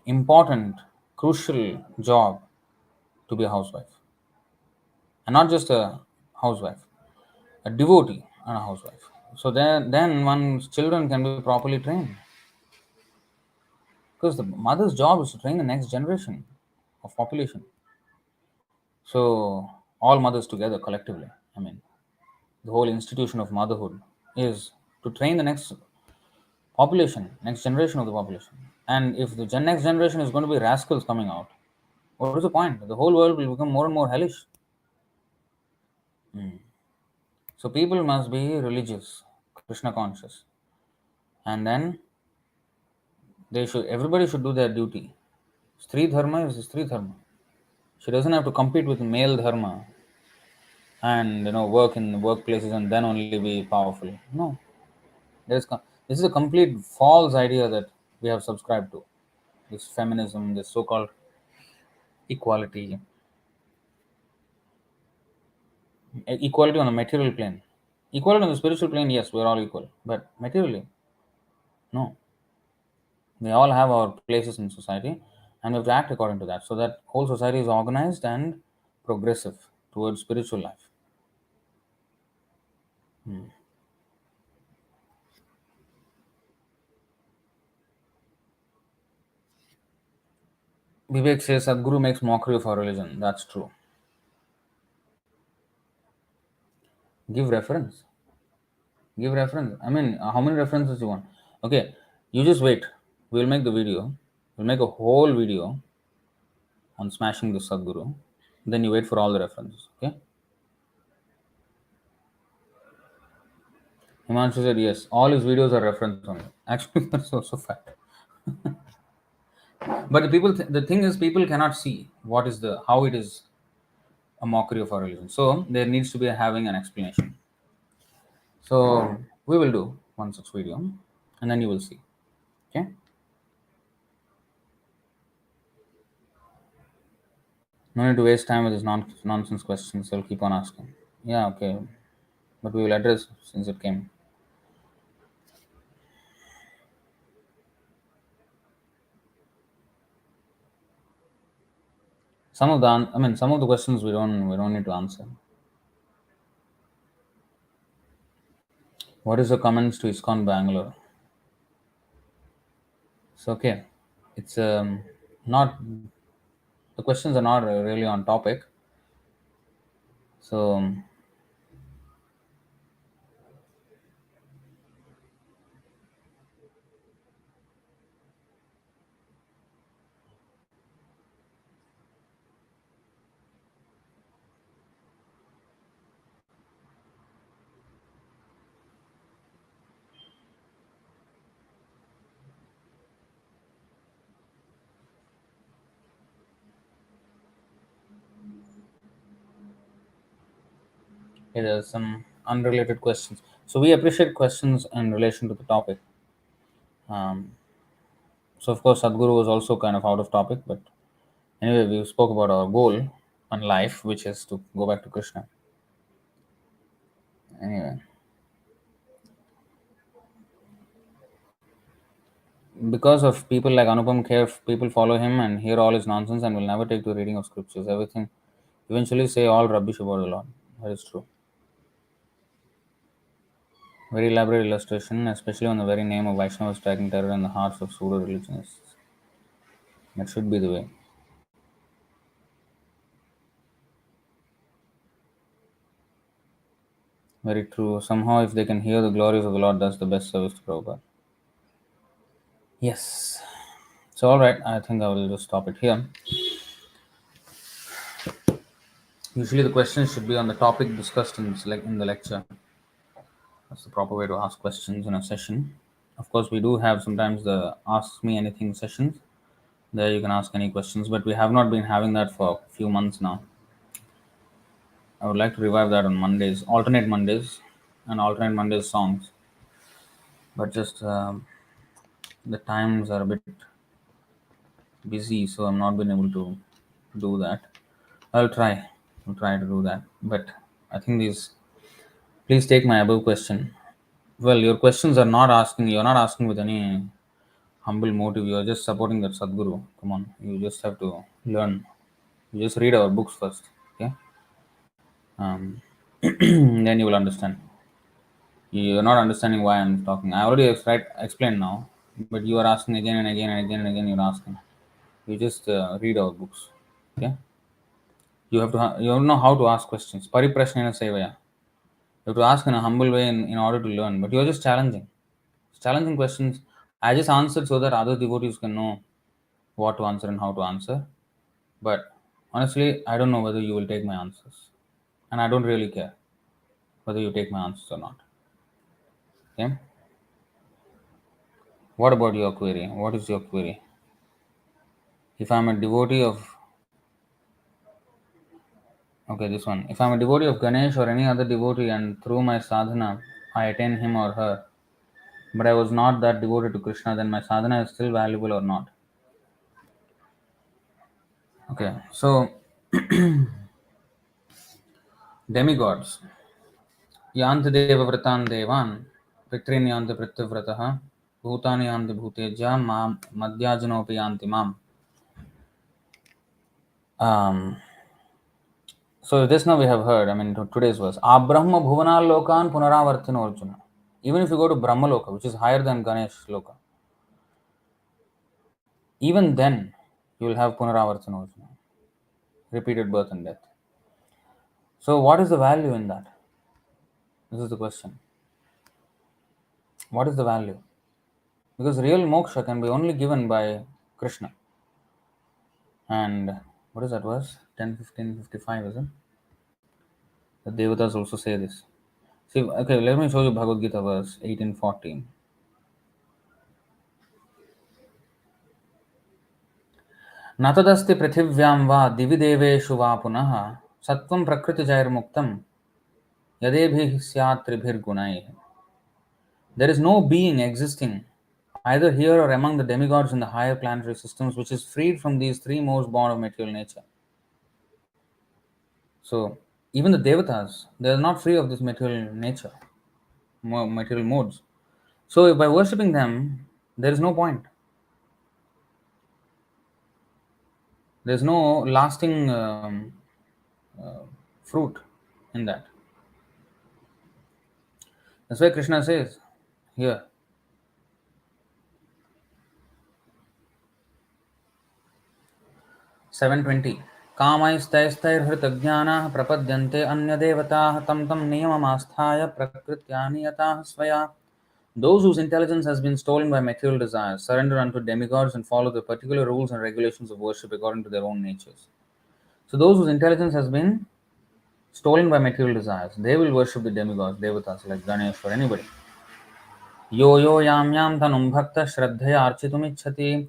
A: important, crucial job to be a housewife, and not just a housewife, a devotee and a housewife. So then one's children can be properly trained, because the mother's job is to train the next generation of population. So all mothers together collectively, I mean, the whole institution of motherhood is to train the next population, next generation of the population. And if the next generation is going to be rascals coming out, what is the point? The whole world will become more and more hellish. So people must be religious, Krishna conscious, and then everybody should do their duty. Stree dharma is Stree dharma. She doesn't have to compete with male dharma and work in workplaces and then only be powerful. No, this is a complete false idea that we have subscribed to. This feminism, this so-called equality. Equality on a material plane. Equality on the spiritual plane, yes, we're all equal. But materially, no. We all have our places in society and we have to act according to that. So that whole society is organized and progressive towards spiritual life. Vivek says Sadhguru makes mockery of our religion. That's true. Give reference. Give reference. I mean, how many references you want? Okay, you just wait. We'll make the video. We'll make a whole video on smashing the Sadhguru. Then you wait for all the references. Okay? Himanshu said yes. All his videos are reference only. Actually, that's also fact. But the thing is, people cannot see what is the how it is a mockery of our religion. So there needs to be having an explanation. So we will do one such video, and then you will see. Okay. No need to waste time with these nonsense questions. I'll keep on asking. Yeah. Okay. But we will address since it came. Some of the questions we don't need to answer. What is the comments to ISKCON Bangalore? So okay, it's not the questions are not really on topic. So there are some unrelated questions. So we appreciate questions in relation to the topic. Um, so of course, Sadhguru was also kind of out of topic, but anyway, we spoke about our goal on life, which is to go back to Krishna. Anyway, because of people like Anupam Kher, people follow him and hear all his nonsense and will never take to reading of scriptures. Everything eventually say all rubbish about the Lord. That is true. Very elaborate illustration, especially on the very name of Vaishnava striking terror in the hearts of pseudo religionists. That should be the way. Very true. Somehow, if they can hear the glories of the Lord, that's the best service to Prabhupada. Yes. So, all right, I think I will just stop it here. Usually, the questions should be on the topic discussed in the lecture. That's the proper way to ask questions in a session. Of course, we do have sometimes the Ask Me Anything sessions. There you can ask any questions, but we have not been having that for a few months now. I would like to revive that on Mondays, alternate Mondays, and alternate Mondays songs. But just the times are a bit busy, so I'm not been able to do that. I'll try. I'll try to do that. But I think these. Please take my above question. Well, your questions are not asking. You're not asking with any humble motive. You're just supporting that Sadguru. Come on. You just have to learn. You just read our books first. Okay. Then you will understand. You're not understanding why I'm talking. I already explained now, but you are asking again and again and again and again. You're asking. You just read our books. Okay. You know how to ask questions. Pariprashnena sevaya. You have to ask in a humble way in order to learn. But you're just challenging. Challenging questions. I just answered so that other devotees can know what to answer and how to answer. But honestly, I don't know whether you will take my answers. And I don't really care whether you take my answers or not. Okay? What about your query? What is your query? If I'm a devotee of Okay, this one. If I'm a devotee of Ganesh or any other devotee and through my sadhana I attain him or her, but I was not that devoted to Krishna, then my sadhana is still valuable or not? Okay, so demigods. Yanti deva vratan devan, pitrin yanti prityavrataha, bhutani yanti bhuteja, madhyajanopi yanti mam. Um, so this now we have heard, I mean, today's verse. ā-brahma-bhuvanāl lokān punaravartino rjuna. Even if you go to Brahma Loka, which is higher than Ganesh Loka, even then you will have punaravartino rjuna, repeated birth and death. So what is the value in that? This is the question. What is the value? Because real moksha can be only given by Krishna. And what is that verse? 10, 15, 55, is it? The Devatas also say this. See, okay, let me show you Bhagavad-gītā verse 18-14. न तदस्ति पृथिव्यां वा दिवि देवेषु वा पुनः सत्त्वं प्रकृतिजैर्मुक्तं यदेभिः स्यात् त्रिभिर्गुणैः. There is no being existing either here or among the demigods in the higher planetary systems which is freed from these three modes born of material nature. So, even the devatas, they are not free of this material nature, material modes. So, by worshipping them, there is no point. There is no lasting fruit in that. That's why Krishna says here, 720. कामैस्तैस्तैर्हृतज्ञानाः प्रपद्यन्ते अन्यदेवताः तं तं नियममास्थाय प्रकृत्या नियताः स्वया. Those whose intelligence has been stolen by material desires surrender unto demigods and follow the particular rules and regulations of worship according to their own natures. So those whose intelligence has been stolen by material desires, they will worship the demigods, devatas like Ganesh or anybody. Yo yo yam yam tanum bhakta shraddhaya architumichhati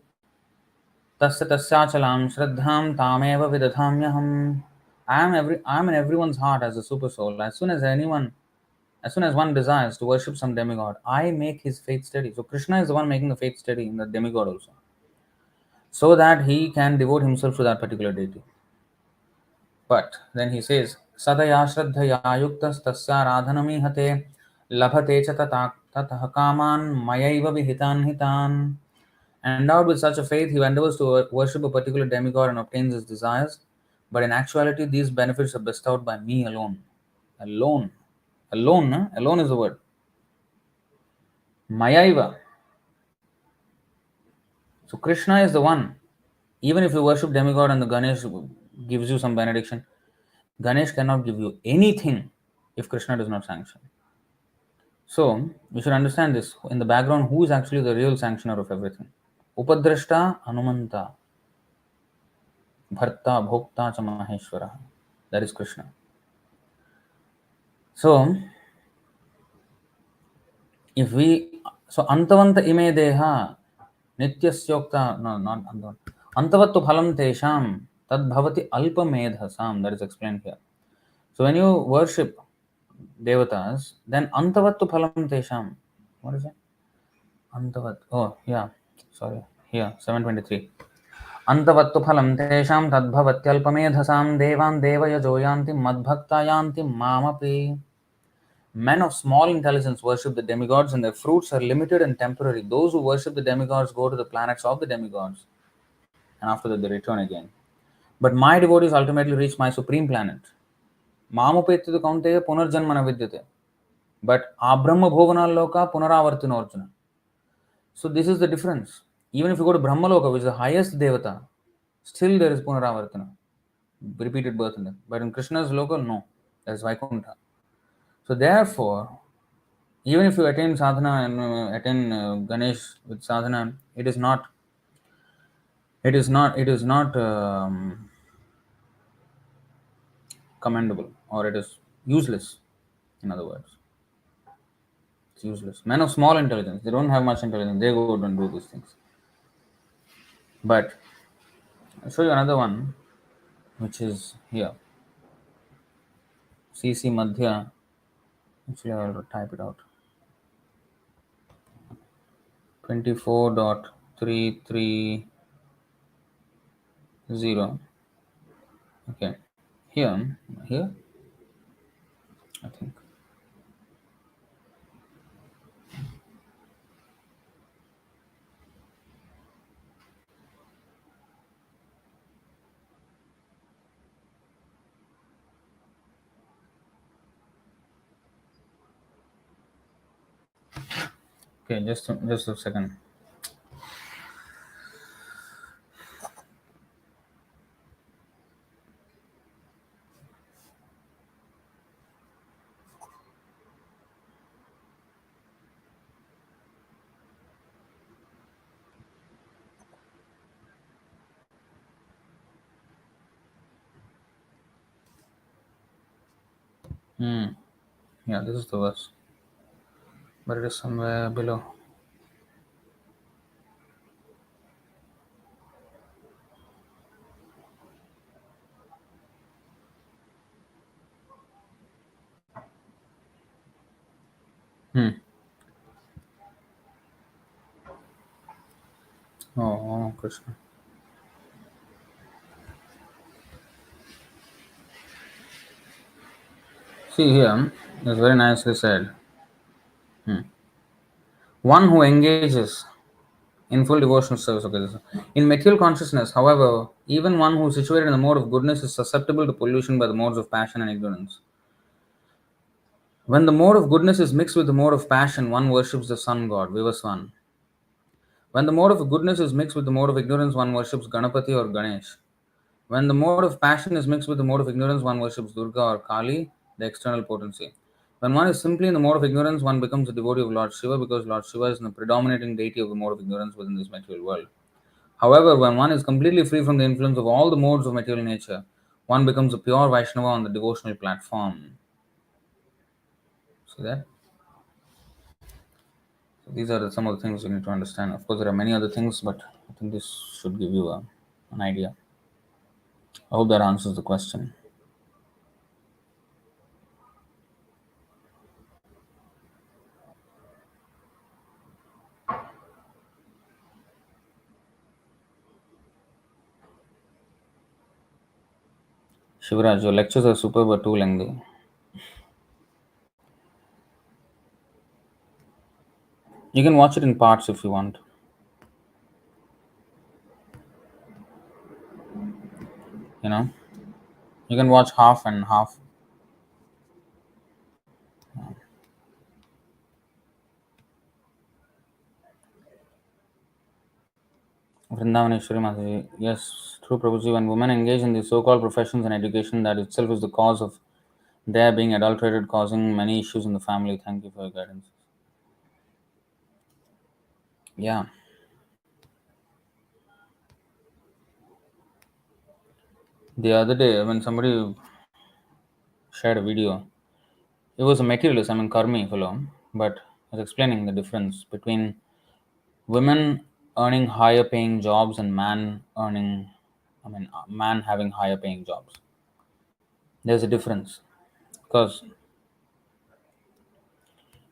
A: tasya tasyachalam shraddham tameva vidadhamyaham. I am in everyone's heart as a super soul. As soon as one desires to worship some demigod, I make his faith steady. So Krishna is the one making the faith steady in the demigod also, so that he can devote himself to that particular deity. But then he says, Sadaya Shraddhaya Yuktas Tasya Radhanamihate Labhate cha tatah kaman mayaiva vihitan hitan. Endowed with such a faith, he endeavors to worship a particular demigod and obtains his desires. But in actuality, these benefits are bestowed by me alone. Alone. Alone, na? Alone is the word. Mayaiva. So Krishna is the one. Even if you worship demigod and the Ganesh gives you some benediction, Ganesh cannot give you anything if Krishna does not sanction. So we should understand this. In the background, who is actually the real sanctioner of everything? Upadrashta Hanumanta Bharta Bhokta cha Maheshwara. That is Krishna. So Antavanta ime deha Nityasyokta, no, not Antavanta. Antavattu phalam tesham tadbhavati alpamedhasam. That is explained here. So when you worship devatas, then antavattu phalam tesham. What is it? Antavat. Oh, yeah. Sorry. Here, 723. Antavattu phalam tesham tadbhavatyalpamedhasam devan devayajo yanti madbhakta yanti mamapi. Men of small intelligence worship the demigods and their fruits are limited and temporary. Those who worship the demigods go to the planets of the demigods and after that they return again. But my devotees ultimately reach my supreme planet. Upetya kaunteya punar janma vidyate. But ā-brahma-bhuvanāl lokāḥ punaravartino rjuna. So this is the difference. Even if you go to Brahma Loka, which is the highest devata, still there is punaravartana, repeated birth in them. But in Krishna's loka, no, there is Vaikuntha. So therefore, even if you attain sadhana and attain Ganesh with sadhana, it is not commendable, or it is useless. In other words, it's useless. Men of small intelligence, they don't have much intelligence, they go and do these things. But I'll show you another one, which is here. CC Madhya. Actually, I'll type it out. 24.330. Okay. Here, I think. Okay, just a second. Hmm. Yeah, this is the verse, but it is somewhere below. Hmm. Oh, Krishna. See here, it's very nicely said. Hmm. One who engages in full devotional service. Okay, in material consciousness, however, even one who is situated in the mode of goodness is susceptible to pollution by the modes of passion and ignorance. When the mode of goodness is mixed with the mode of passion, one worships the sun god, Vivaswan. When the mode of goodness is mixed with the mode of ignorance, one worships Ganapati or Ganesh. When the mode of passion is mixed with the mode of ignorance, one worships Durga or Kali, the external potency. When one is simply in the mode of ignorance, one becomes a devotee of Lord Shiva because Lord Shiva is the predominating deity of the mode of ignorance within this material world. However, when one is completely free from the influence of all the modes of material nature, one becomes a pure Vaishnava on the devotional platform. See that? So these are some of the things you need to understand. Of course, there are many other things, but I think this should give you an idea. I hope that answers the question. Shivraj, your lectures are super but too lengthy. You can watch it in parts if you want. You know, you can watch half and half. Vrindavaneshwari Mataji. Yes, true Prabhuji. When women engage in the so-called professions and education, that itself is the cause of their being adulterated, causing many issues in the family. Thank you for your guidance. Yeah. The other day, when somebody shared a video, it was a materialist, I mean, Karmi fellow, but I was explaining the difference between women earning higher paying jobs and man having higher paying jobs. There's a difference because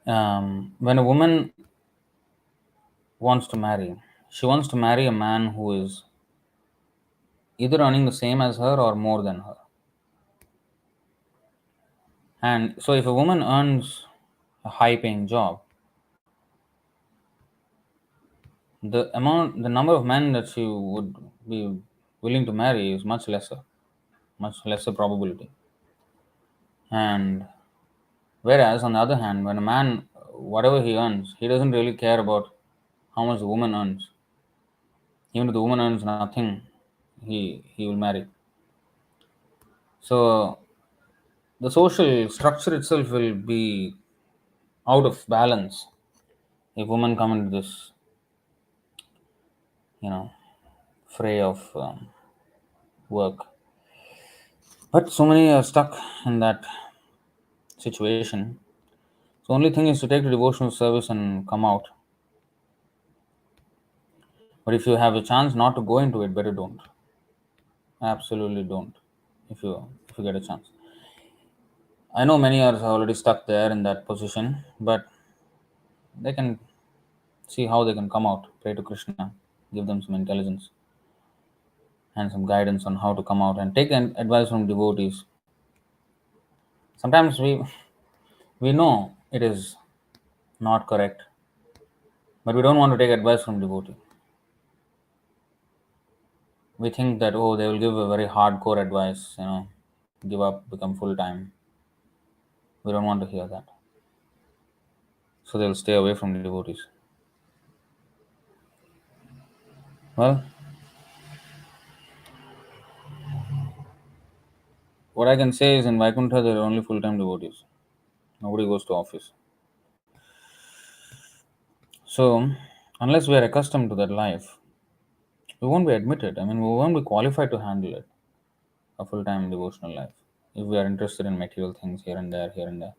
A: when a woman wants to marry, she wants to marry a man who is either earning the same as her or more than her. And so, if a woman earns a high paying job, the number of men that she would be willing to marry is much lesser probability. And whereas, on the other hand, when a man, whatever he earns, he doesn't really care about how much the woman earns. Even if the woman earns nothing, he will marry. So the social structure itself will be out of balance if women come into this, you know, fray of work. But so many are stuck in that situation. So only thing is to take the devotional service and come out. But if you have a chance not to go into it, better don't. Absolutely don't. If you get a chance. I know many are already stuck there in that position, but they can see how they can come out. Pray to Krishna, give them some intelligence, and some guidance on how to come out and take advice from devotees. Sometimes we know it is not correct, but we don't want to take advice from devotee. We think that, oh, they will give a very hardcore advice, give up, become full time. We don't want to hear that. So they'll stay away from the devotees. Well, what I can say is in Vaikuntha there are only full time devotees. Nobody goes to office. So, unless we are accustomed to that life, we won't be admitted. I mean, we won't be qualified to handle it, a full time devotional life, if we are interested in material things here and there, here and there.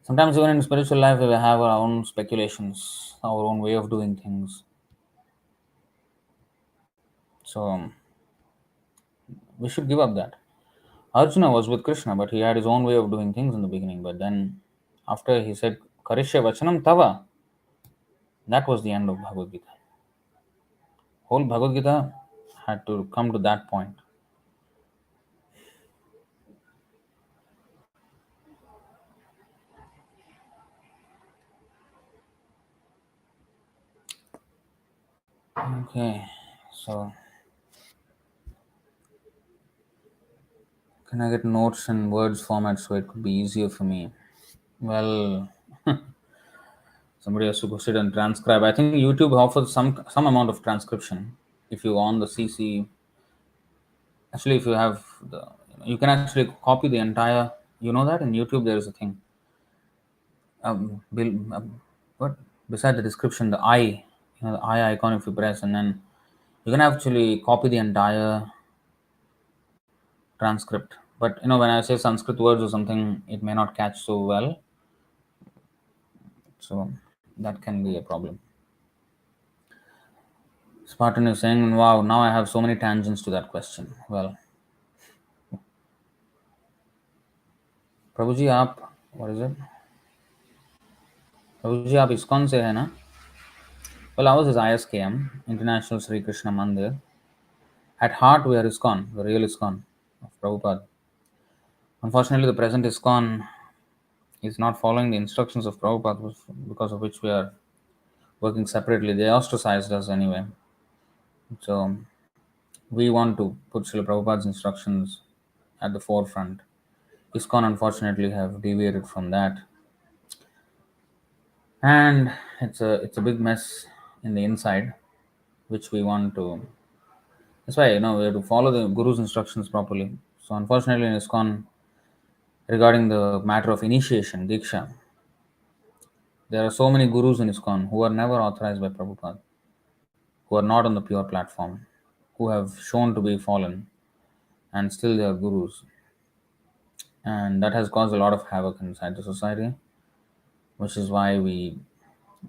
A: Sometimes, even in spiritual life, we have our own speculations, our own way of doing things. So, we should give up that. Arjuna was with Krishna, but he had his own way of doing things in the beginning. But then, after he said, Karishya Vachanam Tava, that was the end of Bhagavad-gītā. Whole Bhagavad-gītā had to come to that point. Okay, so can I get notes in words format so it could be easier for me? Well, somebody has to sit and transcribe. I think YouTube offers some amount of transcription. If you on the CC, actually, if you have you can actually copy the entire. You know that in YouTube there is a thing. What beside the description, the eye, the eye icon. If you press, and then you can actually copy the entire transcript. But when I say Sanskrit words or something, it may not catch so well. So that can be a problem. Spartan is saying, wow, now I have so many tangents to that question. Well, Prabhuji, what is it? Prabhuji, आप ISKCON से है ना? Well, ours is ISKM, International Sri Krishna Mandir. At heart, we are ISKCON, the real ISKCON of Prabhupada. Unfortunately, the present ISKCON is not following the instructions of Prabhupada, because of which we are working separately. They ostracized us anyway. So, we want to put Srila Prabhupada's instructions at the forefront. ISKCON, unfortunately, have deviated from that. And it's a big mess in the inside, which we want to. That's why we have to follow the Guru's instructions properly. So unfortunately, in ISKCON, regarding the matter of initiation, Diksha, there are so many Gurus in ISKCON who are never authorized by Prabhupada, who are not on the pure platform, who have shown to be fallen, and still they are Gurus. And that has caused a lot of havoc inside the society, which is why we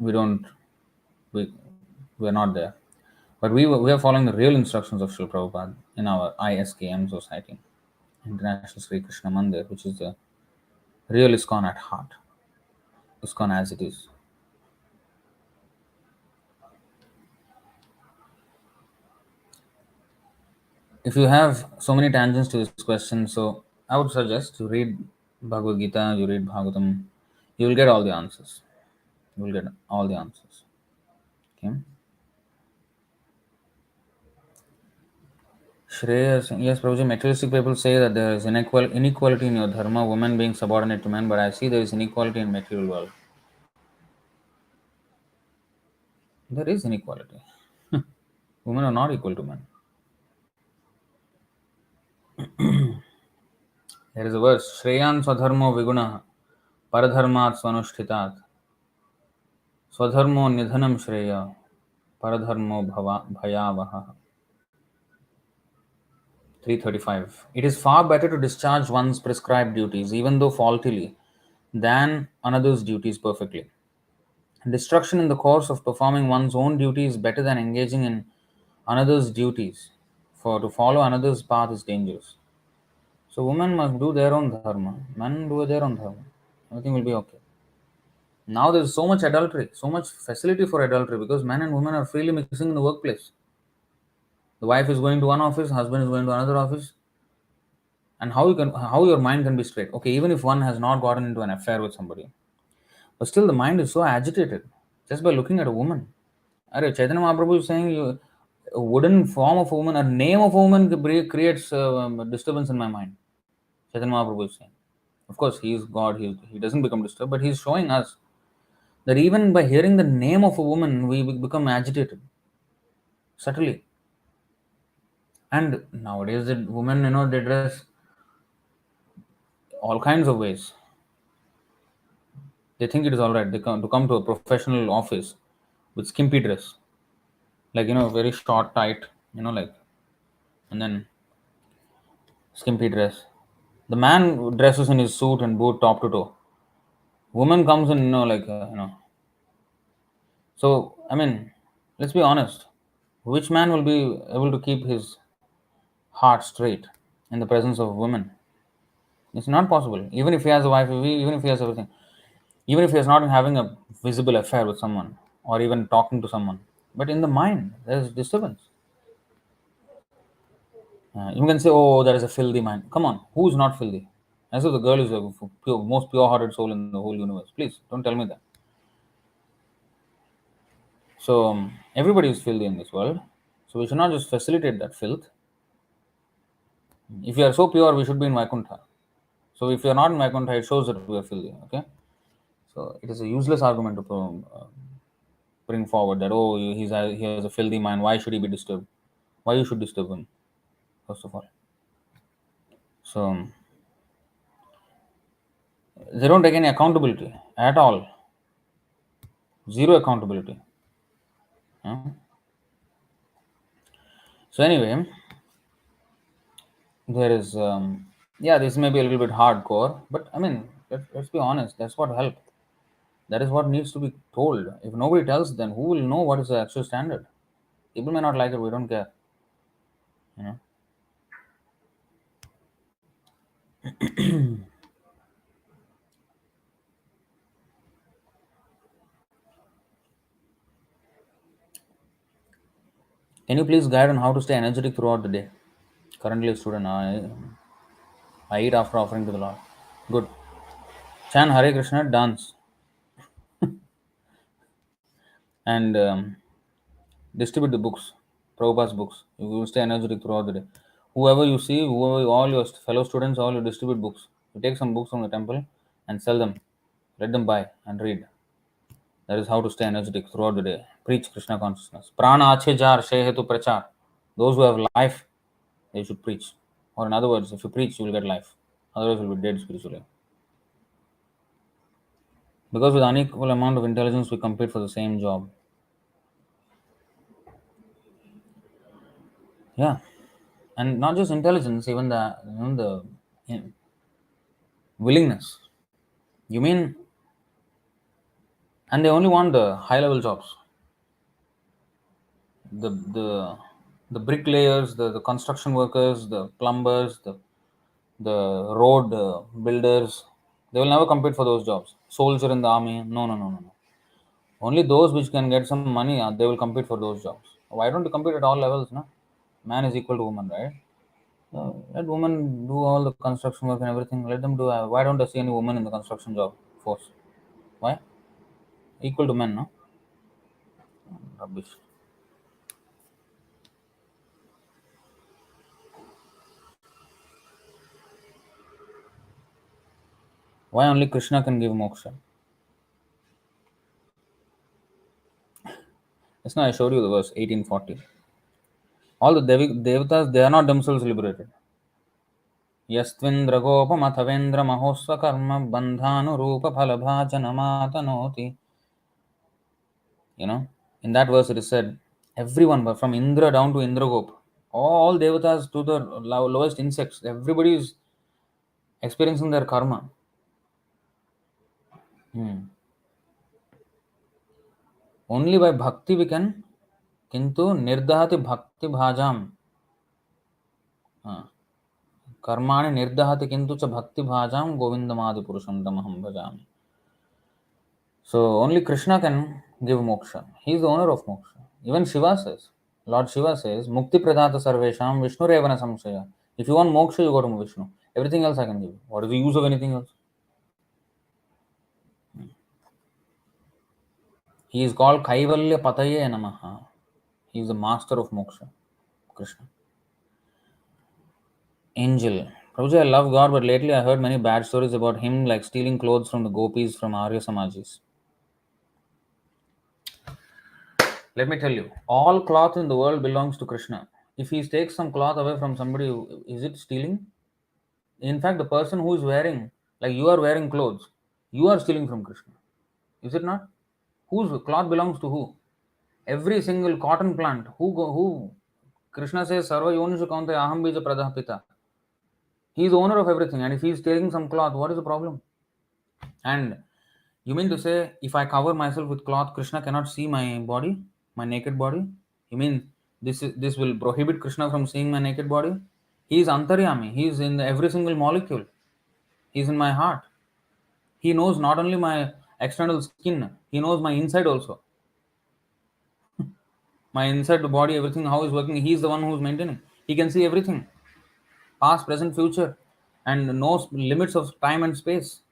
A: are not there. But we are following the real instructions of Srila Prabhupada in our ISKM society, International Sri Krishna Mandir, which is the real ISKCON at heart, ISKCON as it is. If you have so many tangents to this question, so I would suggest you read Bhagavad-gītā, you read Bhagavatam, you will get all the answers. You will get all the answers. Okay. Shreyas, yes, Prabhuji, materialistic people say that there is inequality in your dharma, women being subordinate to men, but I see there is inequality in material world. There is inequality. Women are not equal to men. There is a verse, Shreyan swadharmo viguna paradharmat swanushthitat swadharmo nidhanam shreya paradharmo bhayavaha. 335. It is far better to discharge one's prescribed duties, even though faultily, than another's duties perfectly. Destruction in the course of performing one's own duty is better than engaging in another's duties, for to follow another's path is dangerous. So women must do their own dharma, men do their own dharma. Everything will be okay. Now there is so much adultery, so much facility for adultery, because men and women are freely mixing in the workplace. The wife is going to one office, husband is going to another office, and how your mind can be straight? Okay, even if one has not gotten into an affair with somebody, but still the mind is so agitated just by looking at a woman. Are Chaitanya Mahaprabhu is saying a wooden form of a woman, a name of a woman creates disturbance in my mind. Chaitanya Mahaprabhu is saying. Of course, he is God, he doesn't become disturbed, but he is showing us that even by hearing the name of a woman, we become agitated subtly. And nowadays, the women, they dress all kinds of ways. They think it is all right. They come to a professional office with skimpy dress, like very short, tight, like, and then skimpy dress. The man dresses in his suit and boot, top to toe. Woman comes in, like So I mean, let's be honest. Which man will be able to keep his heart straight in the presence of women? It's not possible. Even if he has a wife, even if he has everything, even if he is not having a visible affair with someone or even talking to someone, but in the mind there is disturbance. You can say, "Oh, there is a filthy mind." Come on, who is not filthy? As if the girl is the most pure-hearted soul in the whole universe. Please don't tell me that. So everybody is filthy in this world. So we should not just facilitate that filth. If you are so pure, we should be in Vaikuntha. So if you are not in Vaikuntha, it shows that we are filthy. Okay. So it is a useless argument to bring forward that he has a filthy mind. Why should he be disturbed? Why you should disturb him? First of all, so they don't take any accountability at all. Zero accountability. Yeah? So anyway, there is this may be a little bit hardcore, but I mean let's be honest. That's what helped. That is what needs to be told. If nobody tells, then who will know what is the actual standard? People may not like it. We don't care. You know. Can you please guide on how to stay energetic throughout the day? Currently a student. I eat after offering to the Lord. Good. Chant Hare Krishna, dance, and distribute the books, Prabhupada's books. You will stay energetic throughout the day. Whoever you see, all your fellow students, all you distribute books. You take some books from the temple and sell them. Let them buy and read. That is how to stay energetic throughout the day. Preach Krishna consciousness. Prana ache jar shehetu prachar. Those who have life, they should preach. Or in other words, if you preach, you will get life. Otherwise, you will be dead spiritually. Because with unequal amount of intelligence, we compete for the same job. Yeah, and not just intelligence, even the willingness. You mean, and they only want the high level jobs. The the the bricklayers, the construction workers, the plumbers, the road builders, they will never compete for those jobs. Soldier in the army, no. Only those which can get some money, they will compete for those jobs. Why don't you compete at all levels? No, man is equal to woman, right? So let women do all the construction work and everything. Let them do. Why don't I see any woman in the construction job force? Why? Equal to men, no? Rubbish. Why only Krishna can give moksha? Just now I showed you the verse 1840. All the devatas, they are not themselves liberated. यस्त्विन्द्रगोपमथवेन्द्र महोस्वकर्म बन्धानुरूप फलभाजनमातनोति. In that verse it is said, everyone but from Indra down to Indragop, all devatas to the lowest insects, everybody is experiencing their karma. Only by bhakti we can, kintu nirdahati bhakti bhajam. Karmani nirdahati kintu cha bhakti bhajam govindamadi purusham tamaham bhajami. So only Krishna can give moksha. He is the owner of moksha. Even Shiva says, Lord Shiva says, Mukti pradata sarvesham Vishnu revana samshaya. If you want moksha, you go to Vishnu. Everything else I can give you. What is the use of anything else? He is called Kaivalya Pataye Namaha. He is the master of moksha, Krishna. Angel. Prabhuji, I love God, but lately I heard many bad stories about him, like stealing clothes from the gopis from Arya Samajis. Let me tell you, all cloth in the world belongs to Krishna. If he takes some cloth away from somebody, is it stealing? In fact, the person who is wearing, like you are wearing clothes, you are stealing from Krishna. Is it not? Whose cloth belongs to who? Every single cotton plant. Who? Krishna says, Sarva yonishu kaunteya aham bija pradah pita. He is the owner of everything, and if he is taking some cloth, what is the problem? And you mean to say, if I cover myself with cloth, Krishna cannot see my body, my naked body? You mean this will prohibit Krishna from seeing my naked body? He is antaryami. He is in every single molecule. He is in my heart. He knows not only my external skin, he knows my inside also. My inside the body, everything, how is working. He is the one who is maintaining. He can see everything, past, present, future, and knows limits of time and space.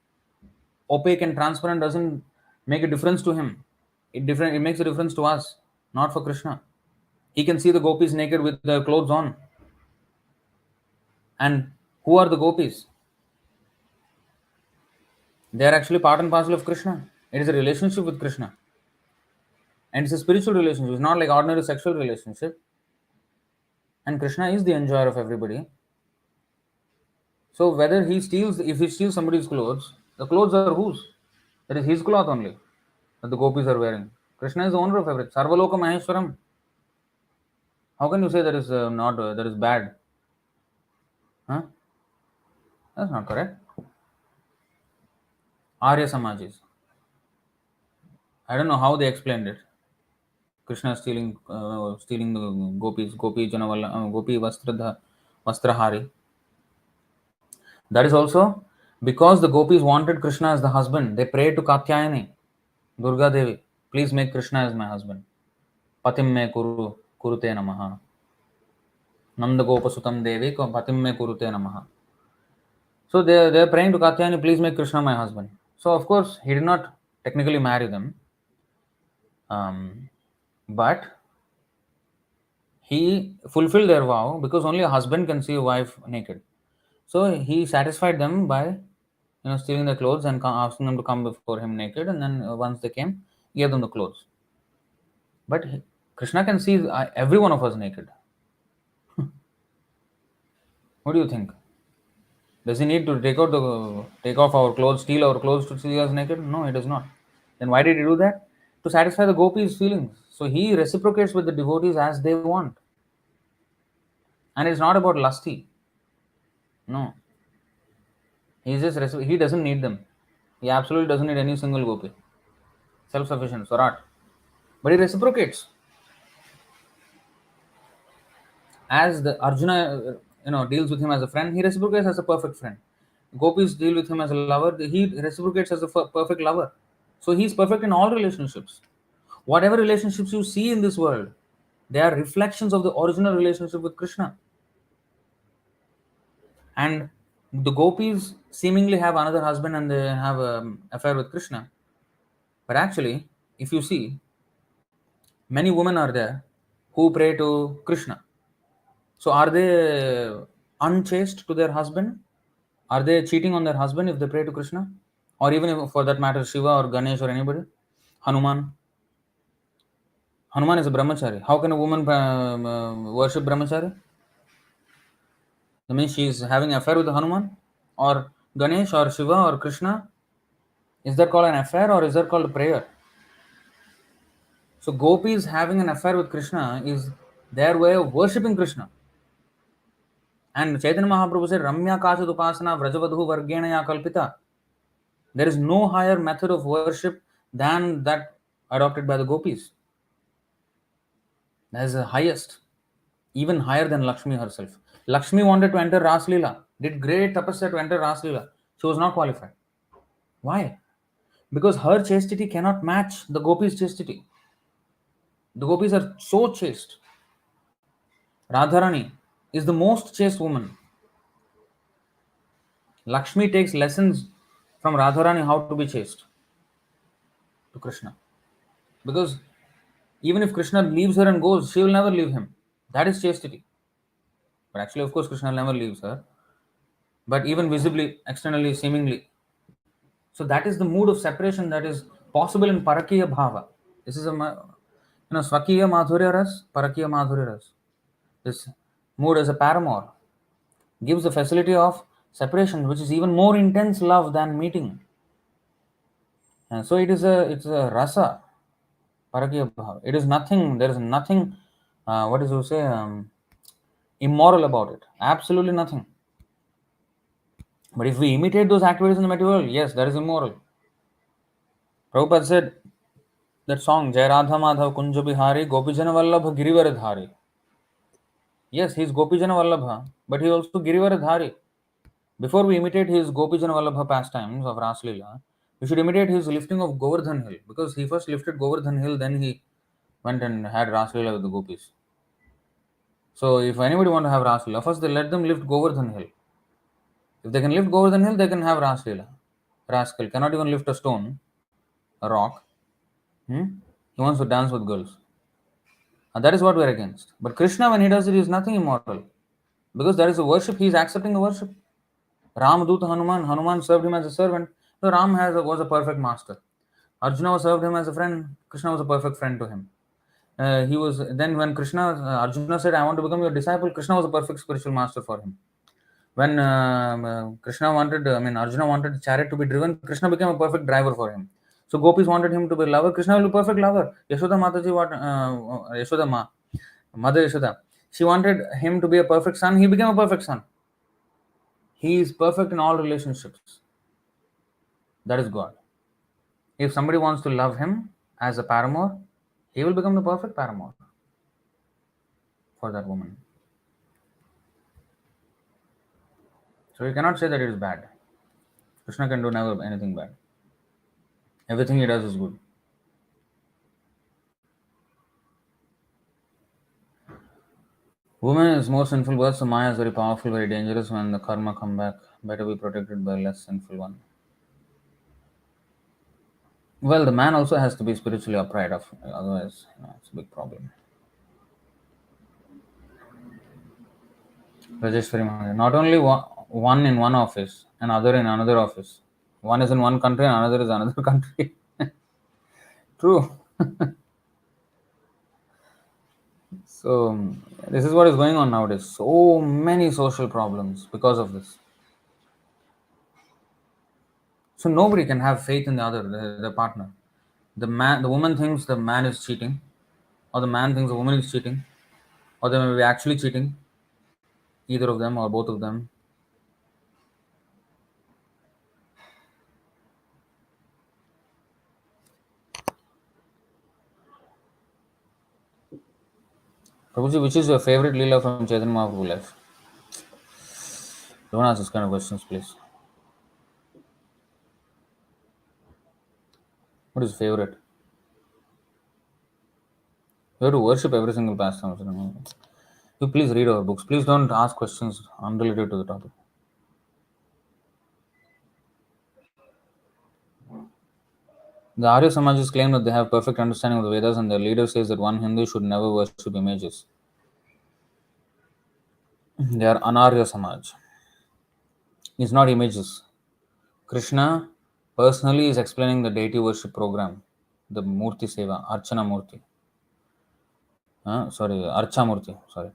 A: Opaque and transparent doesn't make a difference to him. It makes a difference to us, not for Krishna. He can see the gopis naked with their clothes on. And who are the gopis? They are actually part and parcel of Krishna. It is a relationship with Krishna. And it's a spiritual relationship. It's not like ordinary sexual relationship. And Krishna is the enjoyer of everybody. So whether if he steals somebody's clothes, the clothes are whose? That is his cloth only that the gopis are wearing. Krishna is the owner of everything. Sarvaloka Maheshwaram. How can you say that is not that is bad? Huh? That's not correct. Arya Samajis. I don't know how they explained it. Krishna stealing the gopis, gopi janavala, gopi vastrahari. That is also because the gopis wanted Krishna as the husband. They prayed to Katyayani, Durga Devi. Please make Krishna as my husband. Patim me kurute namaha. Nanda Gopasutam Devi Patim me kurute namaha. So they are praying to Katyayani, please make Krishna my husband. So of course he did not technically marry them, but he fulfilled their vow because only a husband can see a wife naked. So he satisfied them by stealing their clothes and asking them to come before him naked, and then once they came, he gave them the clothes. But Krishna can see every one of us naked. What do you think? Does he need to take off our clothes, steal our clothes to see us naked? No, he does not. Then why did he do that? To satisfy the gopis' feelings. So he reciprocates with the devotees as they want. And it's not about lusty. No. He doesn't need them. He absolutely doesn't need any single gopi. Self-sufficient, Swarat. But he reciprocates. As the Arjuna, deals with him as a friend, he reciprocates as a perfect friend. Gopis deal with him as a lover, he reciprocates as a perfect lover. So he is perfect in all relationships. Whatever relationships you see in this world, they are reflections of the original relationship with Krishna. And the gopis seemingly have another husband and they have an affair with Krishna. But actually, if you see, many women are there who pray to Krishna. So are they unchaste to their husband? Are they cheating on their husband if they pray to Krishna? Or even if, for that matter, Shiva or Ganesh or anybody? Hanuman? Hanuman is a brahmachari. How can a woman worship brahmachari? That means she is having an affair with Hanuman? Or Ganesh or Shiva or Krishna? Is that called an affair or is that called a prayer? So gopis having an affair with Krishna is their way of worshipping Krishna. And Chaitanya Mahaprabhu said, Ramya Kachad Upasana Vrajavadhu Vargena Ya Kalpita. There is no higher method of worship than that adopted by the gopis. That is the highest, even higher than Lakshmi herself. Lakshmi wanted to enter Ras Leela, did great tapasya to enter Ras Leela. She was not qualified. Why? Because her chastity cannot match the gopis' chastity. The gopis are so chaste. Radharani is the most chaste woman. Lakshmi takes lessons from Radharani how to be chaste to Krishna. Because even if Krishna leaves her and goes, she will never leave him. That is chastity. But actually, of course, Krishna never leaves her. But even visibly, externally, seemingly. So that is the mood of separation that is possible in Parakiya Bhava. This is Swakiya Madhurya Ras, Parakiya Madhurya Ras. This mood as a paramour gives the facility of separation, which is even more intense love than meeting. And so it's a rasa, Parakiya Bhava. It is nothing, there is nothing, what is you say, immoral about it. Absolutely nothing. But if we imitate those activities in the material world, yes, that is immoral. Prabhupada said that song, Jai Radha Madhav Kunja Bihari Gopijana Vallabha Girivaradhari. Yes, he is Gopijana Vallabha, but he is also Girivaradhari. Before we imitate his Gopijana Vallabha pastimes of Ras Leela, we should imitate his lifting of Govardhan Hill, because he first lifted Govardhan Hill, then he went and had Ras Leela with the gopis. So if anybody want to have Ras Leela, first they let them lift Govardhan Hill. If they can lift Govardhan Hill, they can have Ras Leela. Rascal cannot even lift a stone, a rock. He wants to dance with girls. And that is what we are against. But Krishna, when he does it, is nothing immoral. Because there is a worship, he is accepting the worship. Ram Dut Hanuman, Hanuman served him as a servant. So Ram was a perfect master. Arjuna served him as a friend. Krishna was a perfect friend to him. He was then when Arjuna said, "I want to become your disciple," Krishna was a perfect spiritual master for him. When Arjuna wanted chariot to be driven, Krishna became a perfect driver for him. So gopis wanted him to be lover. Krishna will be perfect lover. Yashoda Mataji, Yashoda Ma, Mother Yashoda, she wanted him to be a perfect son. He became a perfect son. He is perfect in all relationships. That is God. If somebody wants to love him as a paramour, he will become the perfect paramour for that woman. So you cannot say that it is bad. Krishna can do never anything bad. Everything he does is good. Woman is more sinful, but so Maya is very powerful, very dangerous. When the karma come back, better be protected by a less sinful one. Well, the man also has to be spiritually upright, otherwise it's a big problem. Rajeshwari, not only one in one office, and other in another office. One is in one country, and another is another country. True. So this is what is going on nowadays. So many social problems because of this. So nobody can have faith in the other, the partner. The woman thinks the man is cheating, or the man thinks the woman is cheating, or they may be actually cheating, either of them or both of them. Prabhuji, which is your favorite Leela from Chaitanya Mahaprabhu life? Don't ask this kind of questions, please. What is favorite? You have to worship every single pastime. You please read our books. Please don't ask questions unrelated to the topic. The Arya Samajas claim that they have perfect understanding of the Vedas, and their leader says that one Hindu should never worship images. They are Anarya Samaj. It's not images. Krishna personally is explaining the deity worship program, the Murti Seva, Archana Murti. Archa Murti. Sorry.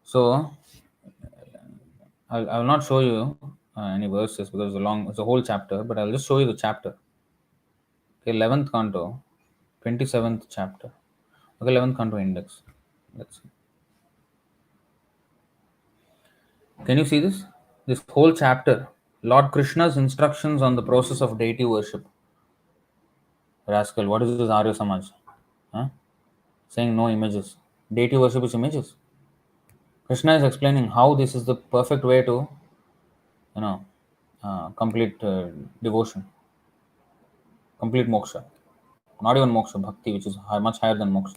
A: So, I will not show you any verses because it's a whole chapter, but I'll just show you the chapter. Okay, 11th canto, 27th chapter. Okay, 11th canto index. Let's see. Can you see this? This whole chapter, Lord Krishna's instructions on the process of deity worship. Rascal, what is this Arya Samaj? Saying no images. Deity worship is images. Krishna is explaining how this is the perfect way to, complete devotion, complete moksha. Not even moksha, bhakti, which is much higher than moksha.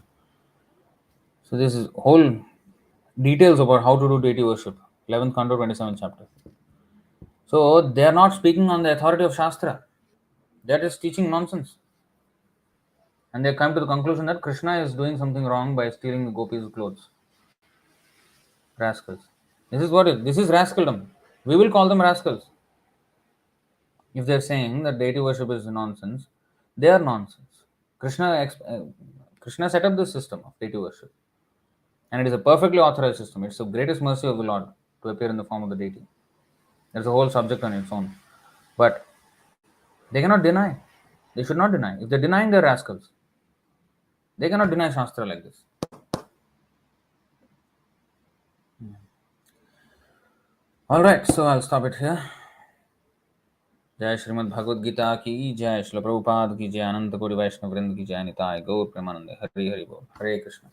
A: So this is whole details about how to do deity worship. 11th canto, 27th chapter. So they are not speaking on the authority of Shastra. They are just teaching nonsense. And they come to the conclusion that Krishna is doing something wrong by stealing the gopis' clothes. Rascals. This is rascaldom. We will call them rascals. If they are saying that deity worship is nonsense, they are nonsense. Krishna set up this system of deity worship. And it is a perfectly authorized system. It's the greatest mercy of the Lord to appear in the form of the deity. There's a whole subject on its own. But they cannot deny. They should not deny. If they're denying, they're rascals. They cannot deny Shastra like this. Alright, so I'll stop it here. जय श्रीमद् भगवद गीता की जय, श्रील प्रभुपाद की जय, अनंत कोटि वैष्णव वृंद की जय, निताय गौर प्रेमानंद, हरि हरि बोल, हरे कृष्ण.